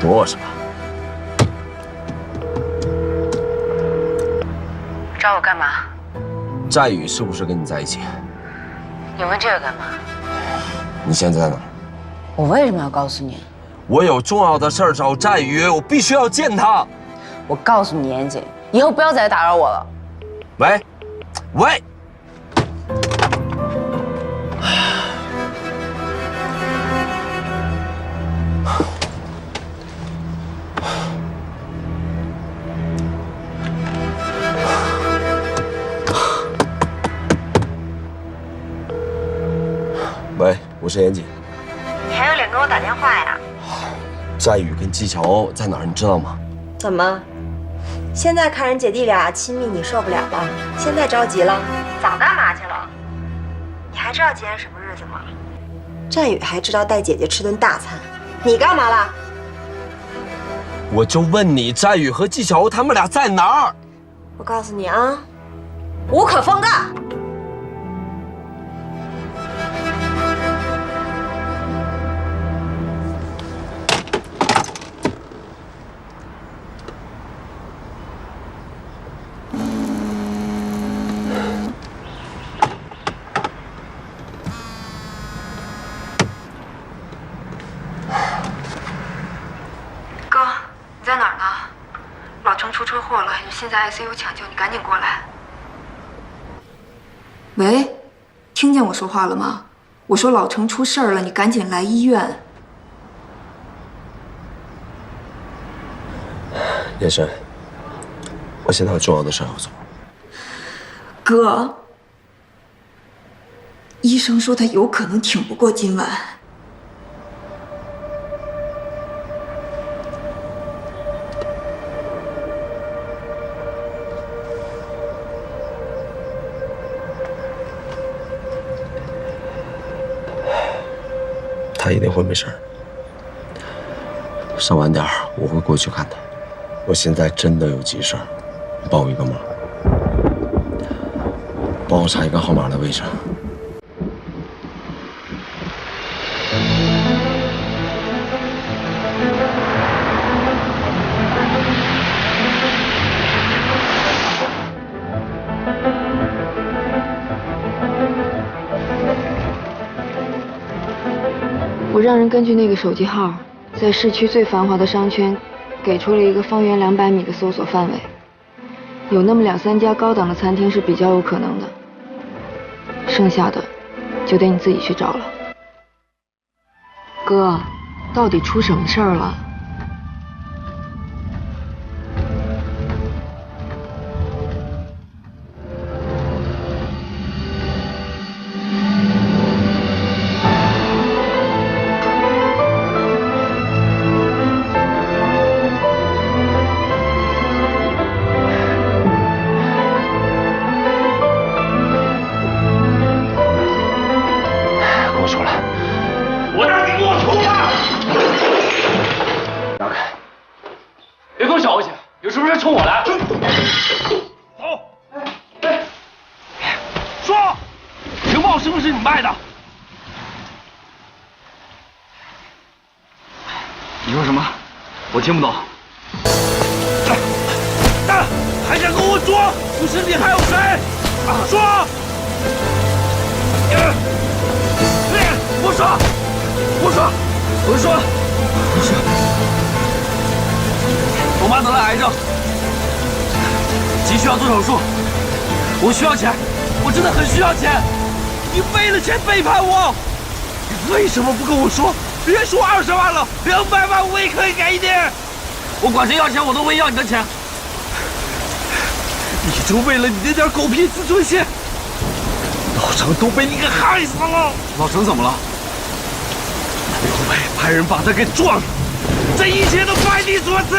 J: 躲我什么？
D: 找我干嘛？
J: 战宇是不是跟你在一起？
D: 你问这个干嘛？
J: 你现在在哪儿？
D: 我为什么要告诉你？
J: 我有重要的事儿找战宇，我必须要见他。
D: 我告诉你，严谨，以后不要再来打扰我了。
J: 喂，喂。喂，我是严谨。
C: 你还有脸给我打电话呀？
J: 战宇跟季乔在哪儿，你知道吗？
C: 怎么？现在看人姐弟俩亲密，你受不了了？现在着急了？早干嘛去了？你还知道今天什么日子吗？战宇还知道带姐姐吃顿大餐，你干嘛了？
J: 我就问你，战宇和季乔他们俩在哪儿？
C: 我告诉你啊，无可奉告。
R: 哥，你在哪儿呢？老程出车祸了，现在 ICU 抢救，你赶紧过来。喂，听见我说话了吗？我说老程出事儿了，你赶紧来医院。
J: 眼神，我现在有重要的事要做。
R: 哥，医生说他有可能挺不过今晚。
J: 他一定会没事儿。稍晚点儿，我会过去看他。我现在真的有急事儿，帮我一个忙，帮我查一个号码的位置。
R: 我让人根据那个手机号，在市区最繁华的商圈，给出了一个方圆200米的搜索范围，有那么2、3家高档的餐厅是比较有可能的，剩下的就得你自己去找了。哥，到底出什么事儿了？
G: 你说什么？我听不懂。
A: 还想跟我说？不是你还有谁？说！不说，不说，不说，不说。我妈得了癌症，急需要做手术，我需要钱，我真的很需要钱。你为了钱背叛我，你为什么不跟我说？别说20万了，200万我也可以给你。我管谁要钱，我都会要你的钱。你就为了你那点狗屁自尊心，老程都被你给害死了。
G: 老程怎么了？
A: 刘伟派人把他给撞了，这一切都怪你所赐。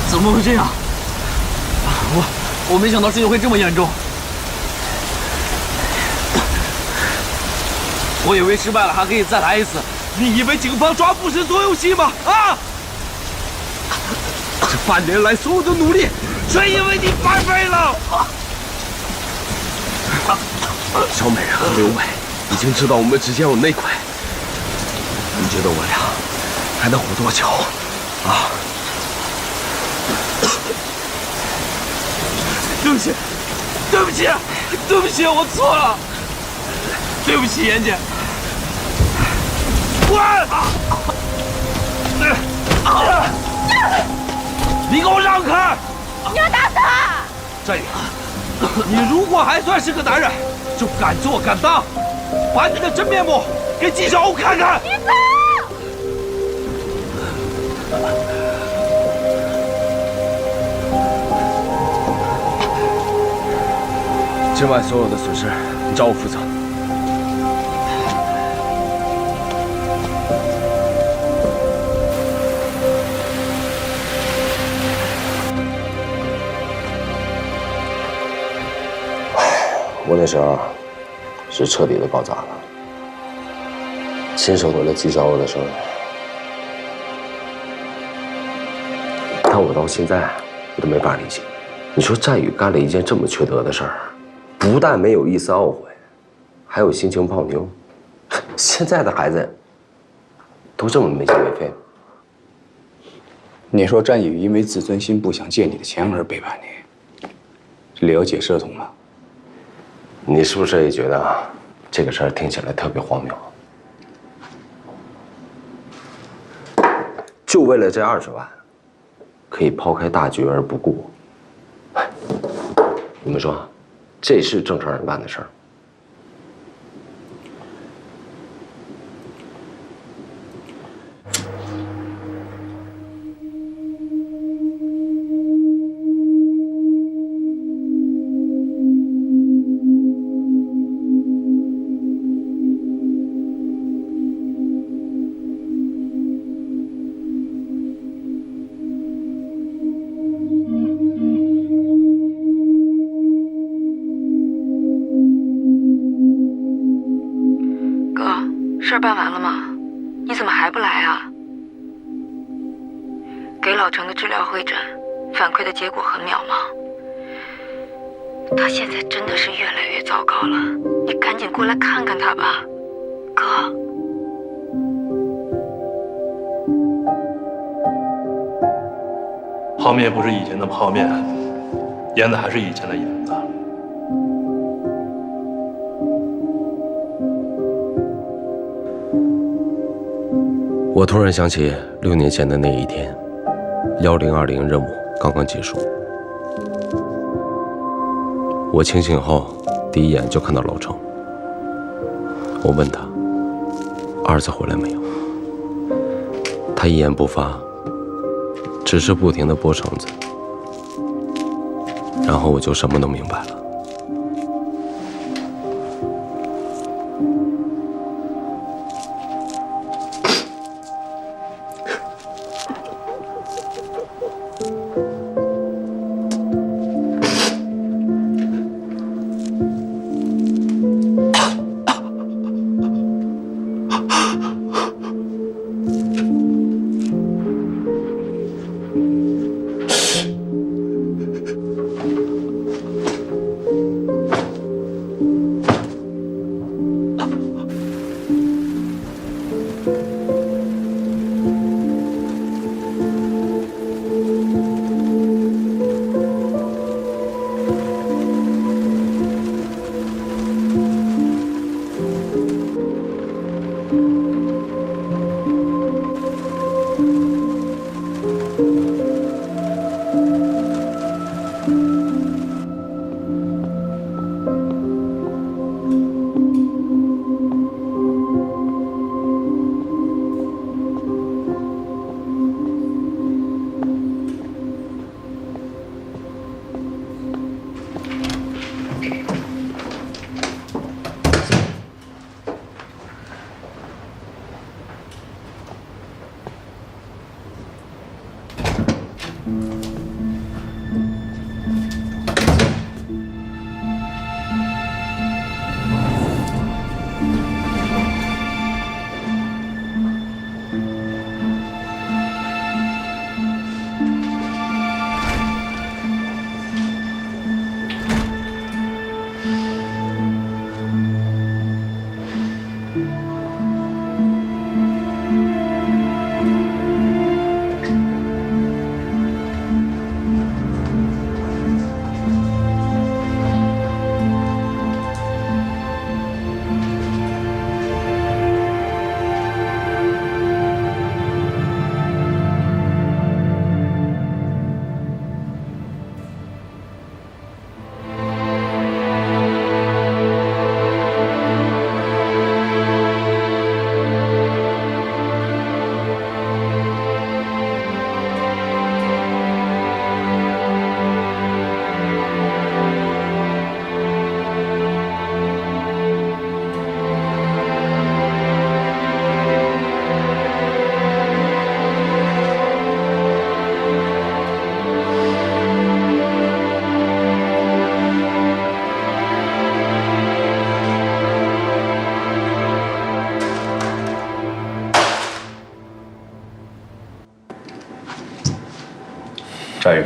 B: 怎么会这样？我没想到事情会这么严重。
A: 我以为失败了还可以再来一次，你以为警方抓不是做游戏吗？啊！这半年来所有的努力，全因为你白费了。小美和刘伟已经知道我们之间有内鬼，你觉得我俩还能活多久？啊！对不起，对不起，对不起，我错了，对不起，妍姐。滚！你给我让开！
U: 你要打死他！
A: 战宇，你如果还算是个男人，就敢做敢当，把你的真面目给纪晓鸥看看。你走！今晚所有的损失，你找我负责。
J: 我那时候是彻底的搞砸了，亲手毁了纪晓鸥的生日。但我到现在我都没法理解，你说战宇干了一件这么缺德的事儿，不但没有一丝懊悔，还有心情泡妞。现在的孩子都这么没心没肺。
O: 你说战宇因为自尊心不想借你的钱而背叛你，这理由解释得通吗？
J: 你是不是也觉得这个事儿听起来特别荒谬？就为了这20万，可以抛开大局而不顾。你们说，这是正常人干的事儿？
R: 事儿办完了吗？你怎么还不来啊？给老程的治疗会诊反馈的结果很渺茫，他现在真的是越来越糟糕了，你赶紧过来看看他吧，哥。
S: 泡面不是以前的泡面，腌的还是以前的盐子。
J: 我突然想起6年前的那一天，1020任务刚刚结束。我清醒后，第一眼就看到老程。我问他：“儿子回来没有？”他一言不发，只是不停地拨绳子。然后我就什么都明白了。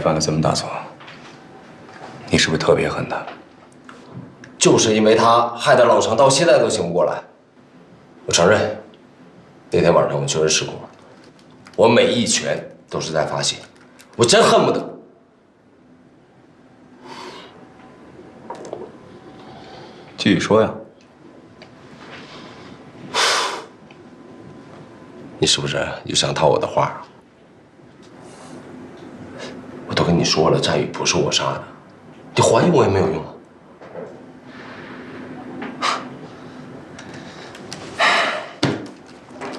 O: 犯了这么大错，你是不是特别恨他？
J: 就是因为他，害得老程到现在都醒不过来。我承认，那天晚上我确实失控了，我每一拳都是在发泄，我真恨不得。
O: 继续说呀。
J: 你是不是又想套我的话？我都跟你说了，战宇不是我杀的，你怀疑我也没有用。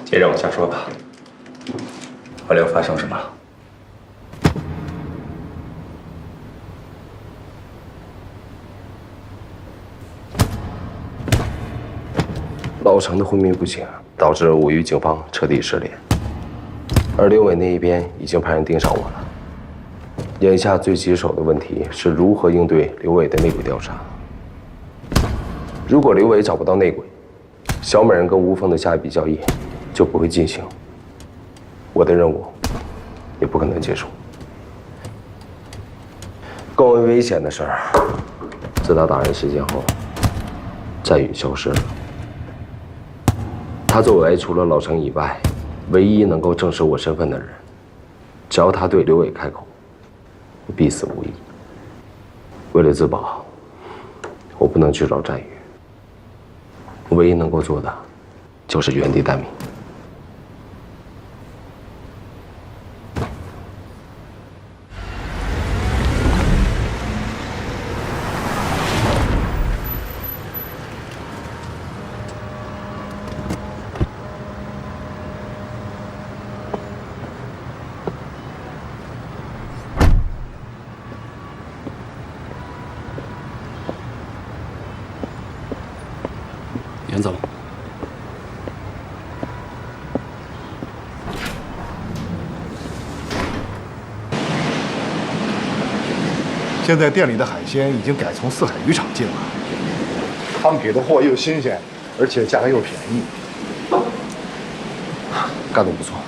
O: 接着往下说吧。后来又发生什么？
J: 老程的昏迷不醒，导致我与警方彻底失联。而刘伟那一边已经派人盯上我了。眼下最棘手的问题是如何应对刘伟的内鬼调查。如果刘伟找不到内鬼，小美人跟吴峰的下一笔交易就不会进行，我的任务也不可能结束。更为危险的事儿，自打打人事件后，战宇消失了。他作为除了老程以外唯一能够证实我身份的人，只要他对刘伟开口，我必死无疑。为了自保，我不能去找战宇，我唯一能够做的就是原地待命。
B: 严总，
N: 现在店里的海鲜已经改从四海渔场进了，他们给的货又新鲜，而且价格又便宜，
J: 干得不错。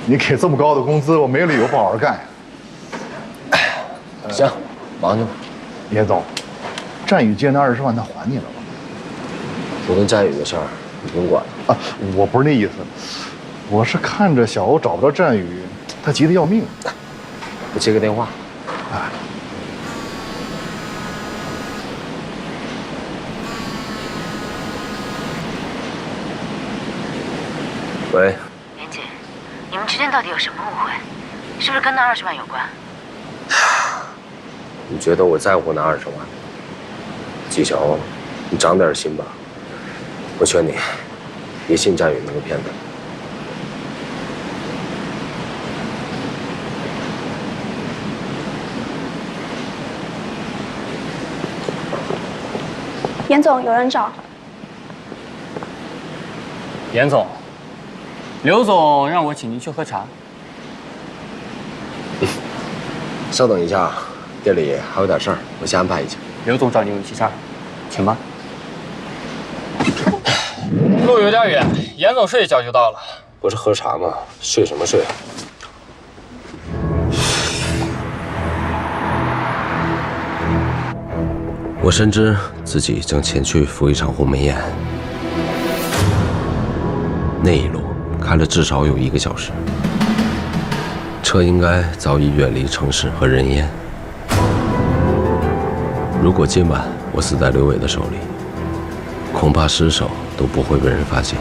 N: 你给这么高的工资，我没理由不好好干呀。
J: 行，忙去吧。
N: 严总，战宇借那20万，他还你了吗？
J: 我跟战宇的事儿你不用管
N: 啊，我不是那意思，我是看着小欧找不着战宇，他急得要命。
J: 我接个电话。
N: 啊。
J: 喂。
P: 严姐，你们之间到底有什么误会？是不是跟那20万有关？
J: 你觉得我在乎那20万？季乔，你长点心吧。我劝你，别信战宇那个骗子。
T: 严总，有人找。
B: 严总，刘总让我请您去喝茶。
J: 稍等一下，店里还有点事儿，我先安排一下。
B: 刘总找你有急事儿，请吧。路有点远，严总睡一觉就到了。
J: 不是喝茶吗？睡什么睡啊？我深知自己正前去赴一场鸿门宴，那一路开了至少有1个小时，车应该早已远离城市和人烟。如果今晚我死在刘伟的手里，恐怕尸首都不会被人发现。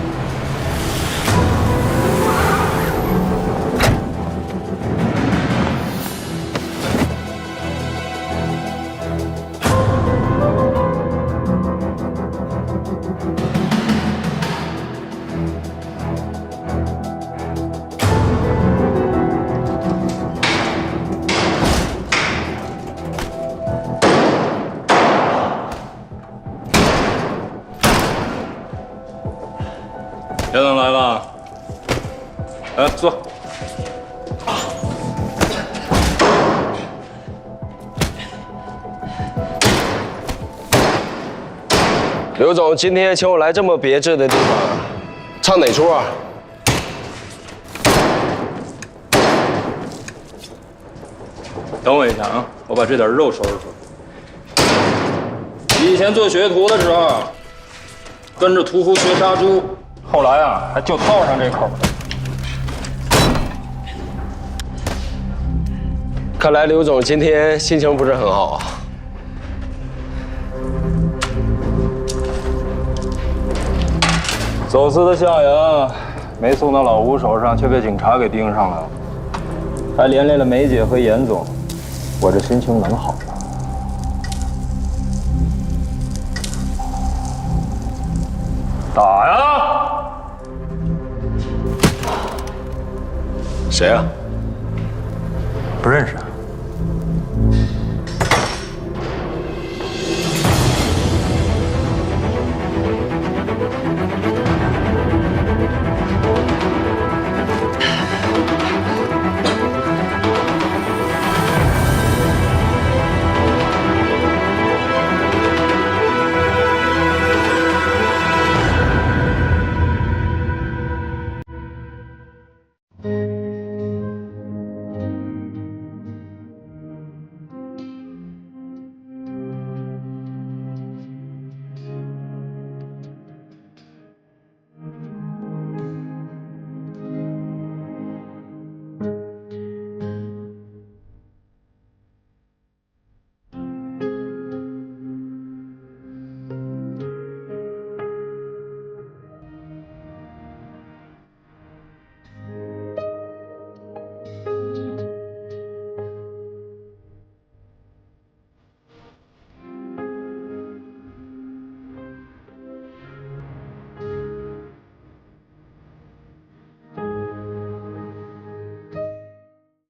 L: 严总来了，来坐。
J: 刘总今天请我来这么别致的地方，唱哪出啊？
L: 等我一下啊，我把这点肉收拾收拾。以前做学徒的时候，跟着屠夫学杀猪，后来啊，还就套上这口了。
J: 看来刘总今天心情不是很好啊。
L: 走私的夏阳没送到老吴手上，却被警察给盯上了，还连累了梅姐和严总，我这心情能好吗？打呀！
J: 谁啊？
L: 不认识啊。